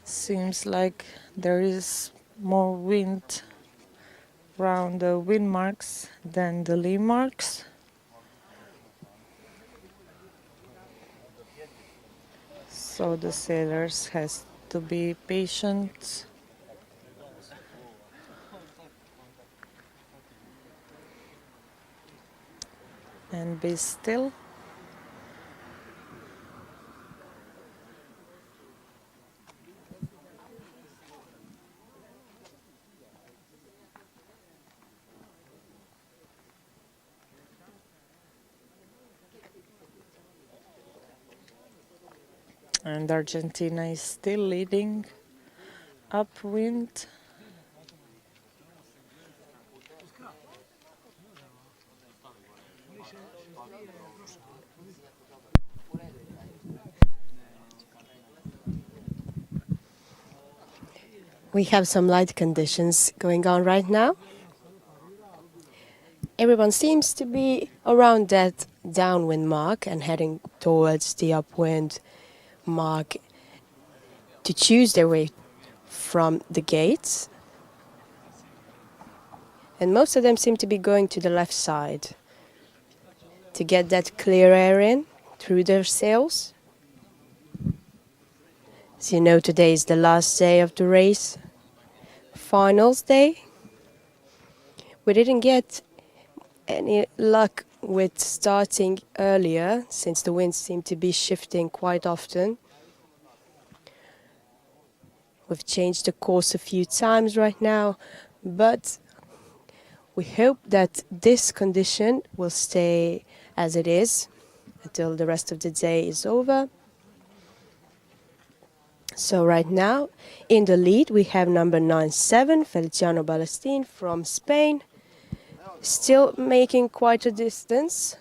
Seems like there is more wind around the wind marks than the lee marks. So the sailors to be patient. And be still. And Argentina is still leading upwind. We have some light conditions going on right now. Everyone seems to be around that downwind mark and heading towards the upwind mark to choose their way from the gates. And most of them seem to be going to the left side to get that clear air in through their sails. As you know, today is the last day of the race, finals day. We didn't get any luck with starting earlier since the winds seem to be shifting quite often. We've changed the course a few times right now, but we hope that this condition will stay as it is until the rest of the day is over. So right now in the lead we have number 97 Feliciano Balestin from Spain, still making quite a distance.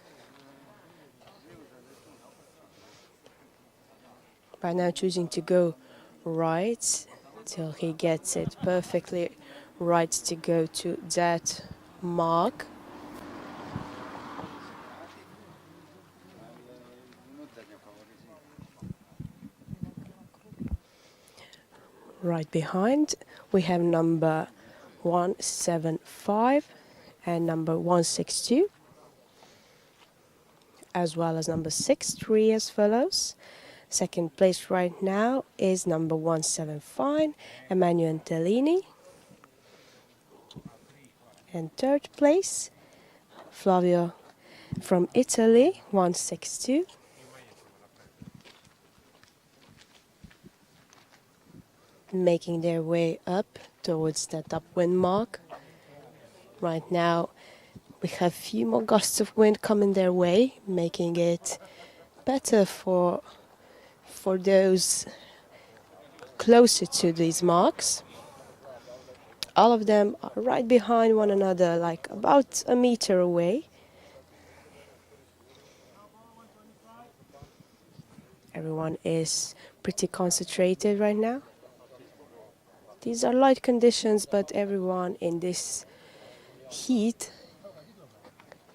By now choosing to go right till he gets it perfectly right to go to that mark. Right behind we have number 175 and number 162, as well as number 63 as follows. Second place right now is number 175, Emanuele Tellini. And third place, Flavio from Italy, 162. Making their way up towards that upwind mark. Right now we have a few more gusts of wind coming their way, making it better for those closer to these marks. All of them are right behind one another, like about a meter away. Everyone is pretty concentrated right now. These are light conditions, but everyone in this heat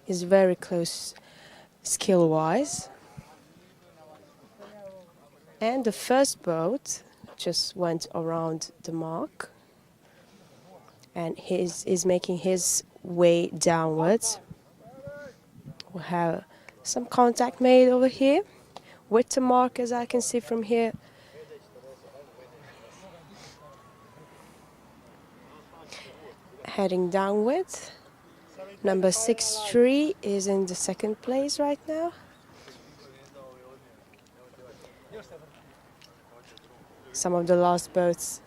is very close skill-wise. And the first boat just went around the mark and is making his way downwards. We'll have some contact made over here with the mark, as I can see from here. Heading downwards. Number 63 is in the second place right now. Some of the last boats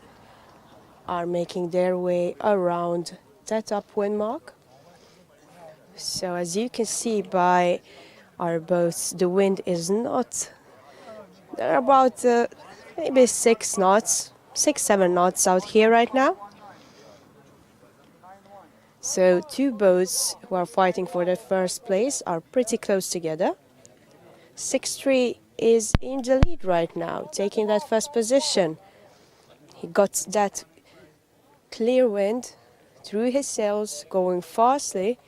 are making their way around that upwind mark. So as you can see by our boats, the wind is not, they're about maybe 6 knots, 6-7 knots out here right now. So two boats who are fighting for the first place are pretty close together. 63 is in the lead right now, taking that first position. He got that clear wind through his sails, going fastly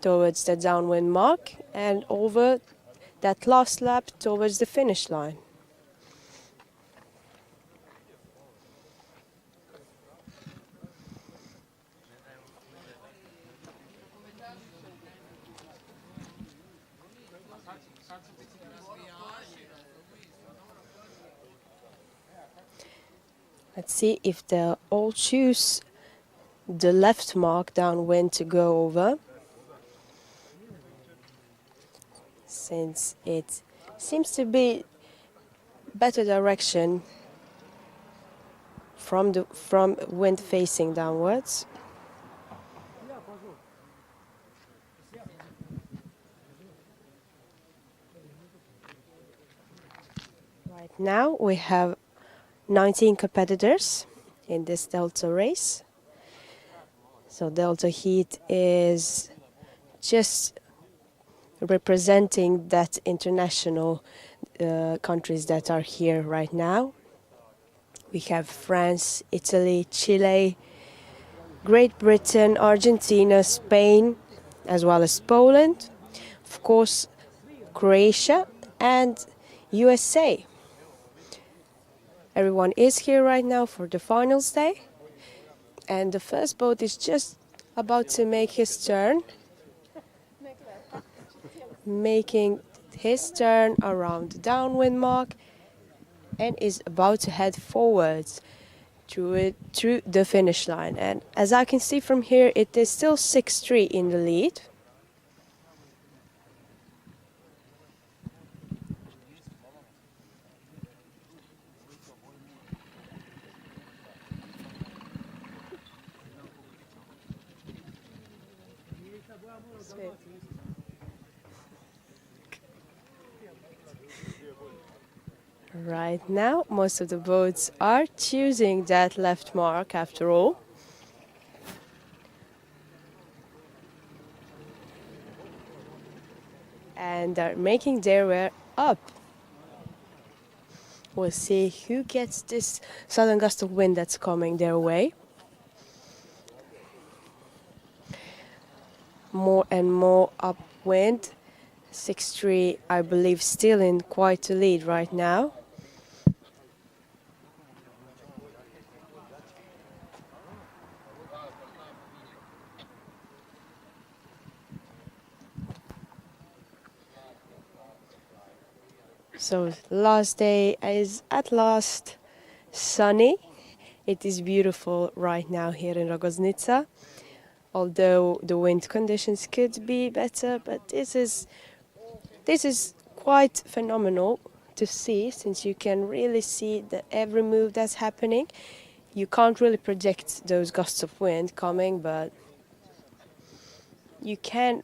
towards the downwind mark and over that last lap towards the finish line. Let's see if they'll all choose the left mark downwind to go over, since it seems to be better direction from wind facing downwards. Right now we have 19 competitors in this Delta race. So Delta Heat is just representing that international countries that are here right now. We have France, Italy, Chile, Great Britain, Argentina, Spain, as well as Poland, of course Croatia and USA. Everyone is here right now for the finals day, and the first boat is just about to make his turn, making his turn around the downwind mark, and is about to head forwards through the finish line. And as I can see from here, it is still 6-3 in the lead. Right now, most of the boats are choosing that left mark after all. And are making their way up. We'll see who gets this sudden gust of wind that's coming their way. More and more upwind. 6-3, I believe, still in quite a lead right now. So last day is at last sunny. It is beautiful right now here in Rogoznica, although the wind conditions could be better, but this is quite phenomenal to see, since you can really see every move that's happening. You can't really predict those gusts of wind coming, but you can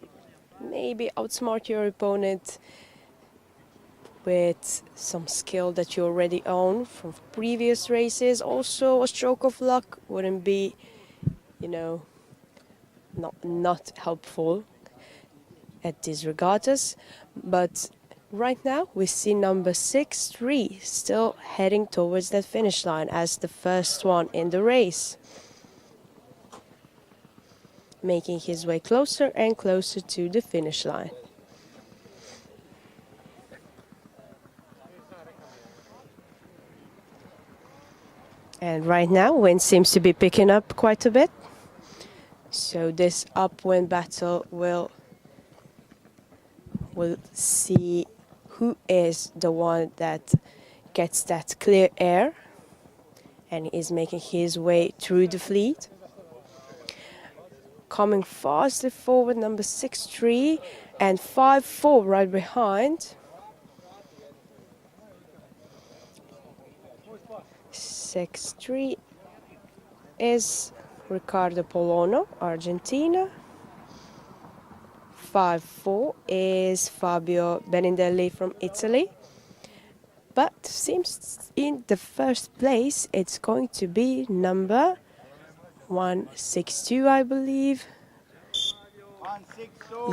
maybe outsmart your opponent with some skill that you already own from previous races. Also, a stroke of luck wouldn't be, not helpful at these regattas. But right now we see number 6-3 still heading towards that finish line as the first one in the race, making his way closer and closer to the finish line. And right now, wind seems to be picking up quite a bit. So this upwind battle will see who is the one that gets that clear air and is making his way through the fleet. Coming fastly forward, number 6-3 and 5-4 right behind. 6-3 is Riccardo Polono, Argentina. 5-4 is Fabio Benindelli from Italy. But seems in the first place it's going to be number 162, I believe.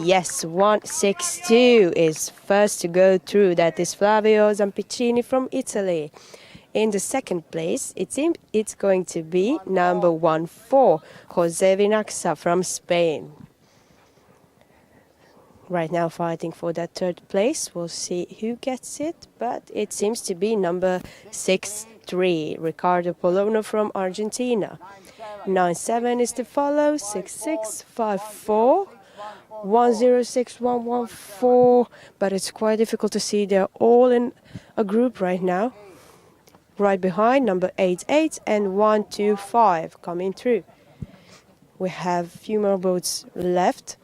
Yes, 162 is first to go through. That is Flavio Zampicini from Italy. In the second place, it's going to be number 14, Jose Vinaxa from Spain. Right now fighting for that third place. We'll see who gets it, but it seems to be number 6-3, Riccardo Polono from Argentina. 9-7 is to follow, 6-6, 5-4, 1-0-6, 1-1-4, but it's quite difficult to see. They're all in a group right now. right behind number 88 and 125 coming through. We have few more boats left.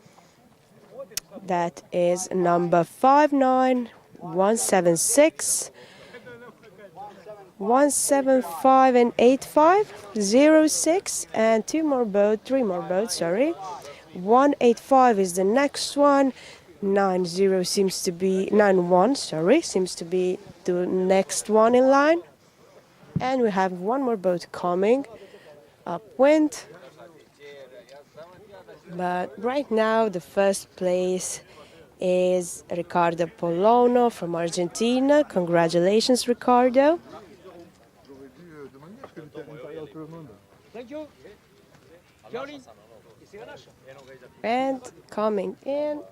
That is number 59176, 175 and 85, 06, and three more boats, sorry. 185 is the next one. 90 seems to be 91, sorry, seems to be the next one in line. And we have one more boat coming upwind. But right now the first place is Ricardo Polono from Argentina. Congratulations, Ricardo. Thank you. And coming in,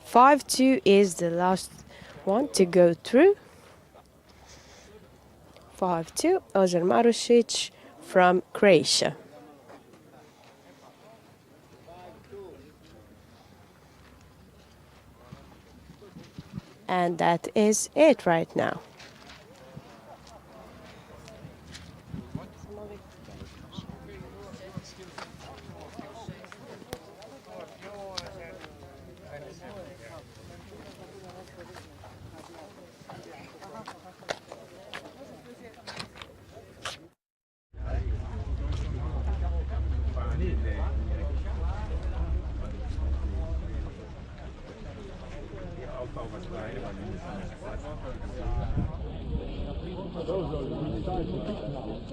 5-2 is the last one to go through. 5-2, Ozar Marušić from Croatia. And that is it right now.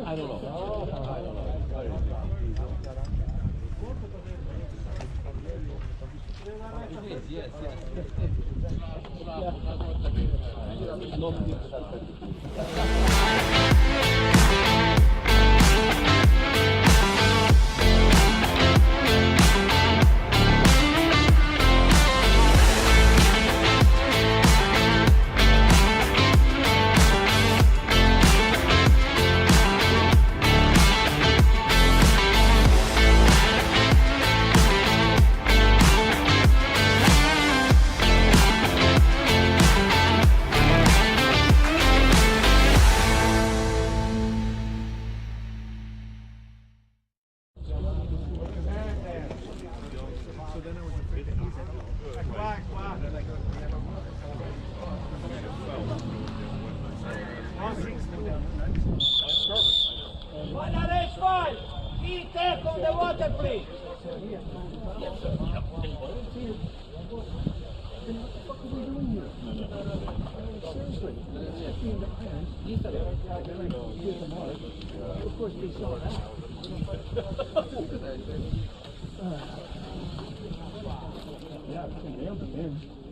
I don't know. Yes.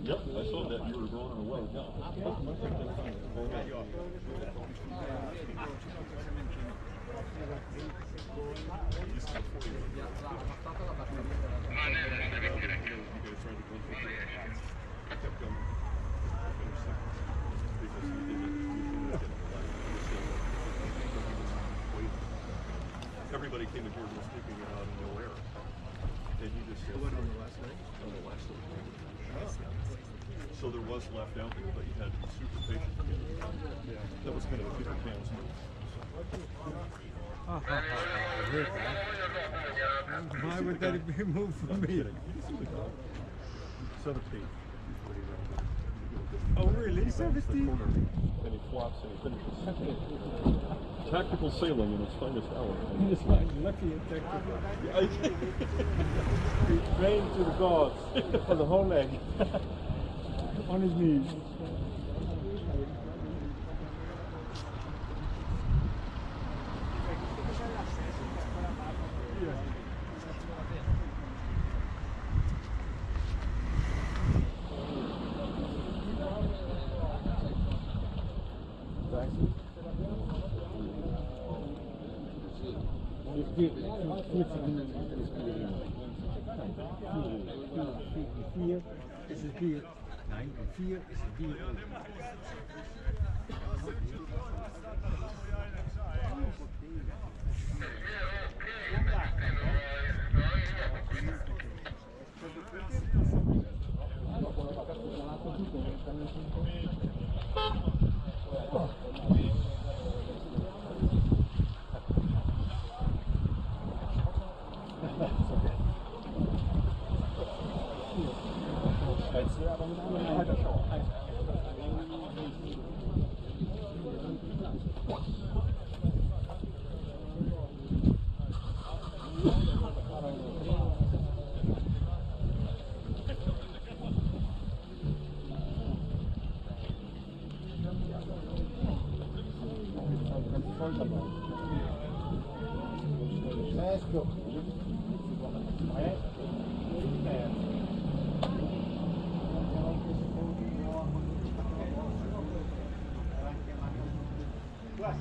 Yep, I saw that you were rolling away. Everybody came aboard and was sleeping out in no air. And he just said, what on the last night? On the last night. So there was left out there, but you had to be super patient to get it done. Yeah, that was kind of a bigger man's move. Why would that be moved from me? 17. Oh really? 17? And he flops and he finishes. Tactical sailing in its finest hour. Just lucky and tactical. He trained to the gods for the whole leg. On his knees. Is het bier? Nee, een 4 is het bier.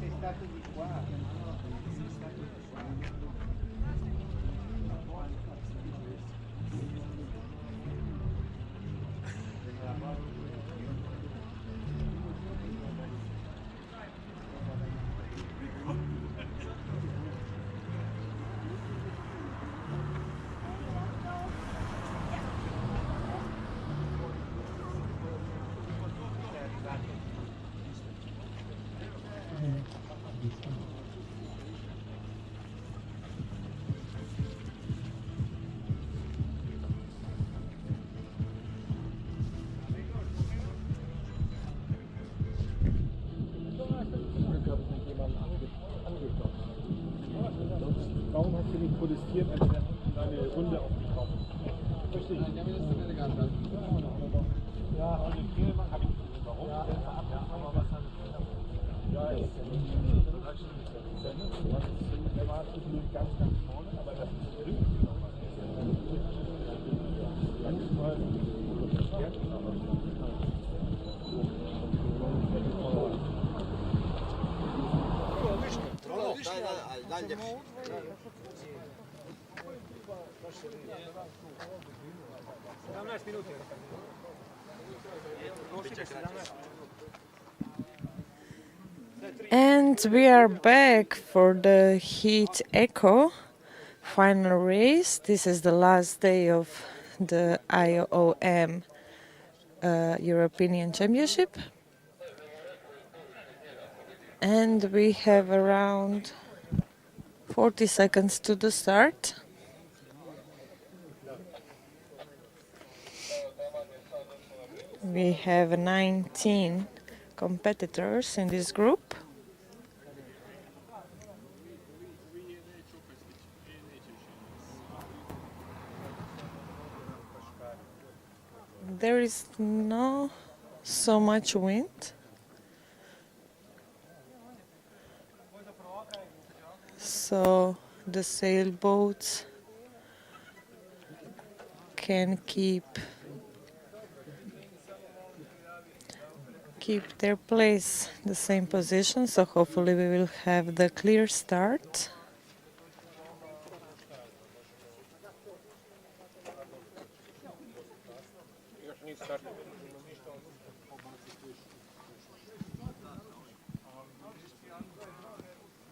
sei stato di qua. Warum hast du nicht protestiert, als wir deine Runde aufgekommen? Verstehe ich. Ja, und den Fehler habe ich. Warum? Ja, aber was hat ja, ist der war ganz vorne, aber das ist drin. Manchmal And we are back for the Heat Echo final race. This is the last day of the IOM European Championship. And we have around 40 seconds to the start. We have 19 competitors in this group. There is not so much wind, so the sailboats can keep their place, the same position, so hopefully we will have the clear start.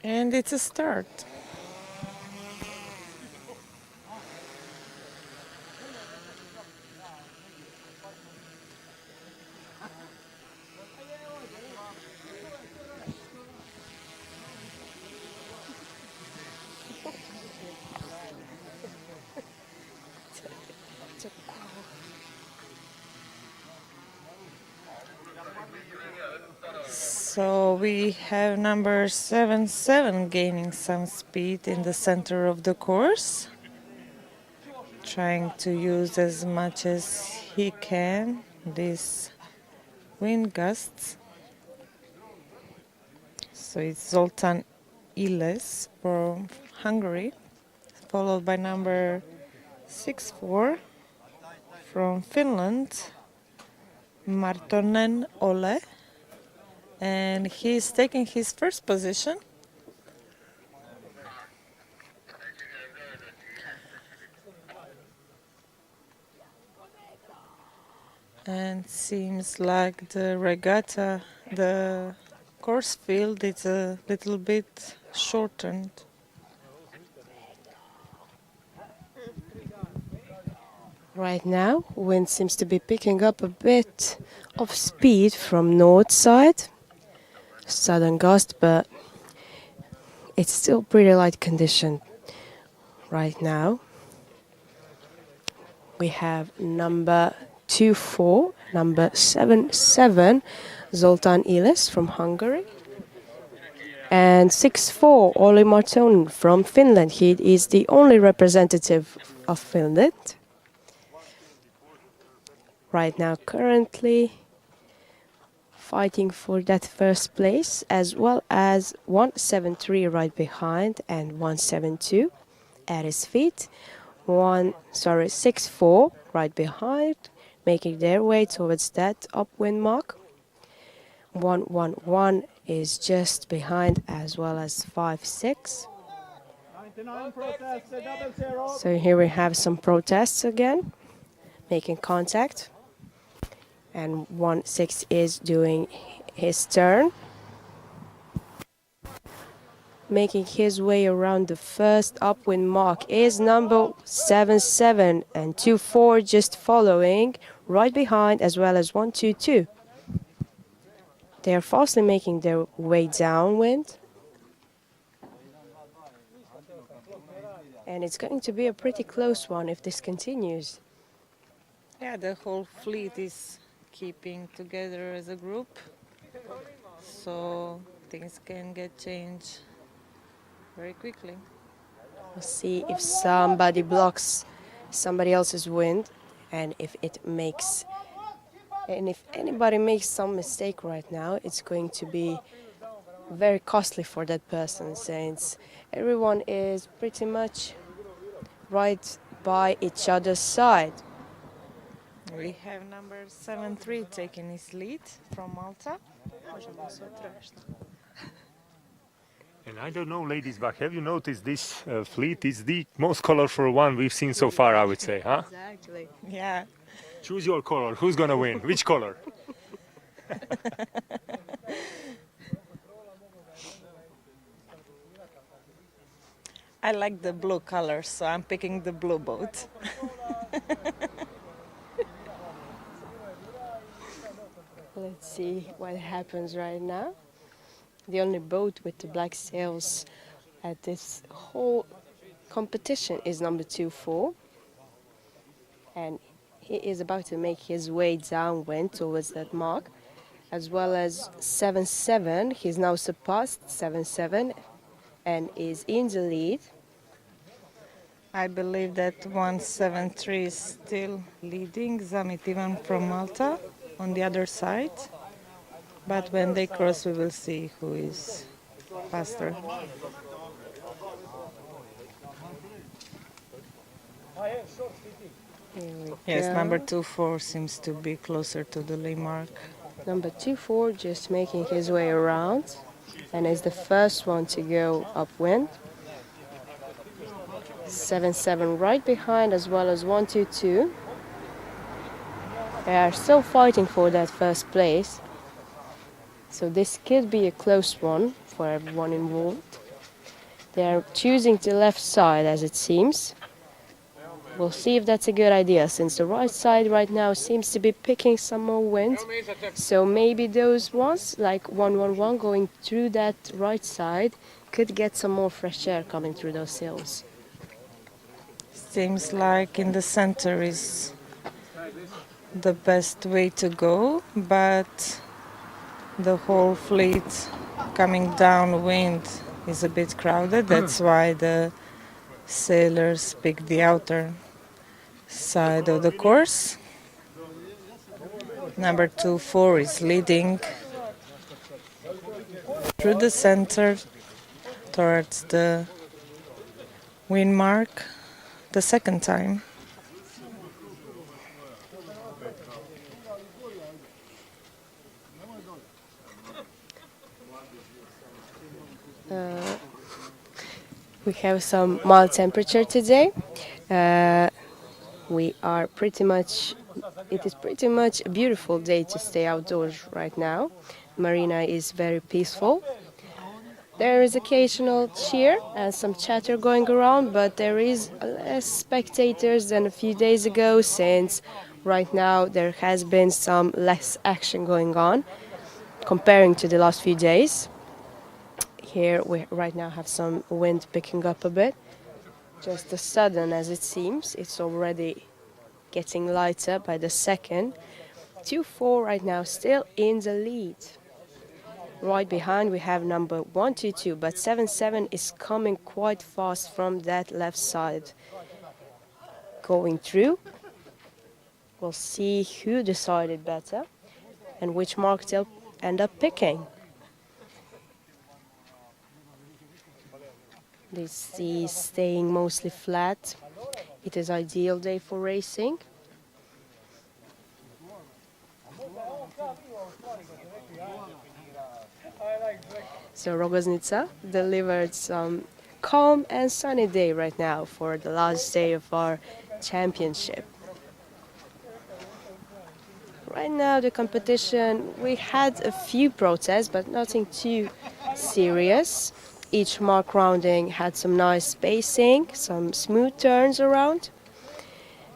And it's a start. So we have number 77 gaining some speed in the center of the course, trying to use as much as he can these wind gusts. So it's Zoltán Iles from Hungary, followed by number 64 from Finland, Martonen Ole. And he's taking his first position. And seems like the regatta, the course field, is a little bit shortened. Right now, wind seems to be picking up a bit of speed from north side. Southern gust, but it's still pretty light condition right now. We have number 24, number 77, Zoltán Iles from Hungary, and 64, Olli Martonen from Finland. He is the only representative of Finland. Right now, currently fighting for that first place, as well as 173 right behind and 172 at his feet. 6-4 right behind, making their way towards that upwind mark. 1-1-1 is just behind, as well as 5-6. 99 protests, a double zero. So here we have some protests again, making contact. And 1-6 is doing his turn, making his way around the first upwind mark is number 7-7, and 2-4 just following right behind, as well as 1-2-2. They are fastly making their way downwind, and it's going to be a pretty close one if this continues. Yeah, the whole fleet is keeping together as a group, so things can get changed very quickly. We'll see if somebody blocks somebody else's wind, and if anybody makes some mistake right now, it's going to be very costly for that person, since everyone is pretty much right by each other's side. We have number 7-3 taking his lead from Malta. And I don't know, ladies, but have you noticed this fleet is the most colorful one we've seen so far, I would say, huh? Exactly. Yeah. Choose your color. Who's gonna win? Which color? I like the blue color, so I'm picking the blue boat. Let's see what happens right now. The only boat with the black sails at this whole competition is number 2-4. And he is about to make his way downwind towards that mark, as well as 7-7. He's now surpassed 7-7 and is in the lead. I believe that 173 is still leading Zamit Ivan from Malta on the other side. But when they cross, we will see who is faster. Yes, number 2-4 seems to be closer to the lee mark. Number 2-4 just making his way around and is the first one to go upwind. 7-7 right behind, as well as 1-2-2. They are still fighting for that first place. So this could be a close one for everyone involved. They are choosing the left side, as it seems. We'll see if that's a good idea, since the right side right now seems to be picking some more wind. So maybe those ones, like 1-1-1, going through that right side, could get some more fresh air coming through those sails. Seems like in the center is the best way to go, but the whole fleet coming downwind is a bit crowded. That's why the sailors pick the outer side of the course. Number 2-4 is leading through the center towards the wind mark the second time. We have some mild temperature today. We are pretty much, it is pretty much a beautiful day to stay outdoors right now. Marina is very peaceful. There is occasional cheer and some chatter going around, but there is less spectators than a few days ago, since right now there has been some less action going on comparing to the last few days. Here we right now have some wind picking up a bit. Just as sudden as it seems, it's already getting lighter by the second. 2-4 right now still in the lead. Right behind we have number 1-2-2, but 7-7 is coming quite fast from that left side. Going through. We'll see who decided better and which mark end up picking. The sea is staying mostly flat. It is ideal day for racing. So Rogoznica delivered some calm and sunny day right now for the last day of our championship. Right now the competition, we had a few protests, but nothing too serious. Each mark rounding had some nice spacing, some smooth turns around.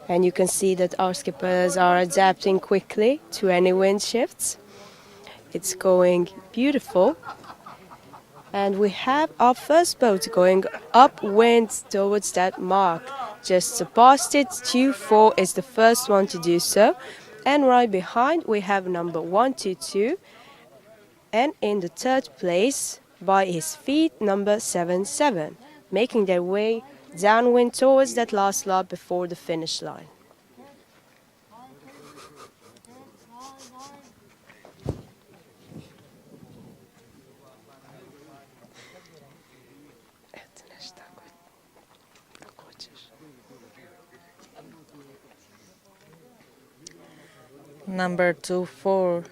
And you can see that our skippers are adapting quickly to any wind shifts. It's going beautiful. And we have our first boat going upwind towards that mark. Just past it, 2-4 is the first one to do so. And right behind we have number 122. And in the third place, by his feet, number 77, making their way downwind towards that last lap before the finish line. Number 24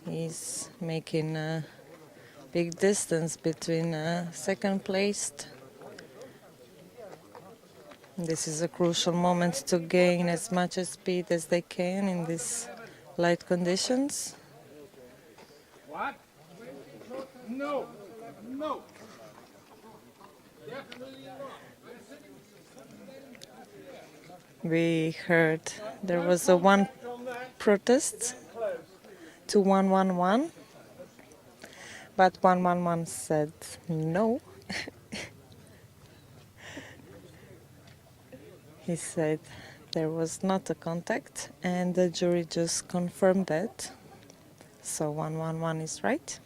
is making a big distance between second placed. This is a crucial moment to gain as much speed as they can in these light conditions. What? No. No. Definitely not. We heard there was a one protest to 111, but 111 said no. He said there was not a contact, and the jury just confirmed that. So 111 is right.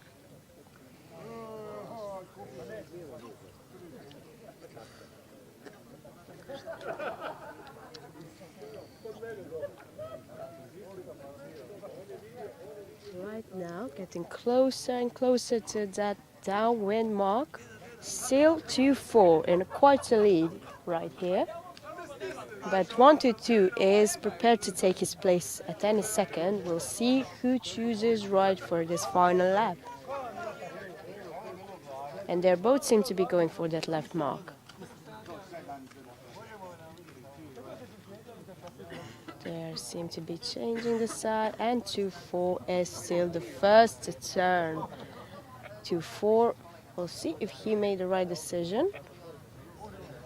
Right now, getting closer and closer to that downwind mark. Still 2-4 in quite a lead right here. But 122 is prepared to take his place at any second. We'll see who chooses right for this final lap. And they both seem to be going for that left mark. They seem to be changing the side, and 2-4 is still the first to turn. 2-4, we'll see if he made the right decision.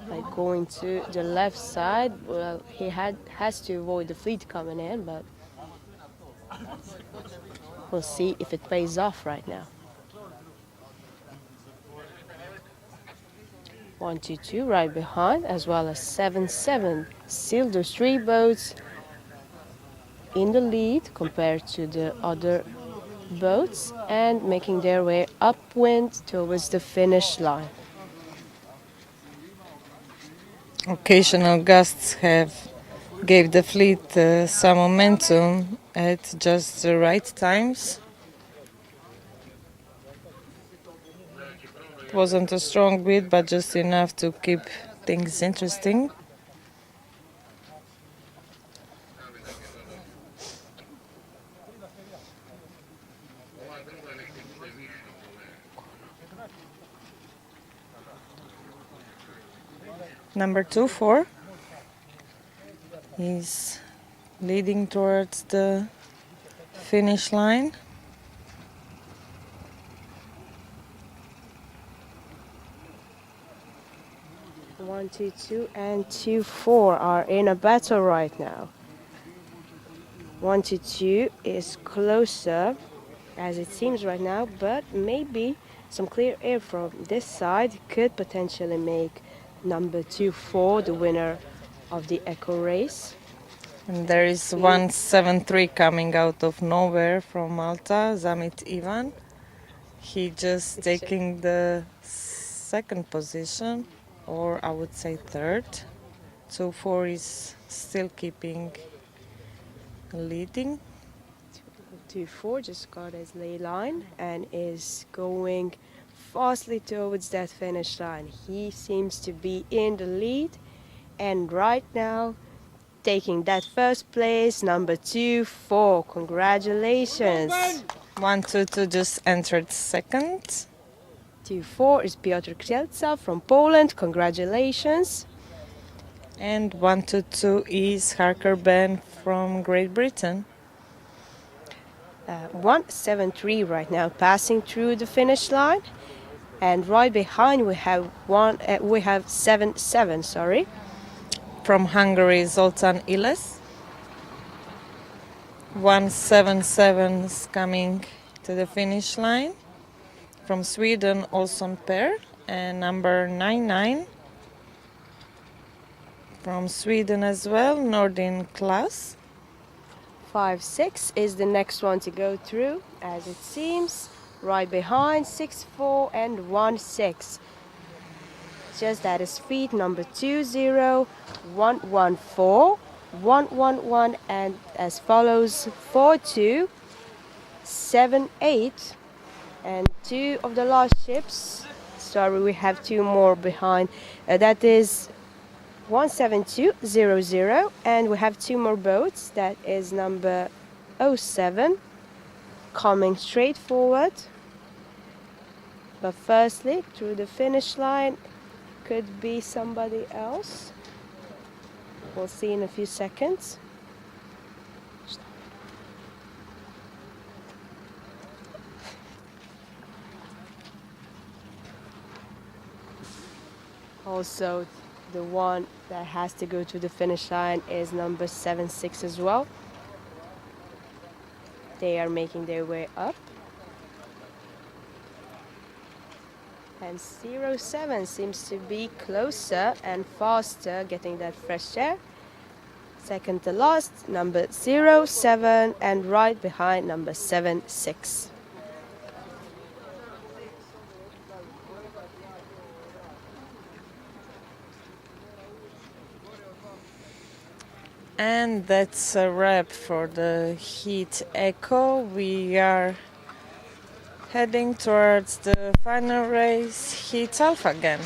By going to the left side, well, he has to avoid the fleet coming in, but we'll see if it pays off right now. 122 right behind, as well as 77. Still those three boats in the lead compared to the other boats, and making their way upwind towards the finish line. Occasional gusts gave the fleet some momentum at just the right times. It wasn't a strong bid, but just enough to keep things interesting. Number 24 is leading towards the finish line. One, 2-2 and 2-4 are in a battle right now. 1-2 is closer, as it seems right now, but maybe some clear air from this side could potentially make number 2-4 the winner of the echo race. And there is 173 coming out of nowhere from Malta, Zamit Ivan. He just taking the second position, or I would say third. 2-4 is still keeping leading. 2-4 just got his ley line and is going fastly towards that finish line. He seems to be in the lead, and right now taking that first place, number 2-4. Congratulations. 122 just entered second. 2-4 is Piotr Krzelca from Poland. Congratulations. And 122 is Harker Ben from Great Britain. 173 right now passing through the finish line, and right behind we have 77. Sorry, from Hungary, Zoltan Iles. 177 is coming to the finish line. From Sweden, Olson Per, and number 99. From Sweden as well, Nordin Klaus. 5-6 is the next one to go through, as it seems. Right behind 6-4 and 1-6. Just at his feet, number 20, 114, 111, and as follows 42, 78, and 2 of the last ships. Sorry, we have 2 more behind. That is 17200, and we have 2 more boats. That is number 07 coming straight forward. But firstly, through the finish line could be somebody else. We'll see in a few seconds. Also, the one that has to go to the finish line is number 76 as well. They are making their way up. And 07 seems to be closer and faster, getting that fresh air. Second to last, number 07, and right behind number 76. And that's a wrap for the Heat Echo. We are heading towards the final race, Heat Alpha again.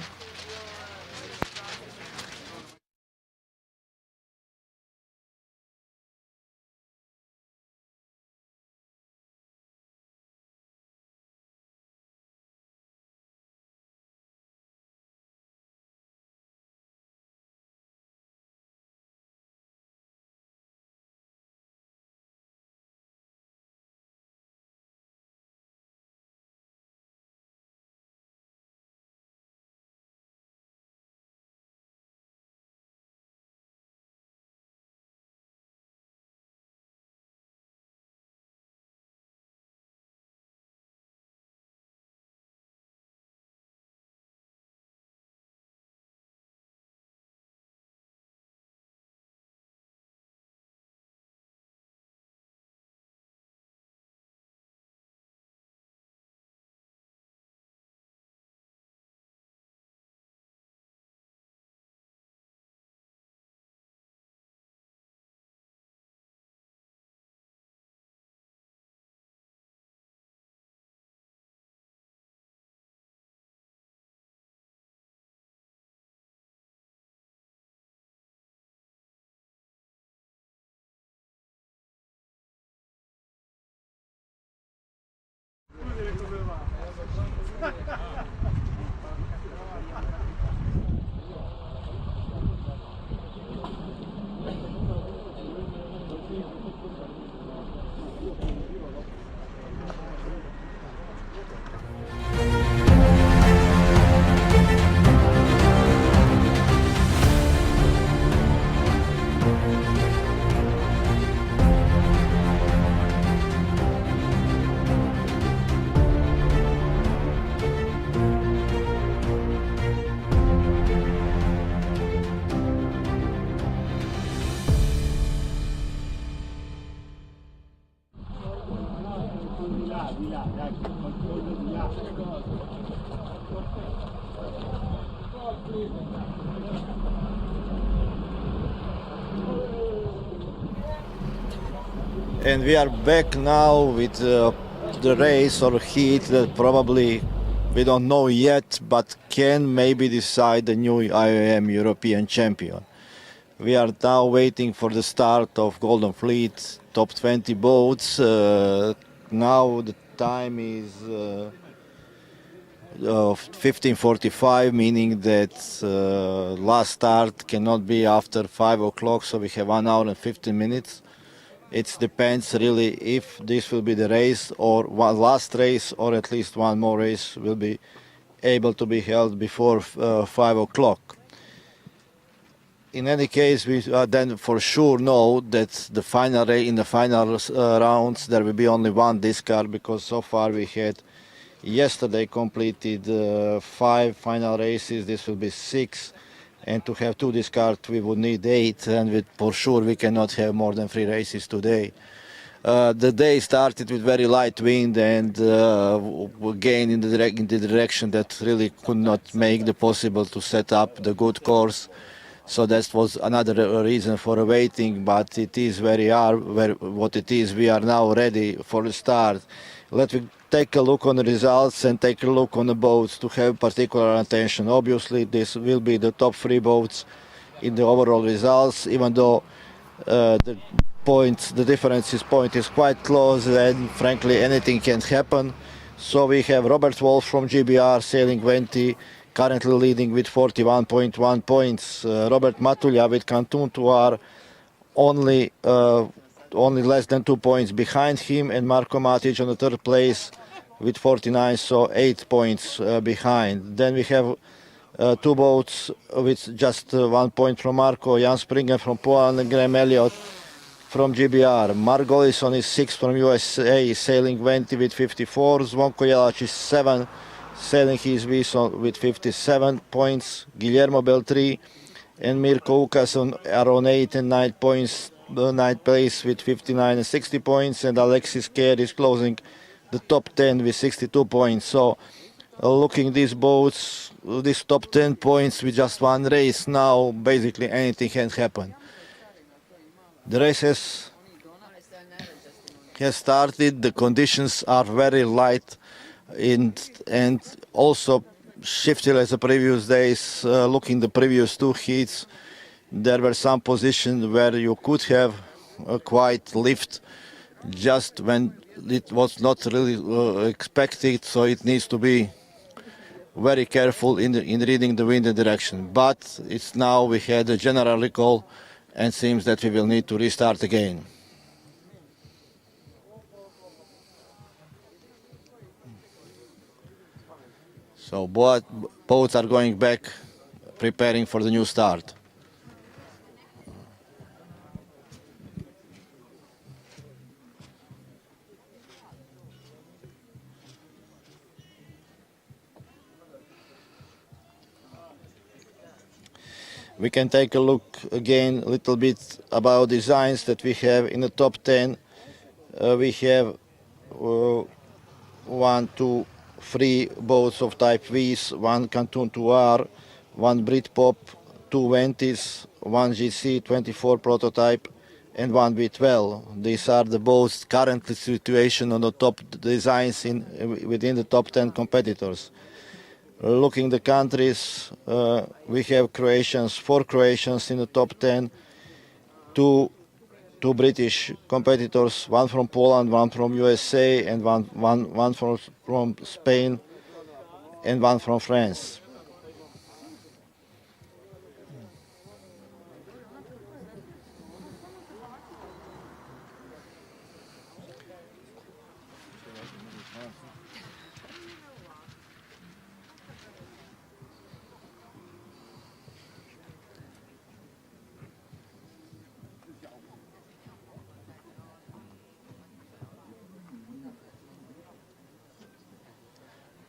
And we are back now with the race or heat that probably we don't know yet, but can maybe decide the new IOM European Champion. We are now waiting for the start of Golden Fleet top 20 boats. Now the time is 15:45, meaning that last start cannot be after 5 o'clock, so we have 1 hour and 15 minutes. It depends really if this will be the race or one last race, or at least one more race will be able to be held before 5 o'clock. In any case, we then for sure know that the final in the final rounds there will be only one discard, because so far we had yesterday completed 5 final races. This will be 6, and to have 2 discards we would need 8, and for sure we cannot have more than 3 races today. The day started with very light wind and again in the direction that really could not make the possible to set up the good course. So that was another reason for waiting, but it is what it is. We are now ready for the start. Let me take a look on the results and take a look on the boats to have particular attention. Obviously, this will be the top 3 boats in the overall results, even though the point is quite close, and frankly anything can happen. So we have Robert Wolf from GBR sailing 20, currently leading with 41.1 points. Robert Matulja with Canton Tour only less than 2 points behind him, and Marko Matic on the 3rd place with 49, so 8 points behind. Then we have 2 boats with just 1 point from Marko, Jan Springer from Poland and Graham Elliott from GBR. Mark Gollison is 6 from USA, sailing 20 with 54. Zvonko Jelac is 7, sailing his Vison with 57 points. Guillermo Beltri and Mirko Ukason are on 8 and 9 points, 9th place with 59 and 60 points, and Alexis Kerr is closing the top 10 with 62 points. So looking these boats, these top 10 points with just one race, now basically anything can happen. The race has started. The conditions are very light and also shifty as the previous days. Looking the previous 2 heats, there were some positions where you could have a quite lift just when it was not really expected, so it needs to be very careful in reading the wind direction. But it's now we had a general recall, and seems that we will need to restart again. So boats are going back, preparing for the new start. We can take a look again a little bit about designs that we have in the top 10. We have 1, 2, 3 boats of type V's, 1 Canton Tour, 1 Britpop, 2 Ventis, 1 GC 24 prototype, and 1 V12. These are the boats currently situation on the top designs within the top 10 competitors. Looking the countries, we have Croatians, 4 Croatians in the top 10, 2 British competitors, 1 from Poland, 1 from USA, and one from Spain, and 1 from France.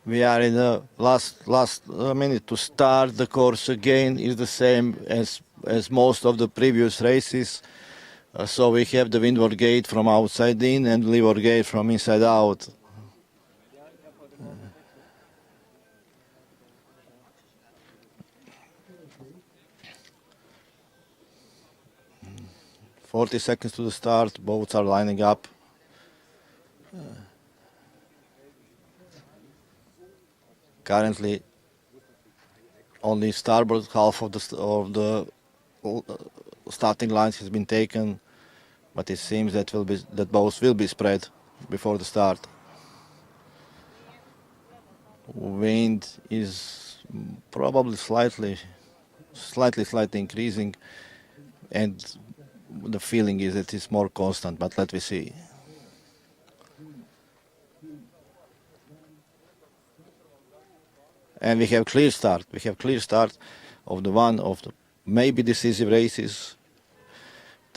We are in the last minute to start. The course again is the same as most of the previous races. So we have the windward gate from outside in and leeward gate from inside out. 40 seconds to the start, boats are lining up. Currently, only starboard half of the starting lines has been taken, but it seems that boats will be spread before the start. Wind is probably slightly increasing, and the feeling is that it's more constant, but let me see. And we have clear start. We have clear start of the maybe decisive races.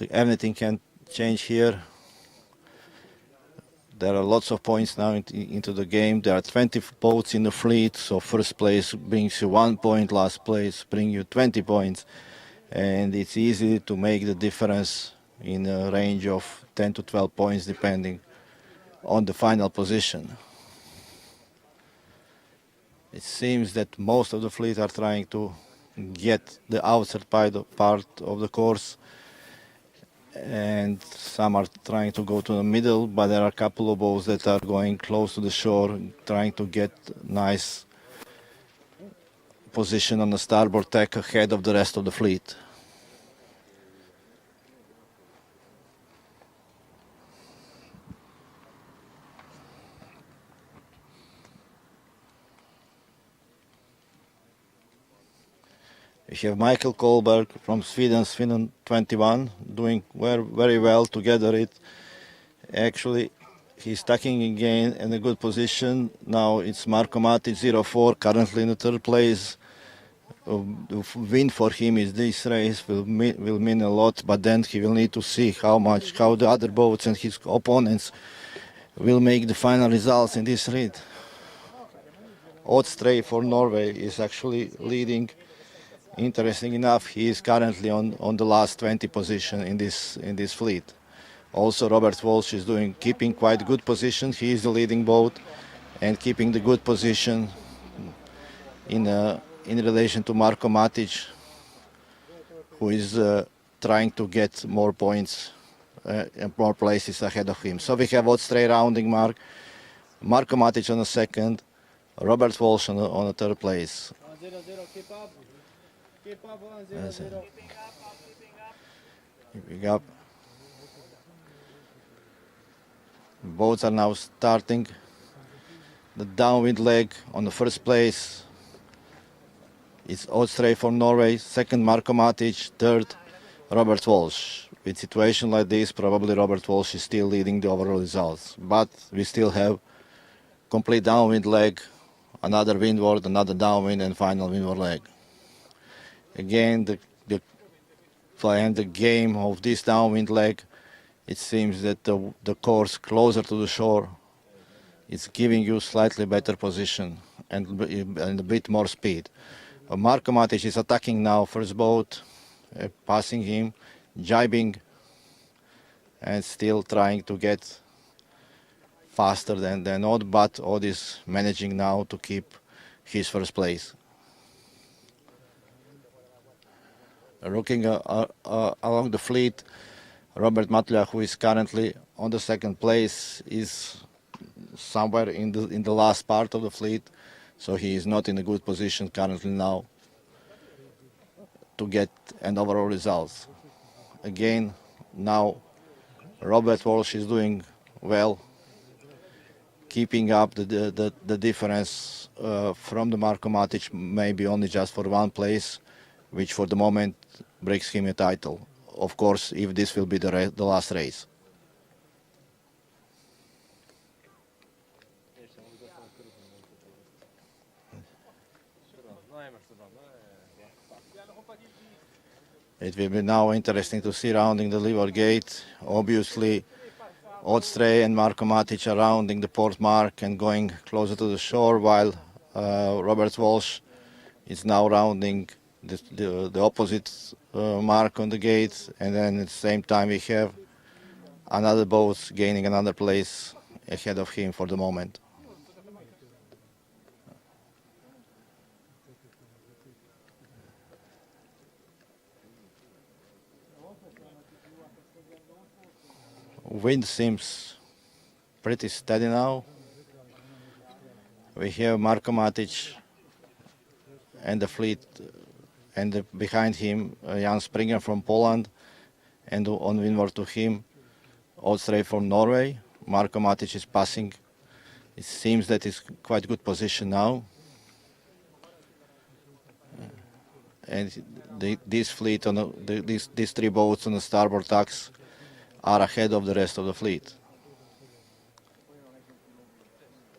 Anything can change here. There are lots of points now into the game. There are 20 boats in the fleet, so first place brings you 1 point, last place brings you 20 points. And it's easy to make the difference in a range of 10 to 12 points depending on the final position. It seems that most of the fleet are trying to get the outside part of the course, and some are trying to go to the middle, but there are a couple of boats that are going close to the shore, trying to get nice position on the starboard tack ahead of the rest of the fleet. We have Michael Kohlberg from Sweden 21, doing very well to gather it. Actually, he's tacking again in a good position. Now it's Marko Matic 04, currently in the third place. The win for him is this race will mean a lot, but then he will need to see how the other boats and his opponents will make the final results in this race. Odstray for Norway is actually leading. Interesting enough, he is currently on the last 20 position in this fleet. Also, Robert Walsh is keeping quite good position. He is the leading boat and keeping the good position in relation to Marko Matic, who is trying to get more points and more places ahead of him. So we have Odstray rounding Marko Matic on the second, Robert Walsh on the third place. 0-0, keep up. Keep up, 0-0. Keeping up. Boats are now starting. The downwind leg on the first place. It's Odstray for Norway, second Marko Matic, third Robert Walsh. With situation like this, probably Robert Walsh is still leading the overall results. But we still have complete downwind leg, another windward, another downwind, and final windward leg. Again, the game of this downwind leg, it seems that the course closer to the shore is giving you slightly better position and a bit more speed. Marko Matic is attacking now first boat, passing him, jibing, and still trying to get faster than Odd, but Odd is managing now to keep his first place. Looking along the fleet, Robert Matlia, who is currently on the second place, is somewhere in the last part of the fleet, so he is not in a good position currently now to get an overall results. Again, now Robert Walsh is doing well, keeping up the difference from the Marko Matic, maybe only just for one place, which for the moment brings him a title. Of course, if this will be the last race. It will be now interesting to see rounding the leeward gate. Obviously, Odstray and Marko Matic are rounding the port mark and going closer to the shore, while Robert Walsh is now rounding the opposite mark on the gate, and then at the same time we have another boat gaining another place ahead of him for the moment. Wind seems pretty steady now. We have Marko Matic and the fleet, and behind him Jan Springer from Poland, and on windward to him Odstrey from Norway. Marko Matic is passing. It seems that it's quite good position now. And this fleet, these three boats on the starboard tacks are ahead of the rest of the fleet.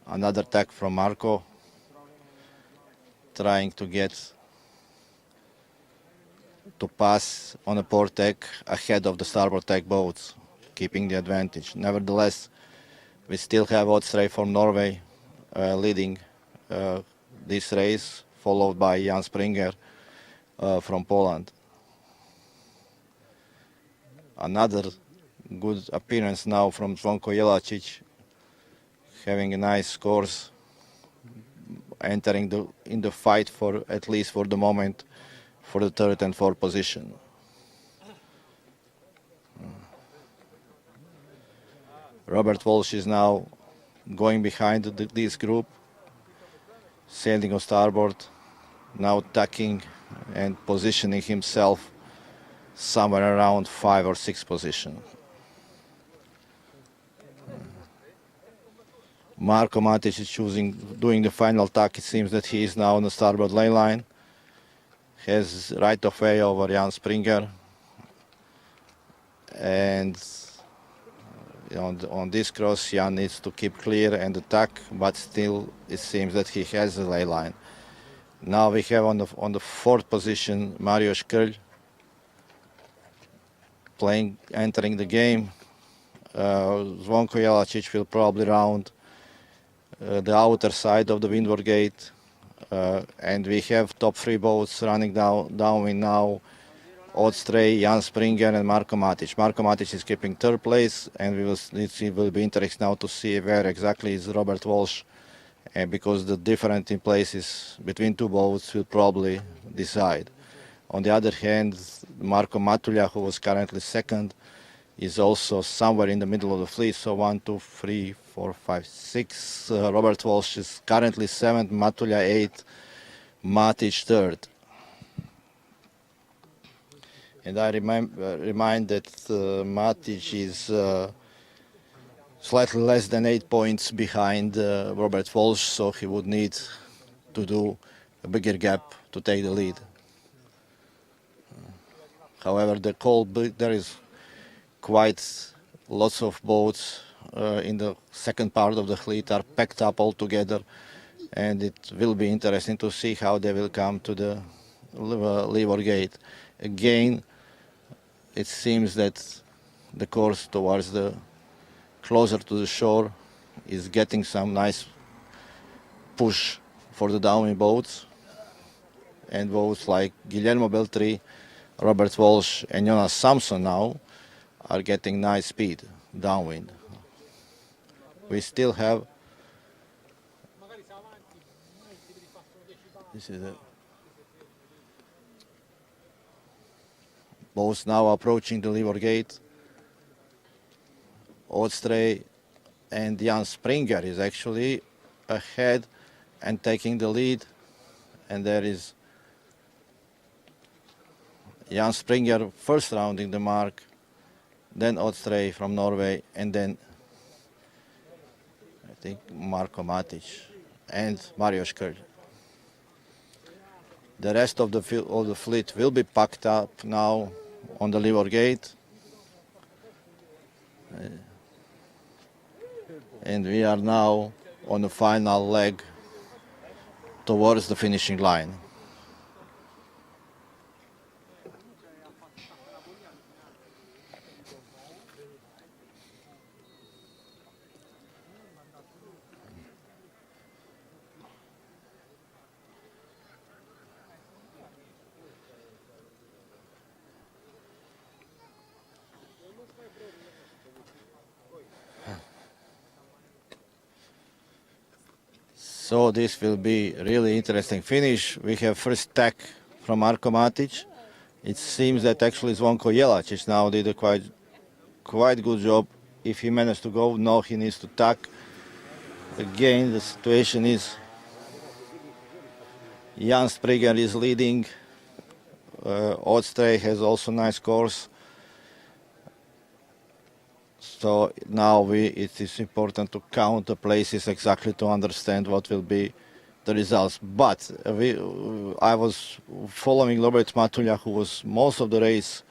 Another tack from Marko, trying to get to pass on the port tack ahead of the starboard tack boats, keeping the advantage. Nevertheless, we still have Odstrey from Norway leading this race, followed by Jan Springer from Poland. Another good appearance now from Zvonko Jelačić, having a nice scores, entering in the fight for, at least for the moment, for the third and fourth position. Robert Walsh is now going behind this group, sailing on starboard, now tacking and positioning himself somewhere around 5 or 6 position. Marko Matic is doing the final tack. It seems that he is now on the starboard ley line. Has right of way over Jan Springer. And on this cross, Jan needs to keep clear and attack, but still it seems that he has the ley line. Now we have on the fourth position Mario Škrlj entering the game. Zvonko Jelačić will probably round the outer side of the windward gate, and we have top 3 boats running downwind now. Odstrey, Jan Springer and Marko Matic. Marko Matic is keeping third place, and it will be interesting now to see where exactly is Robert Walsh, because the difference in places between 2 boats will probably decide. On the other hand, Marko Matulja, who was currently second, is also somewhere in the middle of the fleet. So 1, 2, 3, 4, 5, 6. Robert Walsh is currently 7th, Matulja 8th, Matic 3rd. And I remind that Matic is slightly less than 8 points behind Robert Walsh, so he would need to do a bigger gap to take the lead. However, there is quite lots of boats in the second part of the fleet are packed up all together, and it will be interesting to see how they will come to the leeward gate. Again, it seems that the course towards the closer to the shore is getting some nice push for the downwind boats, and boats like Guillermo Beltri, Robert Walsh and Jonas Samson now are getting nice speed downwind. We still have, this is boats now approaching the leeward gate. Odstrey and Jan Springer is actually ahead and taking the lead, and there is Jan Springer first rounding the mark, then Odstrey from Norway, and then I think Marko Matic and Mario Škrlj. The rest of the fleet will be packed up now on the leeward gate. And we are now on the final leg towards the finishing line. So this will be really interesting finish. We have first tack from Marko Matic. It seems that actually Zvonko Jelačić now did a quite good job if he managed to go, no, he needs to tack. Again, the situation is Jan Springer is leading. Odstray has also nice scores. So now it is important to count the places exactly to understand what will be the results. But I was following Robert Matulja, who was most of the race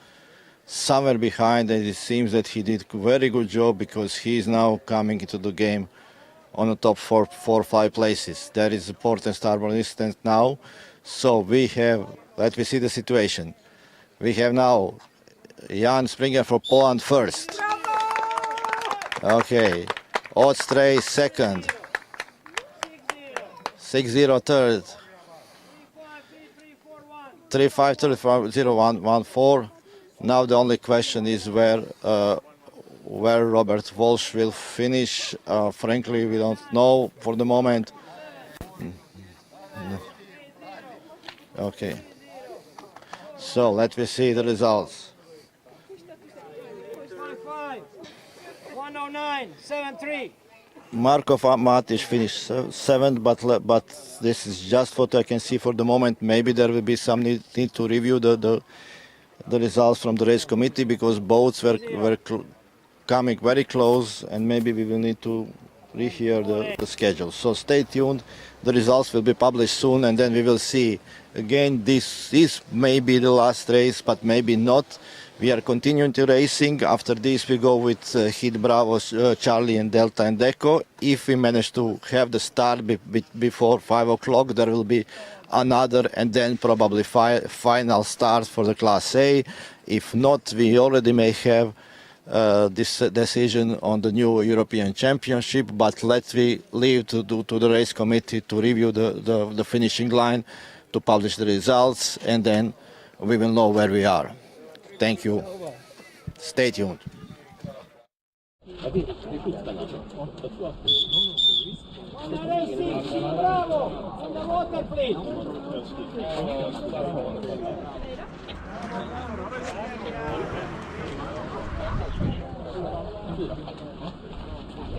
somewhere behind, and it seems that he did a very good job because he is now coming into the game on the top 4 or 5 places. That is important starboard distance now. So we have, let me see the situation. We have now Jan Springer for Poland first. Okay, Odstray second. 6-0 third. 3-5 third, 0-1-1-4. Now the only question is where Robert Walsh will finish. Frankly, we don't know for the moment. No. Okay. So let me see the results. 109.73. Markov Matic finished 7th, but this is just what I can see for the moment. Maybe there will be some need to review the results from the race committee because boats were coming very close, and maybe we will need to rehear the schedule. So stay tuned. The results will be published soon, and then we will see. Again, this may be the last race, but maybe not. We are continuing to racing. After this, we go with Hit Bravo, Charlie, and Delta and Echo. If we manage to have the start before 5 o'clock, there will be another, and then probably final start for the Class A. If not, we already may have this decision on the new European Championship, but let's leave to the race committee to review the finishing line, to publish the results, and then we will know where we are. Thank you. Stay tuned. Bravo! On the water, please.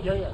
Yeah.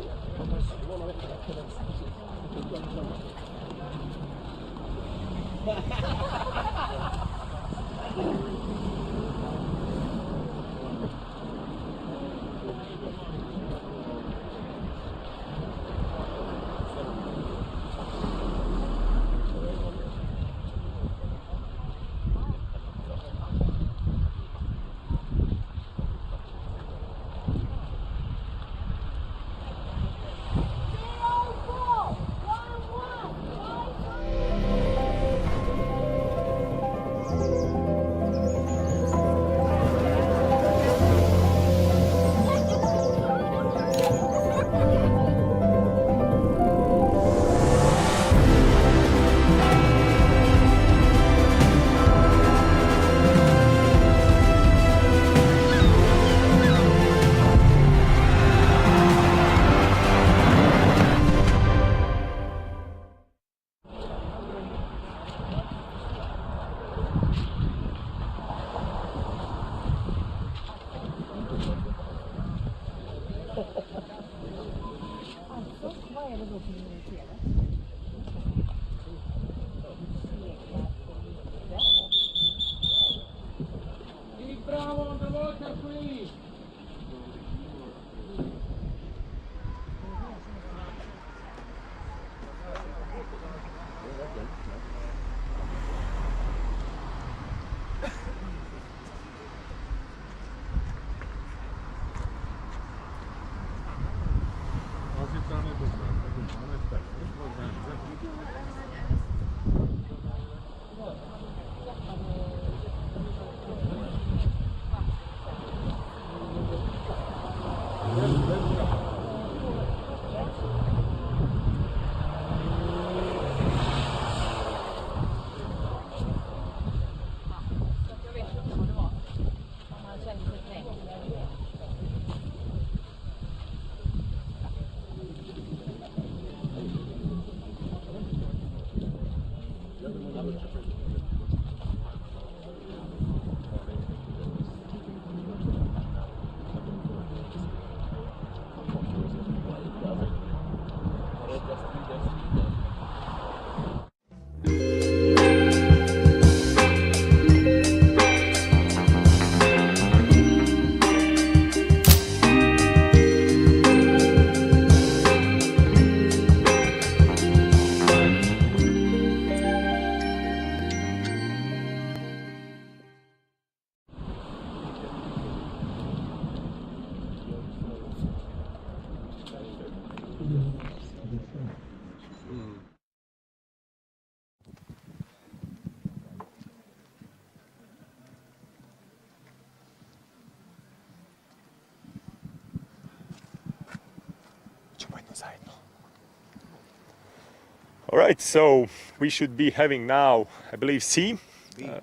All right, so we should be having now, I believe, C.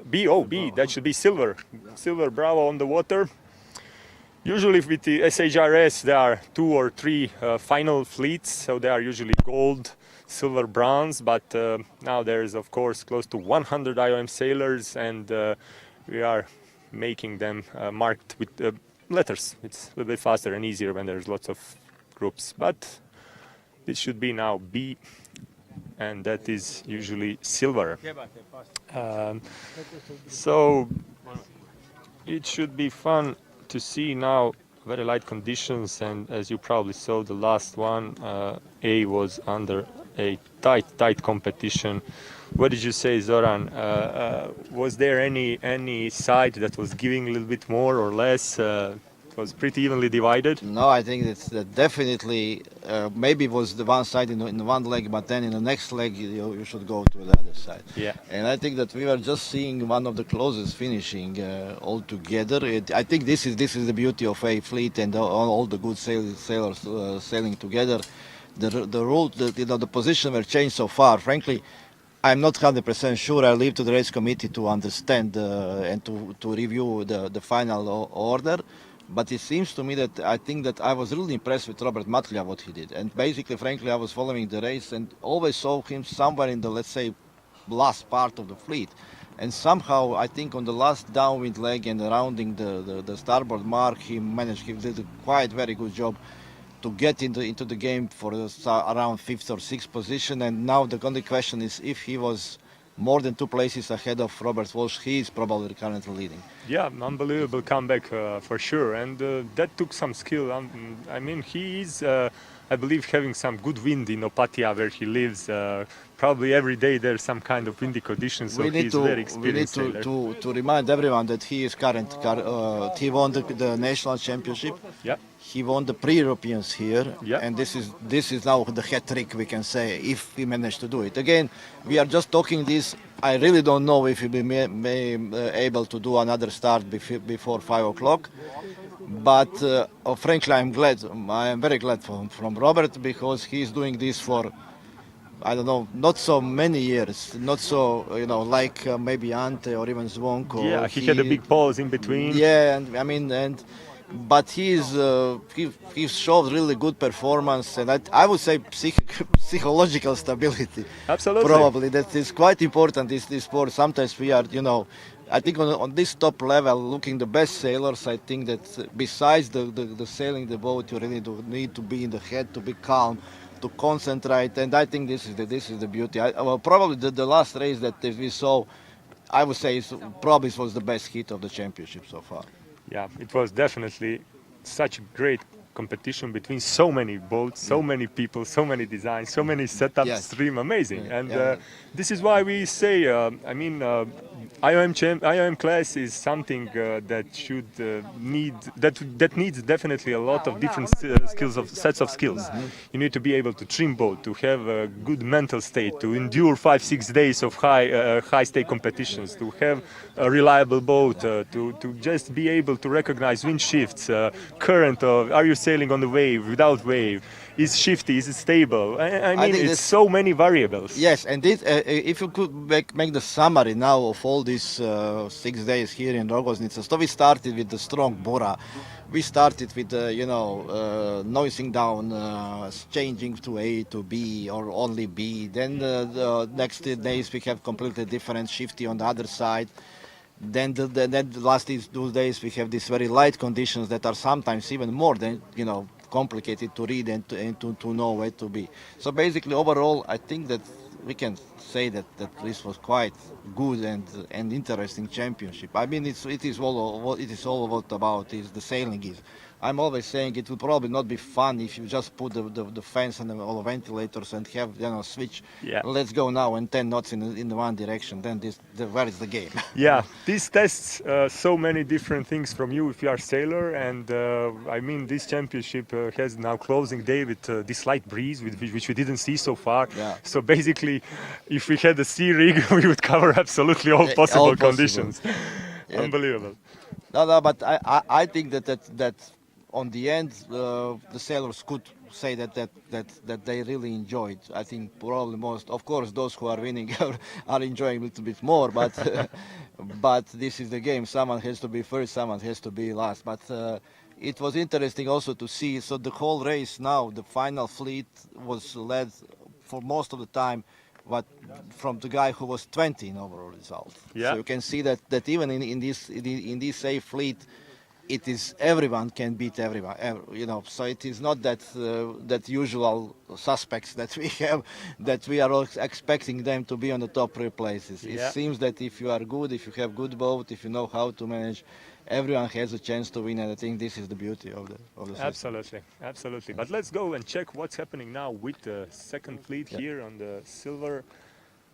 B, that should be silver. Silver Bravo on the water. Usually with the SHRS there are 2 or 3 final fleets, so they are usually gold, silver, bronze, but now there is of course close to 100 IOM sailors, and we are making them marked with letters. It's a little bit faster and easier when there's lots of groups, but this should be now B, and that is usually silver. So it should be fun to see now very light conditions, and as you probably saw, the last one, A, was under a tight competition. What did you say, Zoran? Was there any side that was giving a little bit more or less? It was pretty evenly divided. No, I think it's definitely maybe it was the one side in one leg, but then in the next leg you should go to the other side. Yeah. And I think that we were just seeing one of the closest finishing all together. I think this is the beauty of a fleet and all the good sailors sailing together. The rule, the position were changed so far. Frankly, I'm not 100% sure. I leave to the race committee to understand and to review the final order. But it seems to me that I think that I was really impressed with Robert Matlia, what he did. And basically, frankly, I was following the race and always saw him somewhere in the, let's say, last part of the fleet. And somehow, I think on the last downwind leg and rounding the starboard mark, he did a quite very good job to get into the game for around 5th or 6th position. And now the only question is if he was more than 2 places ahead of Robert Walsh, he is probably currently leading. Yeah, unbelievable comeback for sure, and that took some skill. I mean, he is, I believe, having some good wind in Opatia where he lives. Probably every day there's some kind of windy conditions, so he's very experienced. We need to remind everyone that he is he won the national championship. Yeah. He won the pre-Europeans here, yeah. And this is now the hat trick, we can say, if he managed to do it. Again, we are just talking this. I really don't know if he'll be able to do another start before 5 o'clock. But frankly, I am very glad from Robert, because he's doing this for, I don't know, not so many years, not so, like maybe Ante or even Zvonko. Yeah, he had a big pause in between. Yeah, and I mean, but he showed really good performance, and I would say psychological stability. Absolutely. Probably that is quite important in this sport. Sometimes we are, I think on this top level, looking the best sailors, I think that besides the sailing the boat, you really need to be in the head, to be calm, to concentrate, and I think this is the beauty. Probably the last race that we saw, I would say, probably was the best hit of the championship so far. Yeah, it was definitely such a great competition between so many boats, so many people, so many designs, so many setups. Yes. Really amazing. And this is why we say, IOM class is something that should that needs definitely a lot of different sets of skills. You need to be able to trim boat, to have a good mental state, to endure 5-6 days of high stake competitions, to have a reliable boat, to just be able to recognize wind shifts, current, are you sailing on the wave, without wave, is shifty, is it stable? I mean, it's so many variables. Yes, and if you could make the summary now of all these 6 days here in Rogoznica. So we started with the strong bura. We started with noising down, changing to A to B or only B. Then the next days we have completely different shifty on the other side. Then the last 2 days we have these very light conditions that are sometimes even more than complicated to read and to know where to be. So basically, overall, I think that we can say that this was quite good and interesting championship. I mean, it is all about is the sailing is. I'm always saying it will probably not be fun if you just put the fans and all the ventilators and have switch. Yeah. Let's go now and 10 knots in the one direction. Then where is the game? Yeah, this tests so many different things from you if you are a sailor, and I mean this championship has now closing day with this light breeze, which we didn't see so far. Yeah. So basically, if we had a sea rig, we would cover absolutely all possible conditions. Yeah. Unbelievable. No, but I think that on the end, the sailors could say that they really enjoyed. I think probably most, of course, those who are winning are enjoying a little bit more, but but this is the game. Someone has to be first, someone has to be last. But it was interesting also to see. So the whole race now, the final fleet was led for most of the time, but from the guy who was 20 in overall result. Yeah. So you can see that even in this A fleet, it is everyone can beat everyone, you know. So it is not that usual suspects that we have, that we are all expecting them to be on the top 3 places. Yeah. It seems that if you are good, if you have good boat, if you know how to manage, everyone has a chance to win, and I think this is the beauty of the system. Absolutely. But let's go and check what's happening now with the second fleet here on the silver.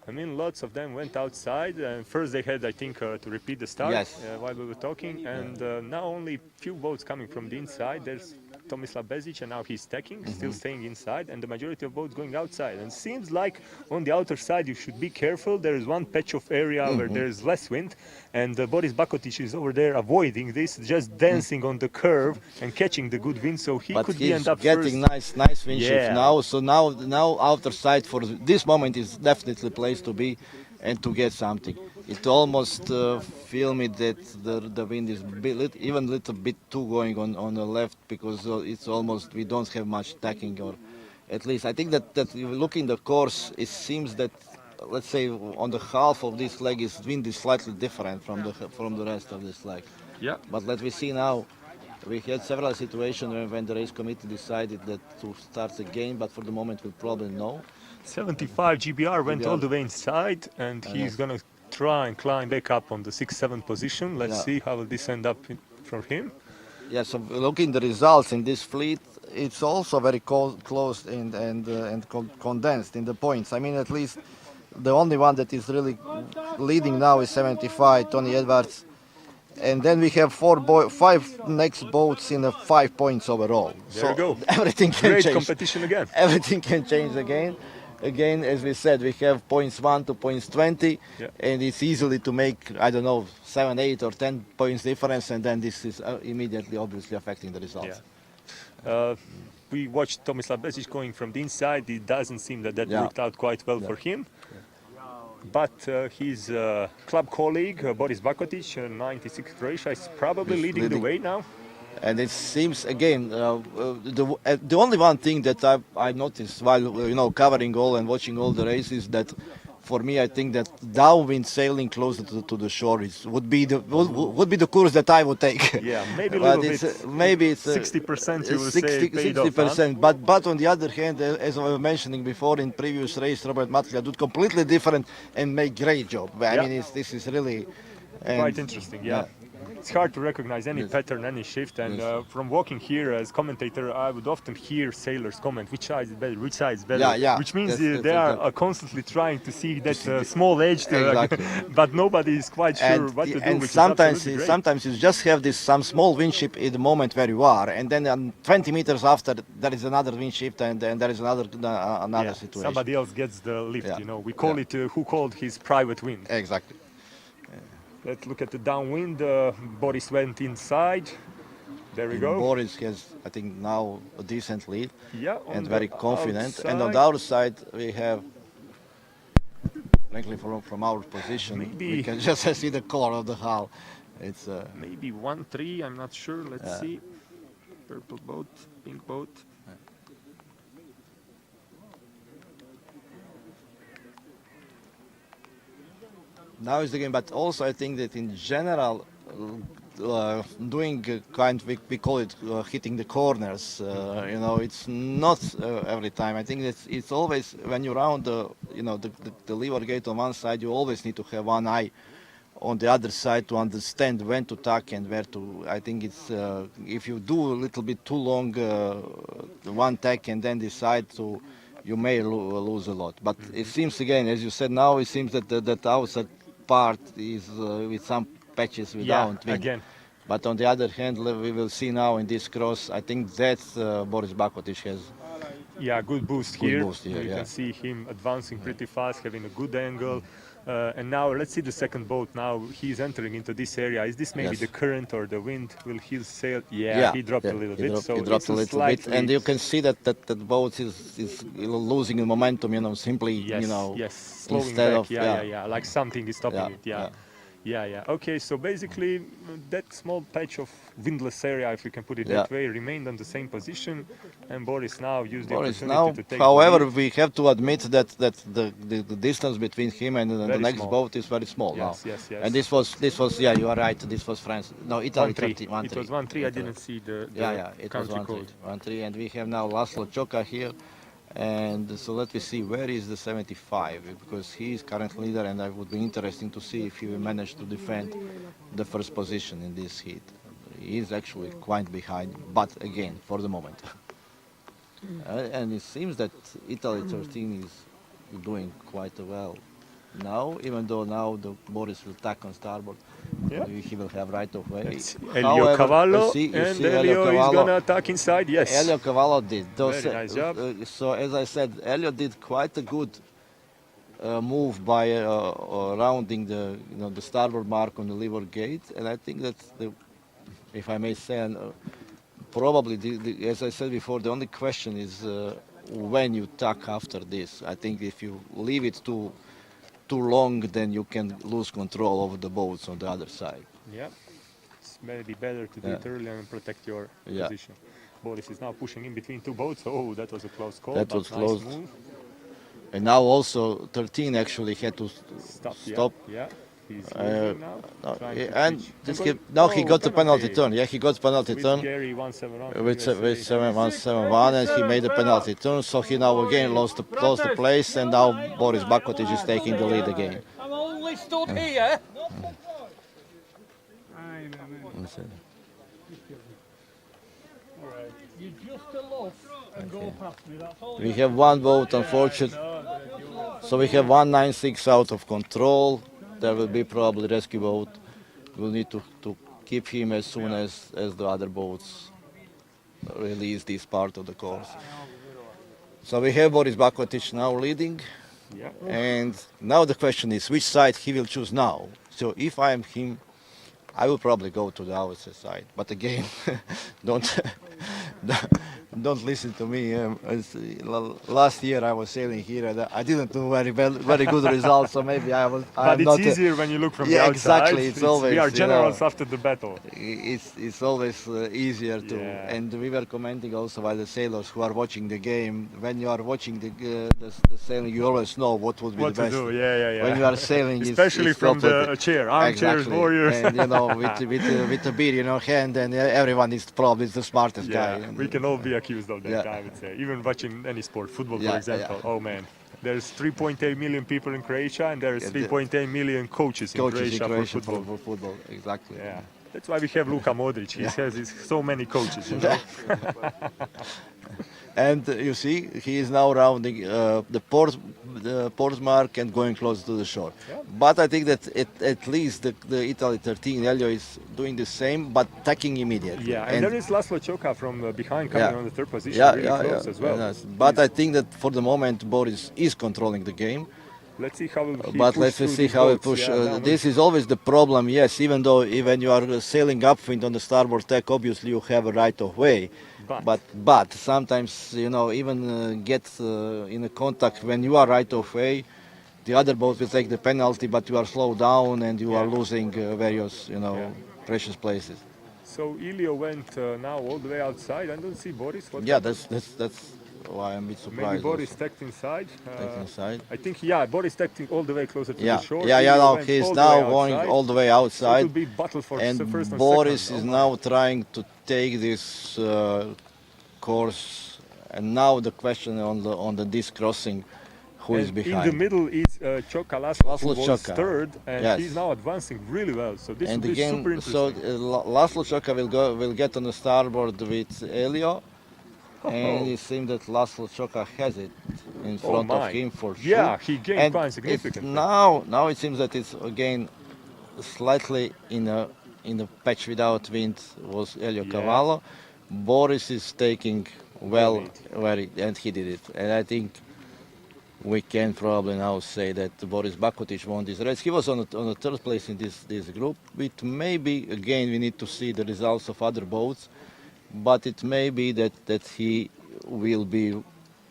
I mean, lots of them went outside, and first they had, I think, to repeat the start. Yes. While we were talking, and now only few boats coming from the inside. There's Tomislav Bezic, and now he's tacking, still staying inside, and the majority of boats going outside. And seems like on the outer side you should be careful. There is one patch of area where there is less wind, and Boris Bakotic is over there avoiding this, just dancing on the curve and catching the good wind, so he could be end up getting first. nice wind shift now. So now outer side for this moment is definitely a place to be and to get something. It almost feel me that the wind is even a little bit too going on the left, because it's almost we don't have much tacking, or at least I think that if you look in the course, it seems that, let's say, on the half of this leg is wind is slightly different from the rest of this leg. Yeah. But let me see now. We had several situations when the race committee decided that to start again, but for the moment we probably know. 75 GBR went all the way inside, and he's gonna try and climb back up on the 6-7 position. Let's see how will this end up for him. Yeah, so looking the results in this fleet, it's also very close and condensed in the points. I mean, at least the only one that is really leading now is 75, Tony Edwards. And then we have 5 next boats in 5 points overall. There you go. Everything can change. Great competition again. Everything can change again. Again, as we said, we have points 1 to points 20, and it's easily to make, I don't know, 7, 8 or 10 points difference, and then this is immediately obviously affecting the results. We watched Tomislav Bezic going from the inside. It doesn't seem that worked out quite well for him. But his club colleague, Boris Bakotic, 96 Croatia, is probably leading the way now. And it seems, again, the only one thing that I noticed while covering all and watching all the races, that for me, I think that downwind sailing closer to the shore would be the course that I would take. Yeah, maybe a little bit. Maybe it's 60%. You will say 60%. But on the other hand, as I was mentioning before in previous race, Robert Matlia did completely different and make great job. I mean, this is really quite interesting. Yeah. It's hard to recognize any pattern, any shift, and from walking here as commentator, I would often hear sailors comment which side is better, which means they are constantly trying to see that small edge, but nobody is quite sure what to do. And sometimes you just have this some small wind shift in the moment where you are, and then 20 meters after there is another wind shift, and there is another situation. Somebody else gets the lift. We call it who called his private wind. Exactly. Let's look at the downwind. Boris went inside. There we go. Boris has, I think, now a decent lead and very confident. Outside. And on the other side, we have, frankly, from our position, we can just see the core of the hull. It's maybe 1-3. I'm not sure. Let's see. Purple boat, pink boat. Now is the game, but also I think that in general, doing we call it hitting the corners. It's not every time. I think that it's always when you round the lever gate on one side, you always need to have one eye on the other side to understand when to tack and where to. I think it's if you do a little bit too long one tack and then decide to, you may lose a lot. But it seems again, as you said, now it seems that that outside part is with some patches without wind. Again. But on the other hand, we will see now in this cross, I think that Boris Bakotic has good boost here. You can see him advancing pretty fast, having a good angle. And now let's see the second boat. Now he's entering into this area. Is this maybe Yes. the current or the wind? Will he sail? Yeah, he dropped a little bit. He dropped a little bit, and you can see that that boat is losing the momentum. You know, simply slowing instead back. of Like something is stopping it. Yeah. Okay, so basically that small patch of windless area, if we can put it that way, remained on the same position, and Boris now used the opportunity to take. However, we have to admit that the distance between him and the next boat is very small now. Yes. And this was you are right. This was France. No, Italy 1-3. It was 1-3. I didn't see the it was 1-3, and we have now Laszlo Čoka here. And so let me see, where is the 75? Because he is current leader, and it would be interesting to see if he will manage to defend the first position in this heat. He is actually quite behind, but again, for the moment. And it seems that Italy 13 is doing quite well now, even though now the Boris will tack on starboard. He will have right of way. Elio Cavallo, and Elio is going to attack inside, yes. Elio Cavallo did. Very nice job. So as I said, Elio did quite a good move by rounding the starboard mark on the leeward gate, and I think that, if I may say, probably, as I said before, the only question is when you tack after this. I think if you leave it too long, then you can lose control over the boats on the other side. Yeah, it's maybe better to do it early and protect your position. Boris is now pushing in between two boats. Oh, that was a close call. That was close. Nice move. And now also 13 actually had to stop. Yeah. He's using now. Now he got the penalty turn. Yeah, he got penalty turn. Gary 171. With 171, and he made the penalty turn. So he now again lost the place, and now Boris Bakotic is taking the lead again. I'm only stood here. You just look and go past me. That's all. We have one boat, unfortunately. So we have 196 out of control. There will be probably rescue boat. We'll need to keep him as soon as the other boats release this part of the course. So we have Boris Bakotic now leading. And now the question is which side he will choose now. So if I am him, I will probably go to the outside side. But again, don't listen to me. Last year I was sailing here, and I didn't do very good results. So maybe But it's easier when you look from the outside. Exactly. It's always, we are generals after the battle. It's always easier to. And we were commenting also by the sailors who are watching the game. When you are watching the sailing, you always know what would be the best. To do. Yeah. When you are sailing, especially it's from the chair, armchair warriors. And with the beer in your hand, and everyone is probably the smartest guy. We can all be accused of that, I would say. Even watching any sport, football, for example. Oh man, there's 3.8 million people in Croatia, and there's 3.8 million coaches in Croatia for football. Exactly. Yeah, that's why we have Luka Modric. He has so many coaches. You know? And you see, he is now rounding the port mark and going close to the shore. But I think that at least the Italy 13, Elio is doing the same, but tacking immediately. Yeah, and there is Laszlo Čoka from behind coming on the third position, really close as well. Yes. But I think that for the moment, Boris is controlling the game. Let's see how he push. This is always the problem. Yes, even though when you are sailing upwind on the starboard tack, obviously you have a right of way. But sometimes even get in a contact when you are right of way, the other boat will take the penalty, but you are slowed down and you are losing various precious places. So Elio went now all the way outside. I don't see Boris. That's why I'm a bit surprised. Maybe Boris tacked inside. I think Boris tacked all the way closer to the shore. He's now going all the way outside. So it will be battle for and first and Boris second. is now trying to take this course. And now the question on the disc crossing, who is behind? In the middle is Čoka Laszlo, who was third, and he's now advancing really well. So this will be super interesting. So Laszlo Čoka will get on the starboard with Elio. And it seems that Laszlo Čoka has it in front of him for sure. Yeah, he gained quite significantly. Now it seems that it's again slightly in a patch without wind was Elio Cavallo. Boris is taking and he did it. And I think we can probably now say that Boris Bakotic won this race. He was on the third place in this group. It may be, again, we need to see the results of other boats, but it may be that he will be,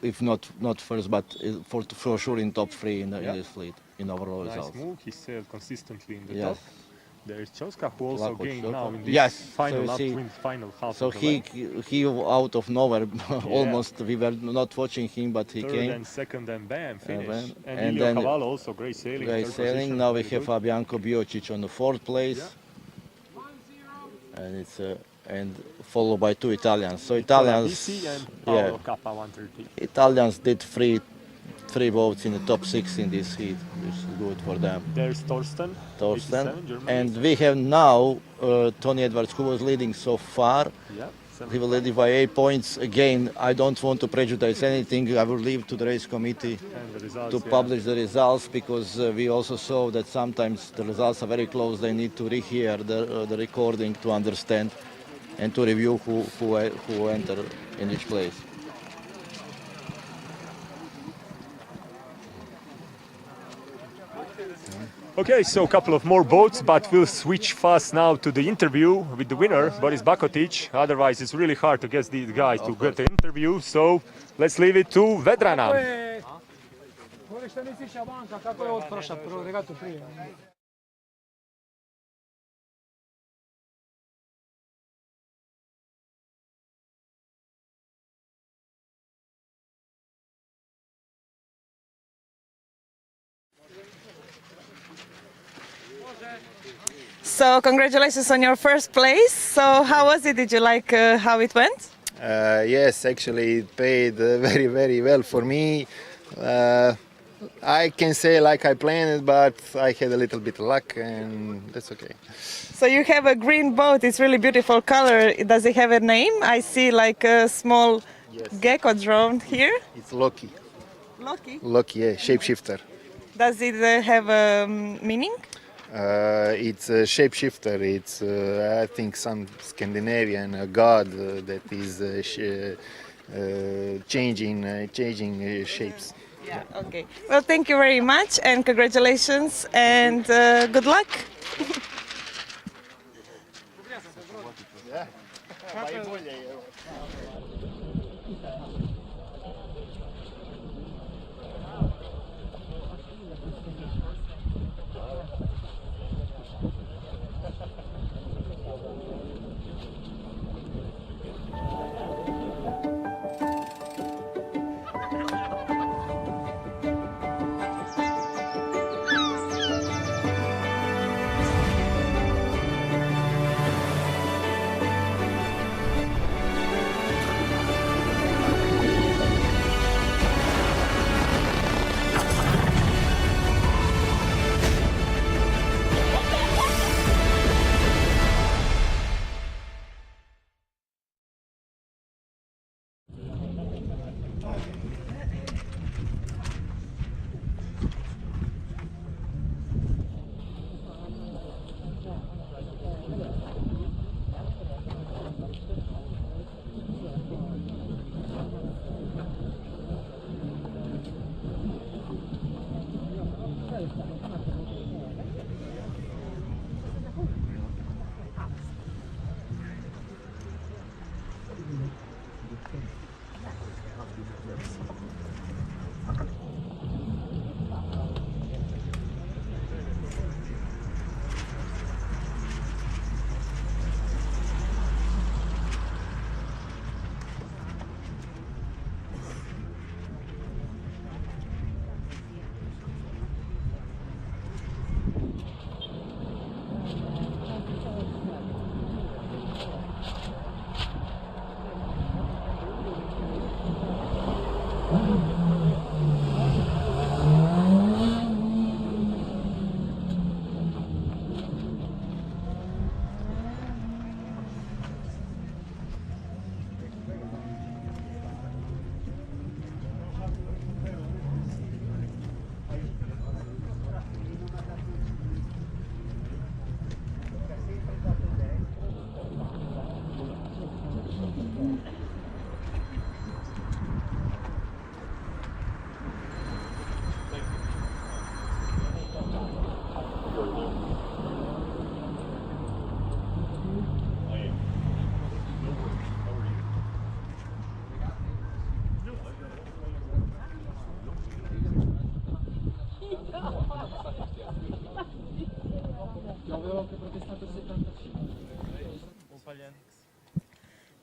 if not first, but for sure in top 3 in this fleet in overall results. Nice move. He sailed consistently in the Yes. top. There is Choska, who also gained now in this Yes. final So upwind, final half so of the way. he out of nowhere, almost, we were not watching him, but he Third came. and second and bam, finish. And And then JK Val also great sailing. Great third sailing. position, Now we very have good. Fabianko Biocic on the 4th place. And it's and followed by 2 Italians. So Italians, Bisi and Paolo Kappa 130. Italians did three boats in the top 6 in this heat, which is good for them. There's Torsten, 87, Germany. And we have now Tony Edwards, who was leading so far. Yeah, He will lead by 8 points. Again, I don't want to prejudice anything. I will leave to the race committee to publish the results, because we also saw that sometimes the results are very close. They need to rehear the recording to understand and to review who entered in each place. Okay, so a couple of more boats, but we'll switch fast now to the interview with the winner, Boris Bakotic. Otherwise, it's really hard to get these guys to get the interview, so let's leave it to Vedrana. So congratulations on your first place. So how was it? Did you like how it went? Yes, actually it paid very, very well for me. I can say like I planned it, but I had a little bit of luck, and that's okay. So you have a green boat. It's really beautiful color. Does it have a name? I see like a small gecko drone here. It's Loki. Loki? Loki, yeah, shapeshifter. Does it have a meaning? It's a shapeshifter. It's I think some Scandinavian god that is changing shapes. Yeah. Okay. Well, thank you very much, and congratulations, and good luck.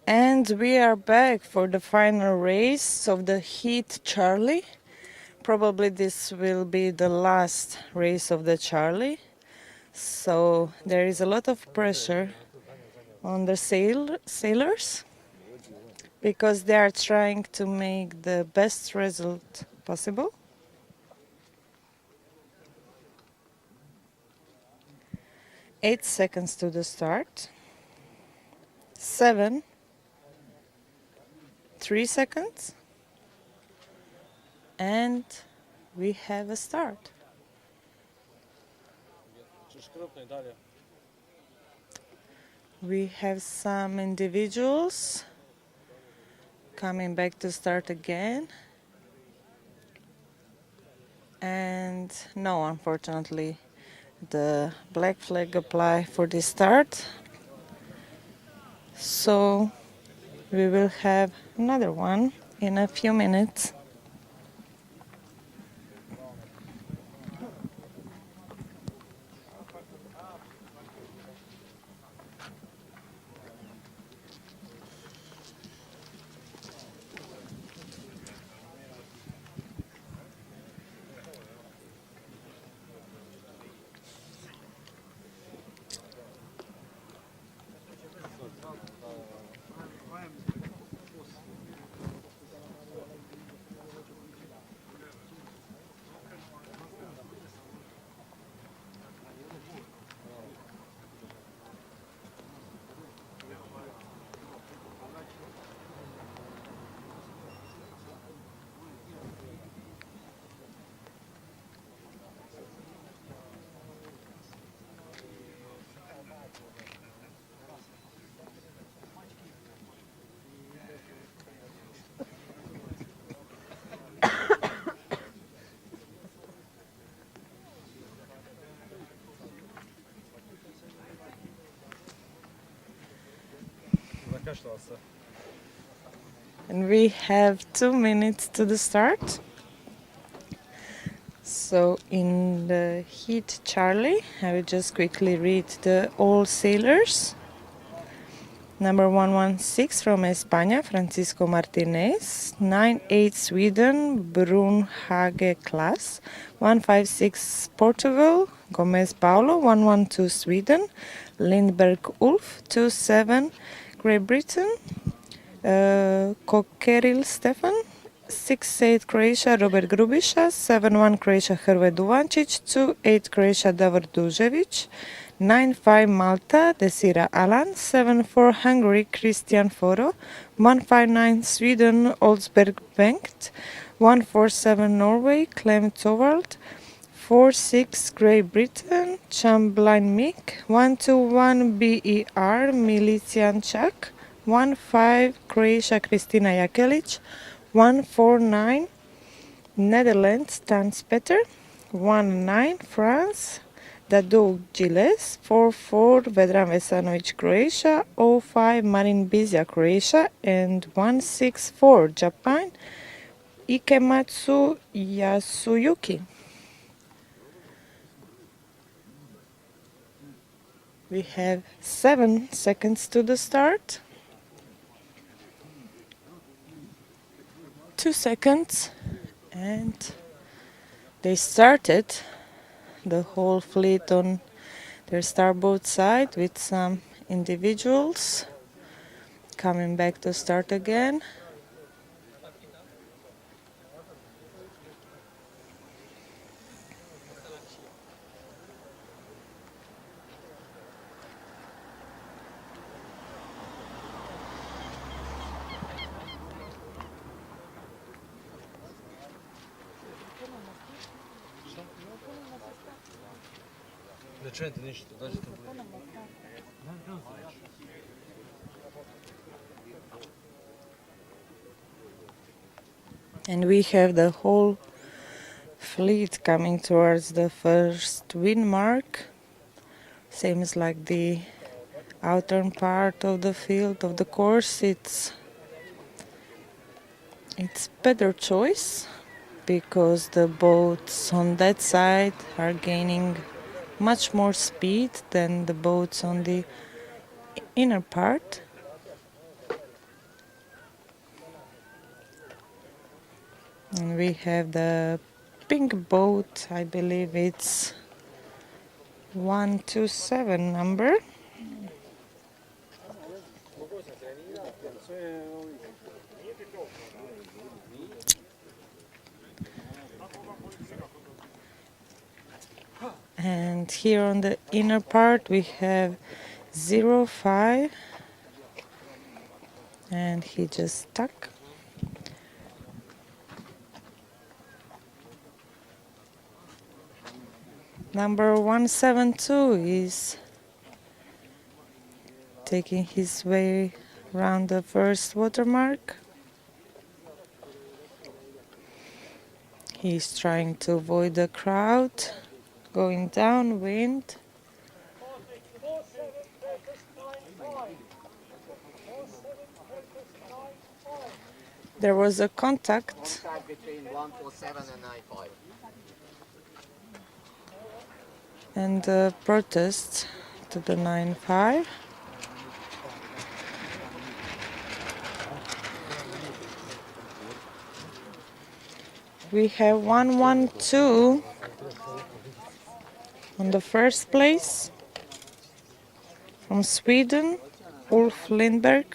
And we are back for the final race of the Heat Charlie. Probably this will be the last race of the Charlie. So there is a lot of pressure on the sailors because they are trying to make the best result possible. Eight seconds to the start. 7, 3 seconds, and we have a start. We have some individuals coming back to start again. And no, unfortunately, the black flag apply for the start. So we will have another one in a few minutes. And we have 2 minutes to the start. So in the Heat Charlie, I will just quickly read the all sailors. Number 116 from España, Francisco Martinez. 98 Sweden, Brun Hage Klaas. 156 Portugal, Gomez Paulo. 112 Sweden, Lindberg Ulf. 27 Great Britain, Kokeril Stefan. 6-8 Croatia, Robert Grubiša. 7-1 Croatia, Hrvoje Duvančić. 2-8 Croatia, Davor Dužević. 9-5 Malta, Desira Alan. 7-4 Hungary, Christian Foro. 1-5-9 Sweden, Olsberg Bengt. 1-4-7 Norway, Clem Torvald. 4-6 Great Britain, Chamberlain Mick. 1-2-1 BER, Milician Chak. 1-5 Croatia, Kristina Jakelic. 1-4-9 Netherlands, Tans Peter. 1-9 France, Dadou Gilles. 4-4 Vedran Vesanovic, Croatia. 0-5 Marin Bizia, Croatia. And 1-6-4 Japan, Ikematsu Yasuyuki. We have 7 seconds to the start. 2 seconds, and they started the whole fleet on their starboard side with some individuals coming back to start again. And we have the whole fleet coming towards the first wind mark. Same as like the outer part of the field of the course. It's better choice because the boats on that side are gaining much more speed than the boats on the inner part. And we have the pink boat, I believe it's 127 number. And here on the inner part we have 05, and he just stuck. Number 172 is taking his way around the first watermark. He's trying to avoid the crowd, going downwind. There was a contact between 147 and 95. and a protest to the 95. We have 112 on the first place from Sweden, Ulf Lindberg.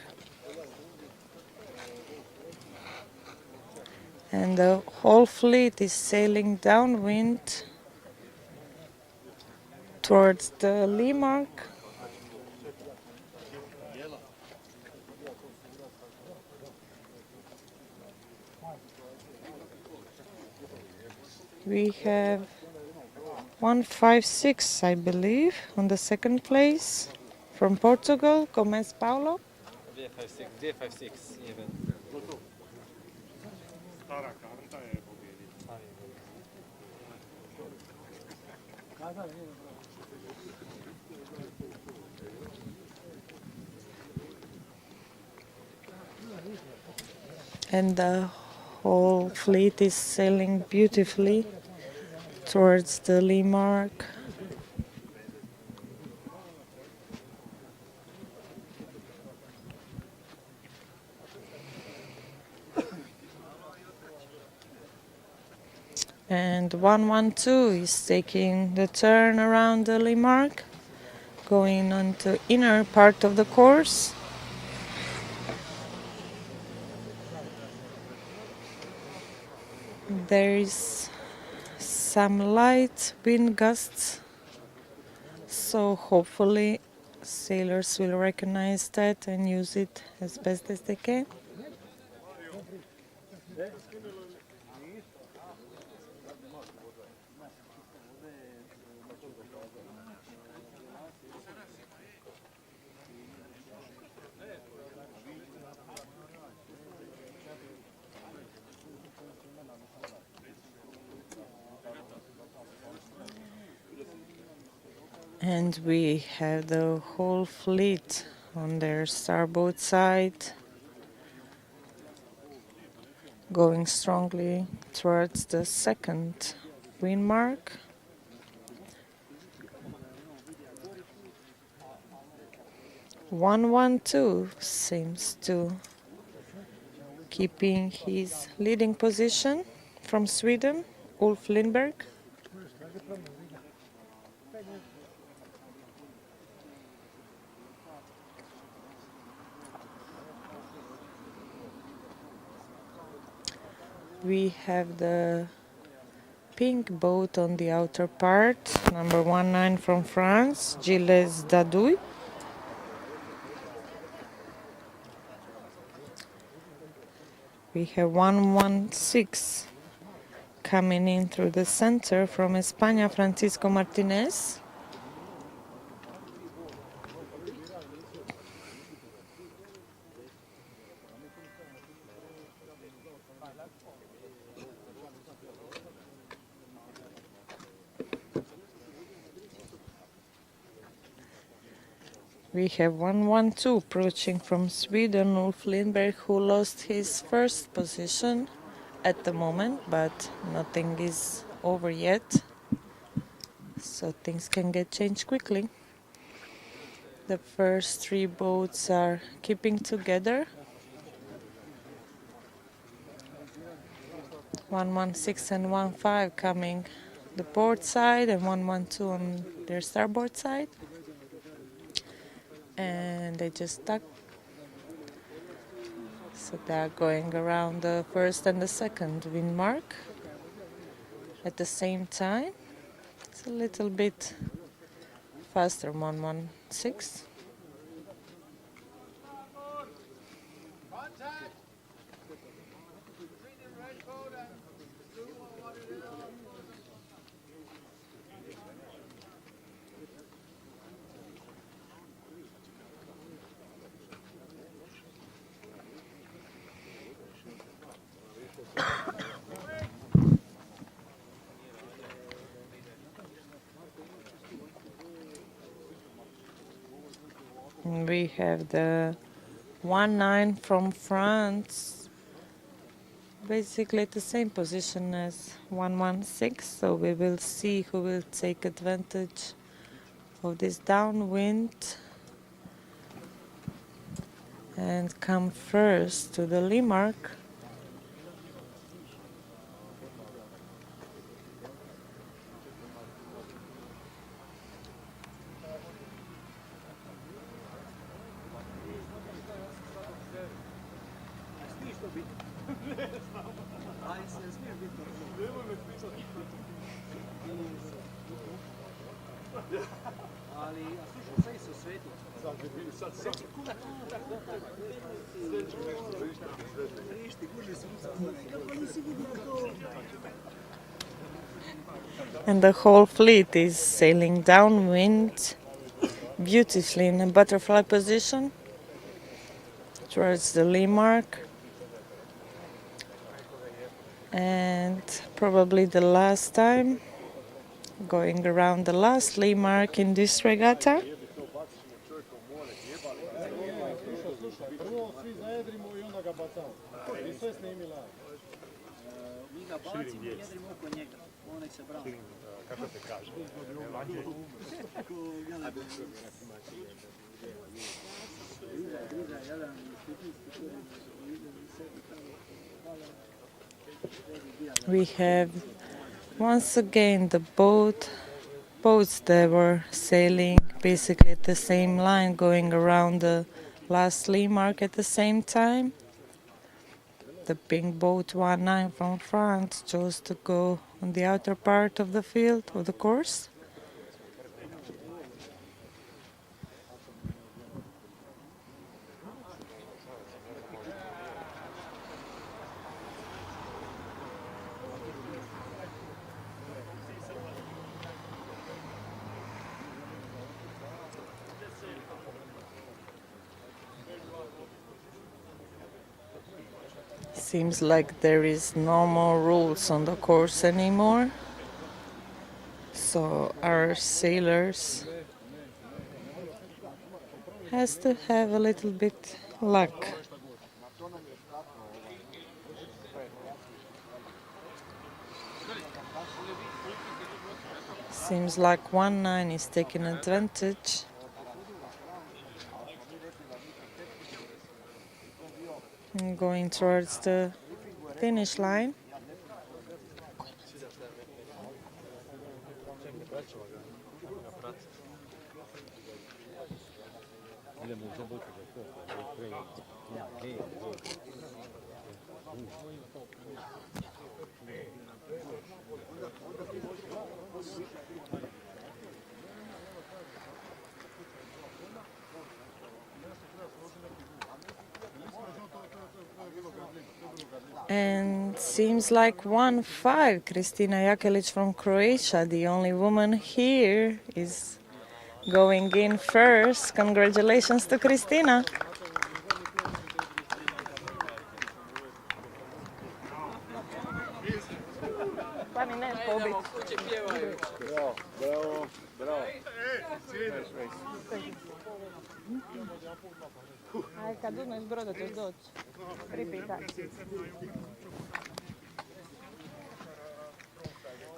And the whole fleet is sailing downwind towards the lee mark. We have 156, I believe, on the second place from Portugal, Gomes Paulo. 256 even. And the whole fleet is sailing beautifully towards the lee mark. And 112 is taking the turn around the lee mark, going on to inner part of the course. There is some light wind gusts, so hopefully sailors will recognize that and use it as best as they can. And we have the whole fleet on their starboard side, going strongly towards the second wind mark. "112" seems to keeping his leading position from Sweden, Ulf Lindberg. We have the pink boat on the outer part, number 19 from France, Gilles Dadouille. We have 116 coming in through the center from España, Francisco Martinez. We have 112 approaching from Sweden, Ulf Lindberg, who lost his first position at the moment, but nothing is over yet. so things can get changed quickly. The first 3 boats are keeping together. 116 and 15 coming the port side and 112 on their starboard side. And they just stuck. So they are going around the first and the second wind mark at the same time. It's a little bit faster, 116. We have the 19 from France, basically at the same position as 116, so we will see who will take advantage of this downwind and come first to the lee mark. And the whole fleet is sailing downwind beautifully in a butterfly position towards the lee mark. And probably the last time going around the last lee mark in this regatta. We have once again the boats that were sailing basically at the same line, going around the last lee mark at the same time. The pink boat 19 from France chose to go on the outer part of the field, of the course. Seems like there is no more rules on the course anymore, so our sailors has to have a little bit luck. Seems like 19 is taking advantage. Going towards the finish line. And seems like 1-5, Kristina Jakelić from Croatia, the only woman here, is going in first. Congratulations to Kristina. Bravo, bravo. Aj, kad uzmeš broda ćeš doći. Pripitaj.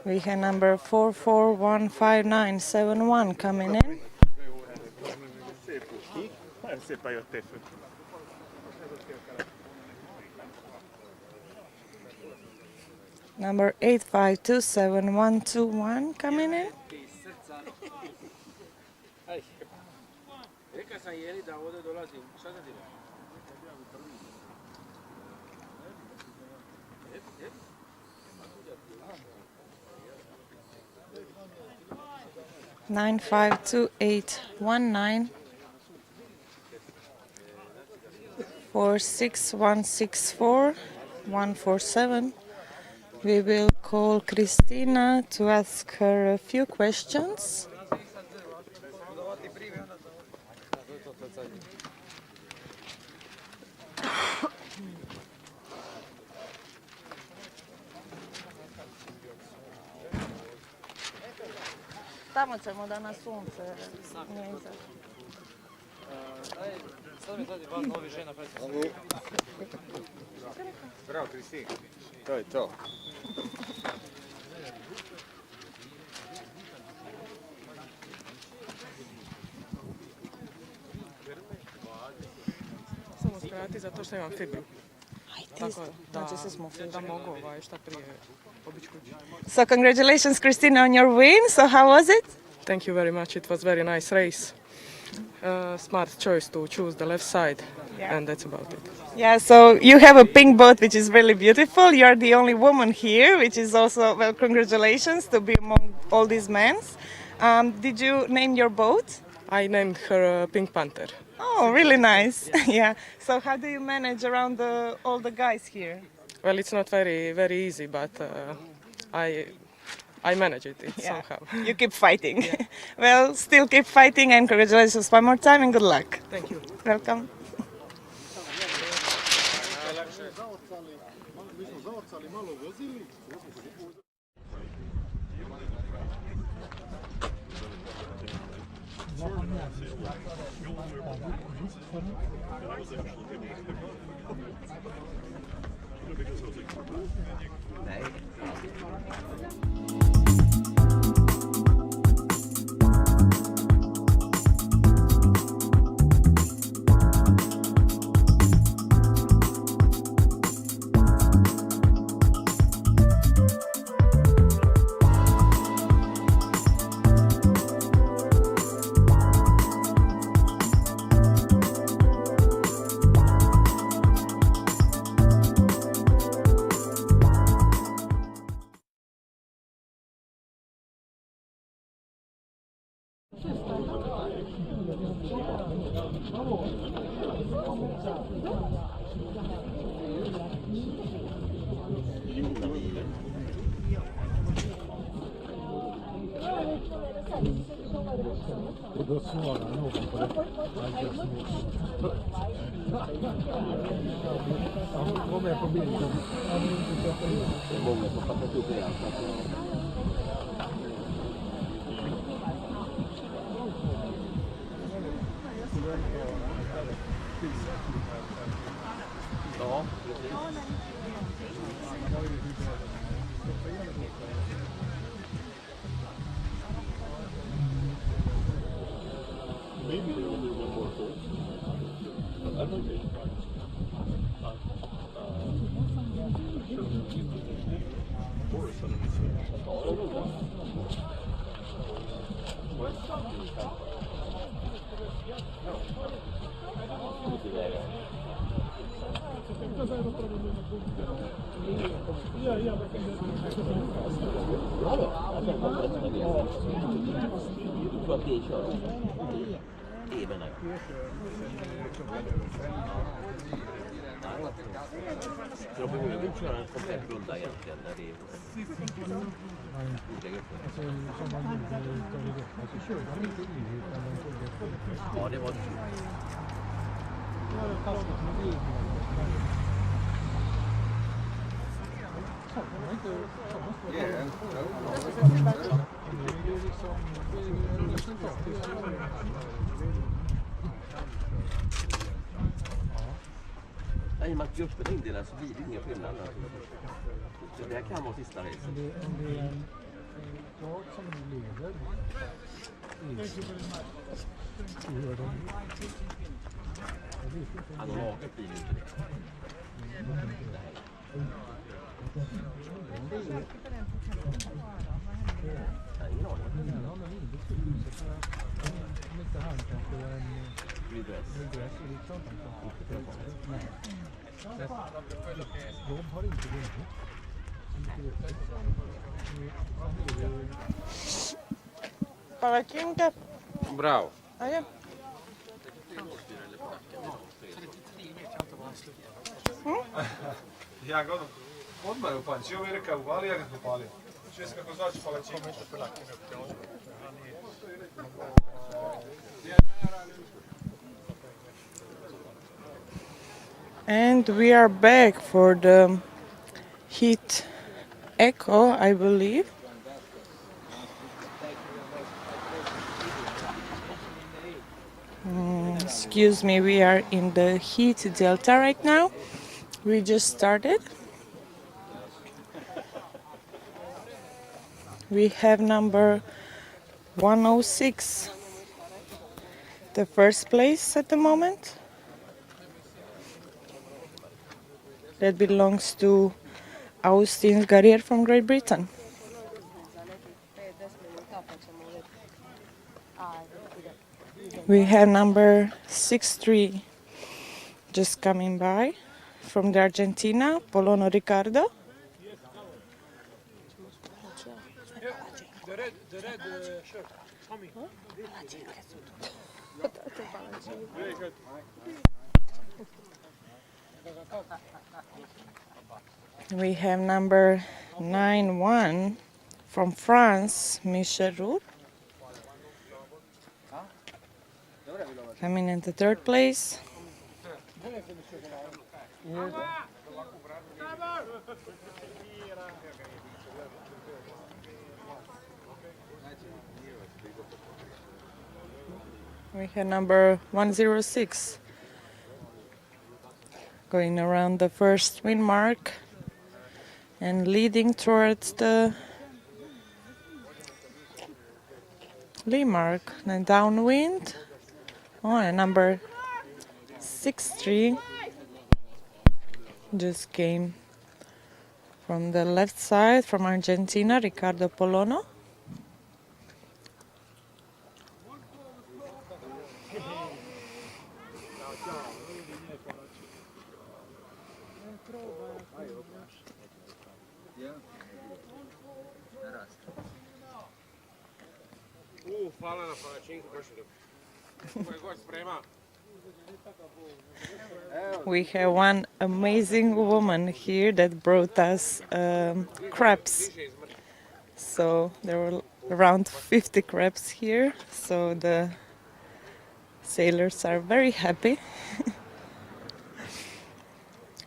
We have number 441591 coming in. Number 852721 coming in. Rekao sam Jeli da ovdje dolazim. Šta da ti? 952819 46164 147. We will call Christina to ask her a few questions. Tamo ćemo da na sunce nije izašlo. Sad mi sad dva novi žena predstavlja. Bravo, Kristin. To je to. Samo skrati zato što imam fibru. Tako da mogu šta prije obići kući. So congratulations, Christina, on your win. So how was it? Thank you very much. It was very nice race. Smart choice to choose the left side, and that's about it. Yeah, so you have a pink boat, which is really beautiful. You're the only woman here, which is also, well, congratulations to be among all these men. Did you name your boat? I named her Pink Panther. Oh, really nice. Yeah. So how do you manage around all the guys here? Well, it's not very easy, but I manage it somehow. You keep fighting. Well, still keep fighting, and congratulations one more time and good luck. Thank you. Welcome. Jag behöver inte köra en komplett runda egentligen när det är... Ja, det var det. I och med att gruppen indelas så blir det inga skillnader. Det här kan vara sista racen. Jag som leder. Han har lagat bilen till det. De har inte vunnit. Palacinka. Bravo. Ajde. Ja ga odmah je upalio. Ovo je rekao uvali, ja ga upalio. Čest kako zvači palačinu. And we are back for the heat echo, I believe. Excuse me, we are in the heat delta right now. We just started. We have number 106, the first place at the moment. That belongs to Austin Garrier from Great Britain. We have number 63 just coming by from the Argentina, Polono Ricardo. The red shirt. Tommy. Very good. We have number 91 from France, Michel Roux. Coming in the third place. We have number 106 going around the first wind mark and leading towards the lee mark. Then downwind. Oh, and number 63 just came from the left side from Argentina, Ricardo Polono. Hvala na palačinku, baš je dobro. Ko je god sprema. We have one amazing woman here that brought us crabs. So there were around 50 crabs here, so the sailors are very happy.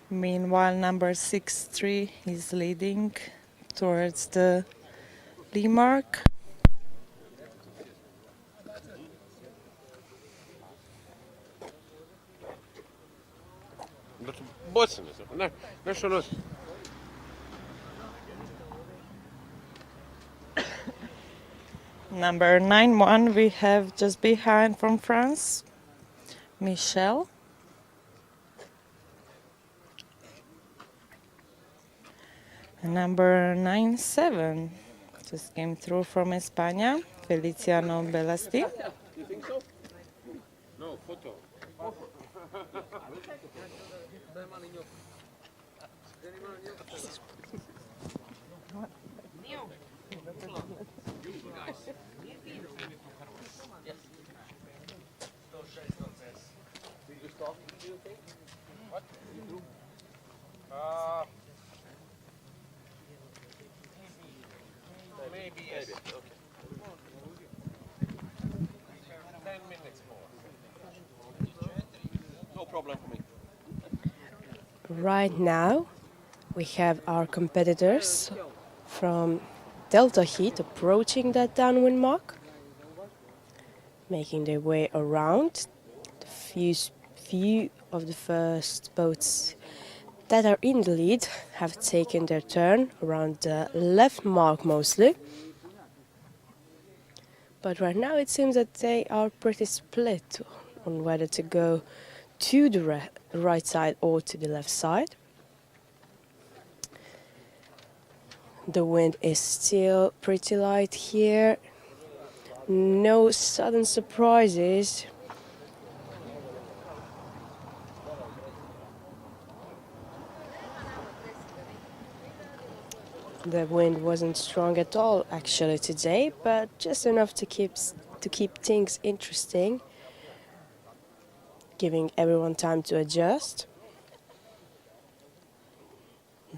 Meanwhile, number 63 is leading towards the lee mark. Bocim se, nešto nosi. Number 91 we have just behind from France, Michel. And number 97 just came through from España, Feliciano Belasti. You think so? No, photo. Maybe yes. Okay. 10 minutes more. No problem for me. Right now, we have our competitors from Delta Heat approaching that downwind mark, making their way around. The few of the first boats that are in the lead have taken their turn around the left mark mostly. But right now it seems that they are pretty split on whether to go to the right side or to the left side. The wind is still pretty light here. No sudden surprises. The wind wasn't strong at all actually today, but just enough to keep things interesting, giving everyone time to adjust.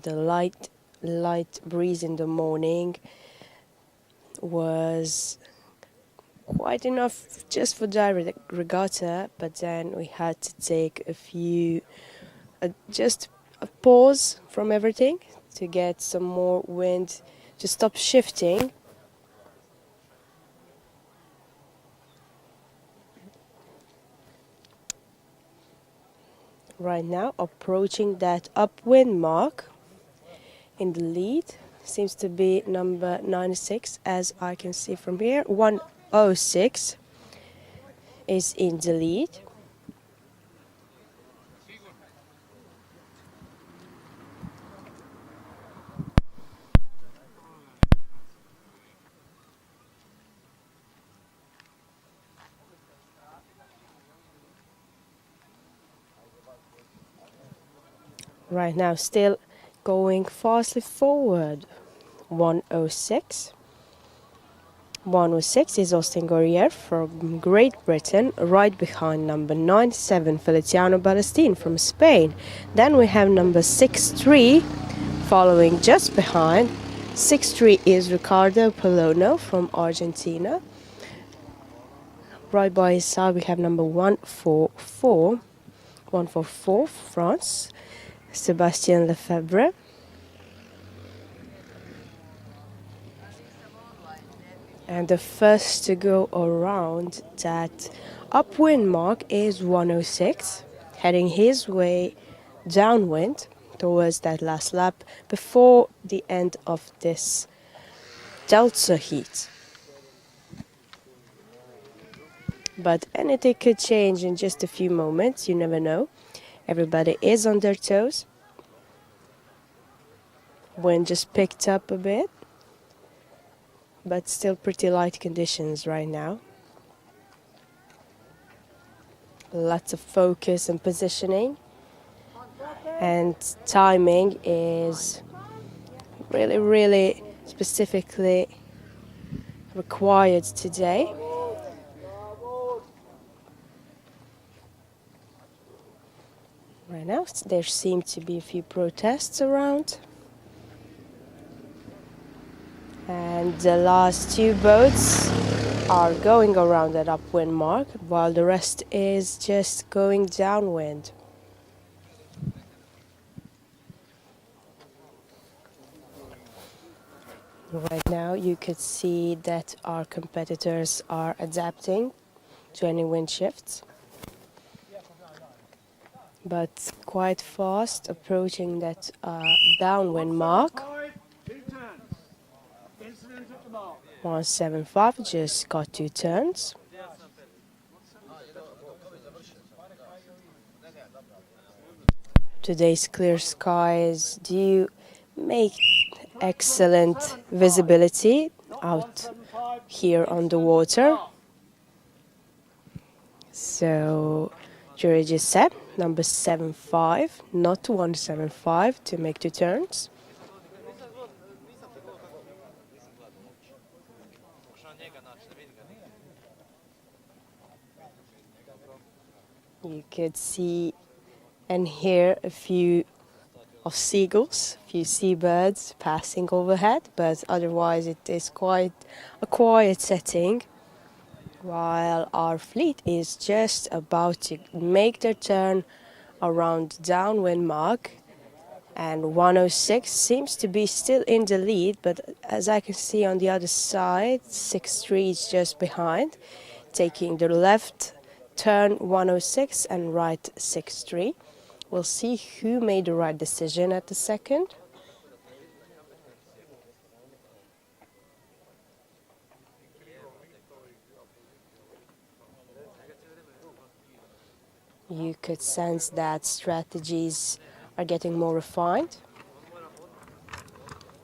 The light breeze in the morning was quite enough just for direct regatta, but then we had to take just a pause from everything to get some more wind to stop shifting. Right now, approaching that upwind mark. In the lead seems to be number 96, as I can see from here. 106 is in the lead. Right now, still going fastly forward. 106. 106 is Austin Gourier from Great Britain, right behind number 97 Feliciano Ballestin from Spain. Then we have number 63 following just behind. 63 is Ricardo Polono from Argentina. Right by his side we have number 144. 144 France, Sébastien Lefebvre. And the first to go around that upwind mark is 106, heading his way downwind towards that last lap before the end of this Delta heat. But anything could change in just a few moments, you never know. Everybody is on their toes. Wind just picked up a bit, but still pretty light conditions right now. Lots of focus and positioning, and timing is really specifically required today. Right now there seem to be a few protests around. And the last two boats are going around that upwind mark, while the rest is just going downwind. Right now you could see that our competitors are adapting to any wind shifts, but quite fast approaching that downwind mark. 175 just got 2 turns. Today's clear skies do make excellent visibility out here on the water. So jury just set number 75, not 175, to make 2 turns. You could see and hear a few of seagulls, a few seabirds passing overhead, but otherwise it is quite a quiet setting, while our fleet is just about to make their turn around the downwind mark, and 106 seems to be still in the lead, but as I can see on the other side, 63 is just behind, taking the left turn 106 and right 63. We'll see who made the right decision at the second. You could sense that strategies are getting more refined.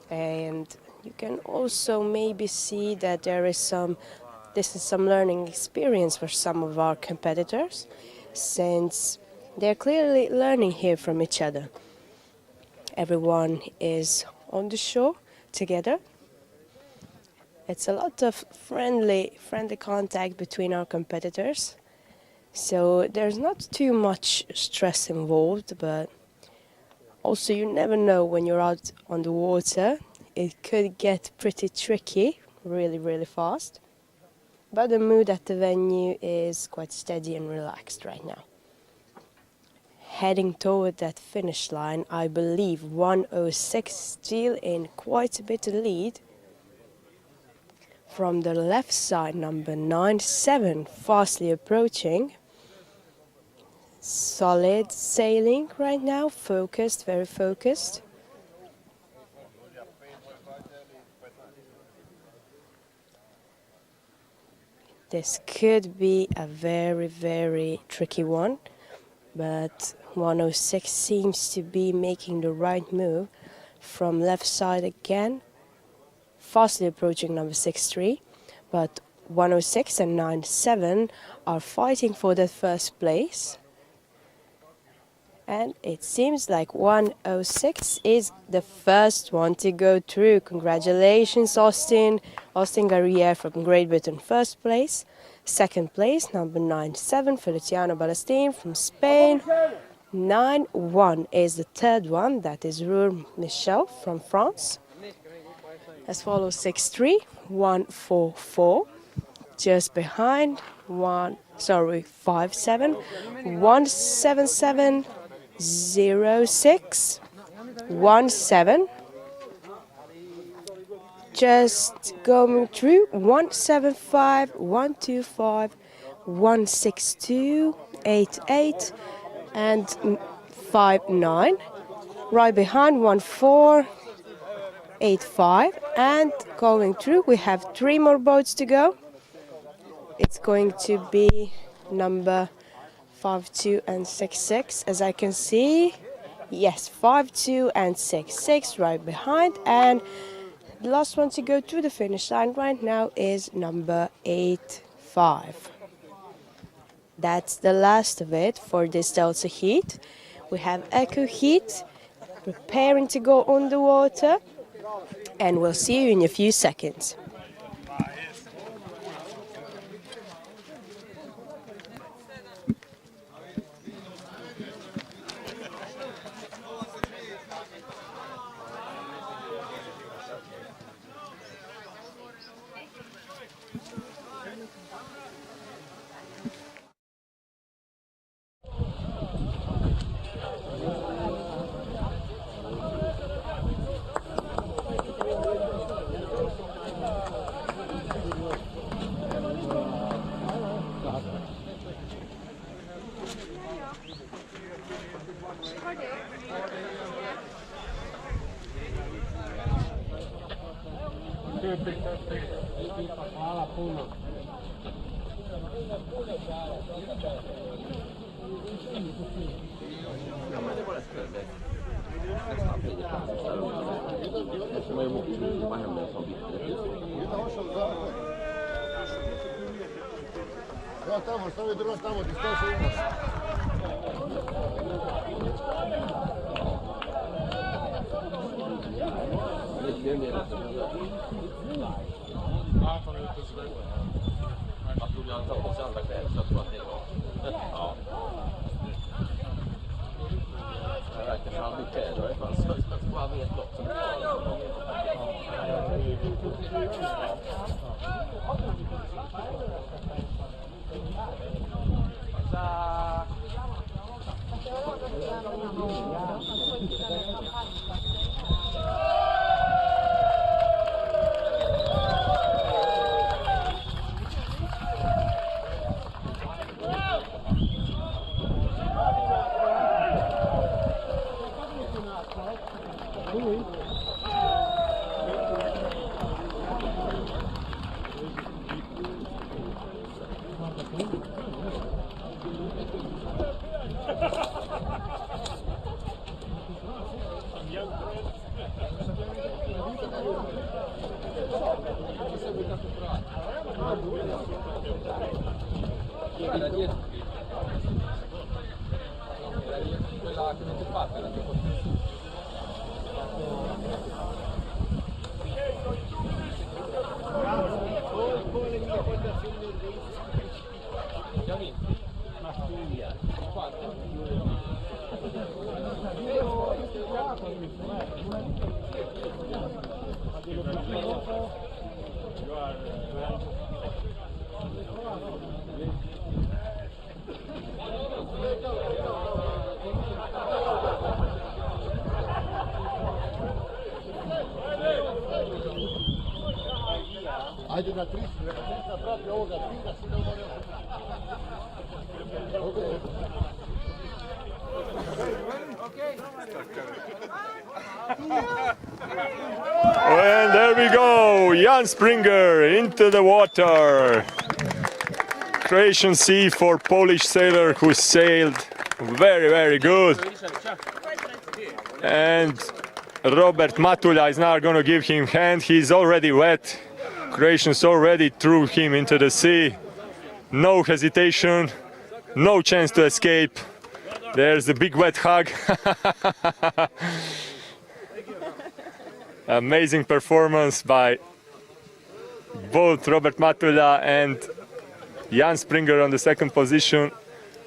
And you can also maybe see that this is some learning experience for some of our competitors, since they're clearly learning here from each other. Everyone is on the shore together. It's a lot of friendly contact between our competitors. So there's not too much stress involved, but also you never know when you're out on the water. It could get pretty tricky really, really fast. But the mood at the venue is quite steady and relaxed right now. Heading toward that finish line, I believe 106 still in quite a bit of lead. From the left side, number 97 fastly approaching. Solid sailing right now, focused, very focused. This could be a very, very tricky one, but 106 seems to be making the right move. From left side again, fastly approaching number 63, but 106 and 97 are fighting for that first place. And it seems like 106 is the first one to go through. Congratulations, Austin. Austin Garriere from Great Britain, first place. Second place, number 97, Feliciano Balestin from Spain. 9-1 is the third one, that is Rour Michel from France. As follows 6-3, 1-4-4. Just behind 5-7, 1-7-7, 0-6, 1-7. Just going through 1-7-5, 1-2-5, 1-6-2, 8-8, and 5-9. Right behind 1-4, 8-5, and going through we have 3 more boats to go. It's going to be number 5-2 and 6-6, as I can see. Yes, 5-2 and 6-6 right behind, and the last one to go to the finish line right now is number 8-5. That's the last of it for this Delta heat. We have Echo heat preparing to go on the water, and we'll see you in a few seconds. Hvala puno. Ja tamo, stavi drvo tamo, ti stoši imaš. Jag tror jag har tagit oss andra kväll, så jag tror att det är bra. Ja. Jag verkar för han blir kläder, det fanns bara med ett lopp som Ajde na 300, prati ovoga 300, sve dovoljno. And there we go, Jan Springer into the water. Croatian sea for Polish sailor who sailed very, very good. And Robert Matula is now going to give him hand. He's already wet. Croatians already threw him into the sea. No hesitation, no chance to escape. There's a big wet hug. Amazing performance by both Robert Matula and Jan Springer on the second position.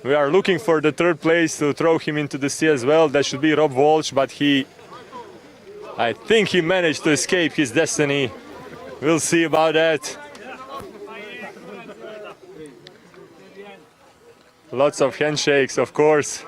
We are looking for the third place to throw him into the sea as well. That should be Rob Walsh, but I think he managed to escape his destiny. We'll see about that. Lots of handshakes, of course.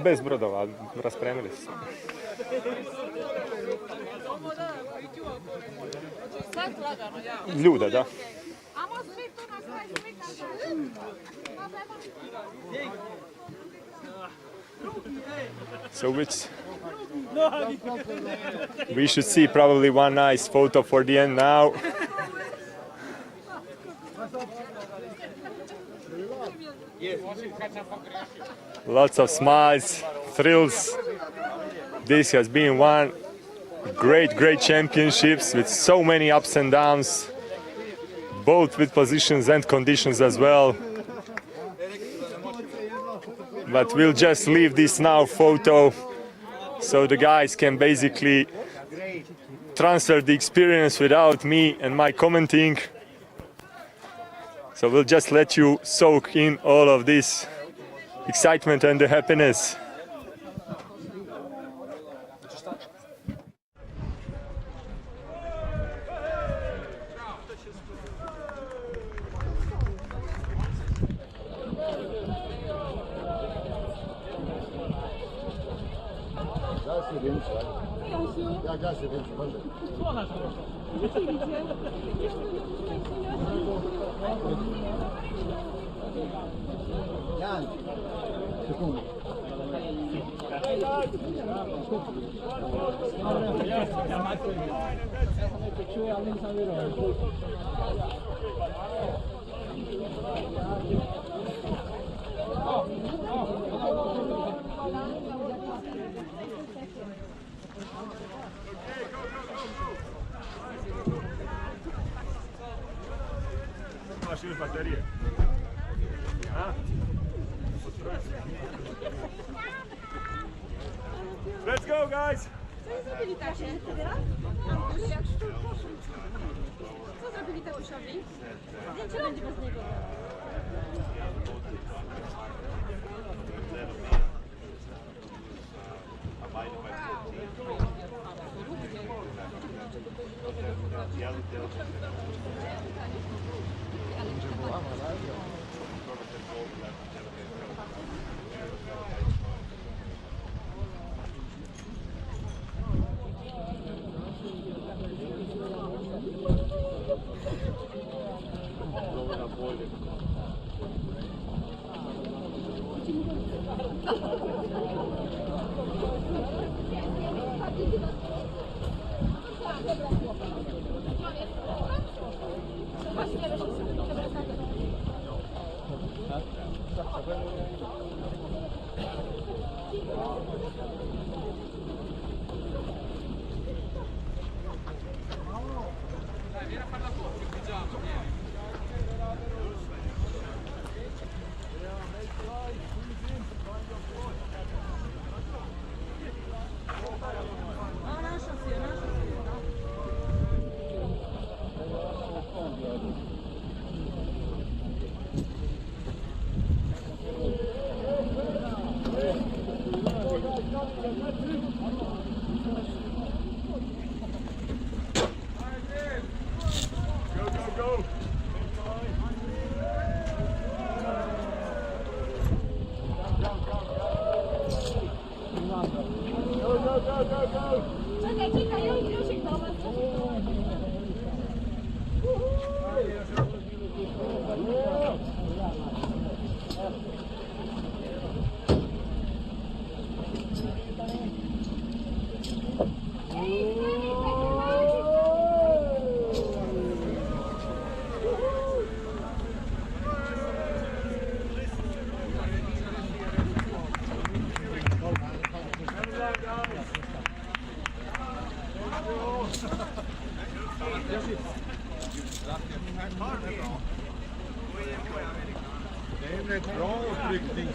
Bez brodova, raspremili su se. Ljude, da. So we should see probably one nice photo for the end now. Lots of smiles, thrills. This has been one great championships with so many ups and downs, both with positions and conditions as well. But we'll just leave this now photo so the guys can basically transfer the experience without me and my commenting. So we'll just let you soak in all of this excitement and the happiness. Ja gasim jedincu, može. Jan, sekundu. Imaš još baterije? A? Let's go, guys! Co zrobili tacie? Co zrobili tatusiowi? Zdjęcie będzie bez niego. Čekaj, još ih dolazi. Det är en bra uppryckning.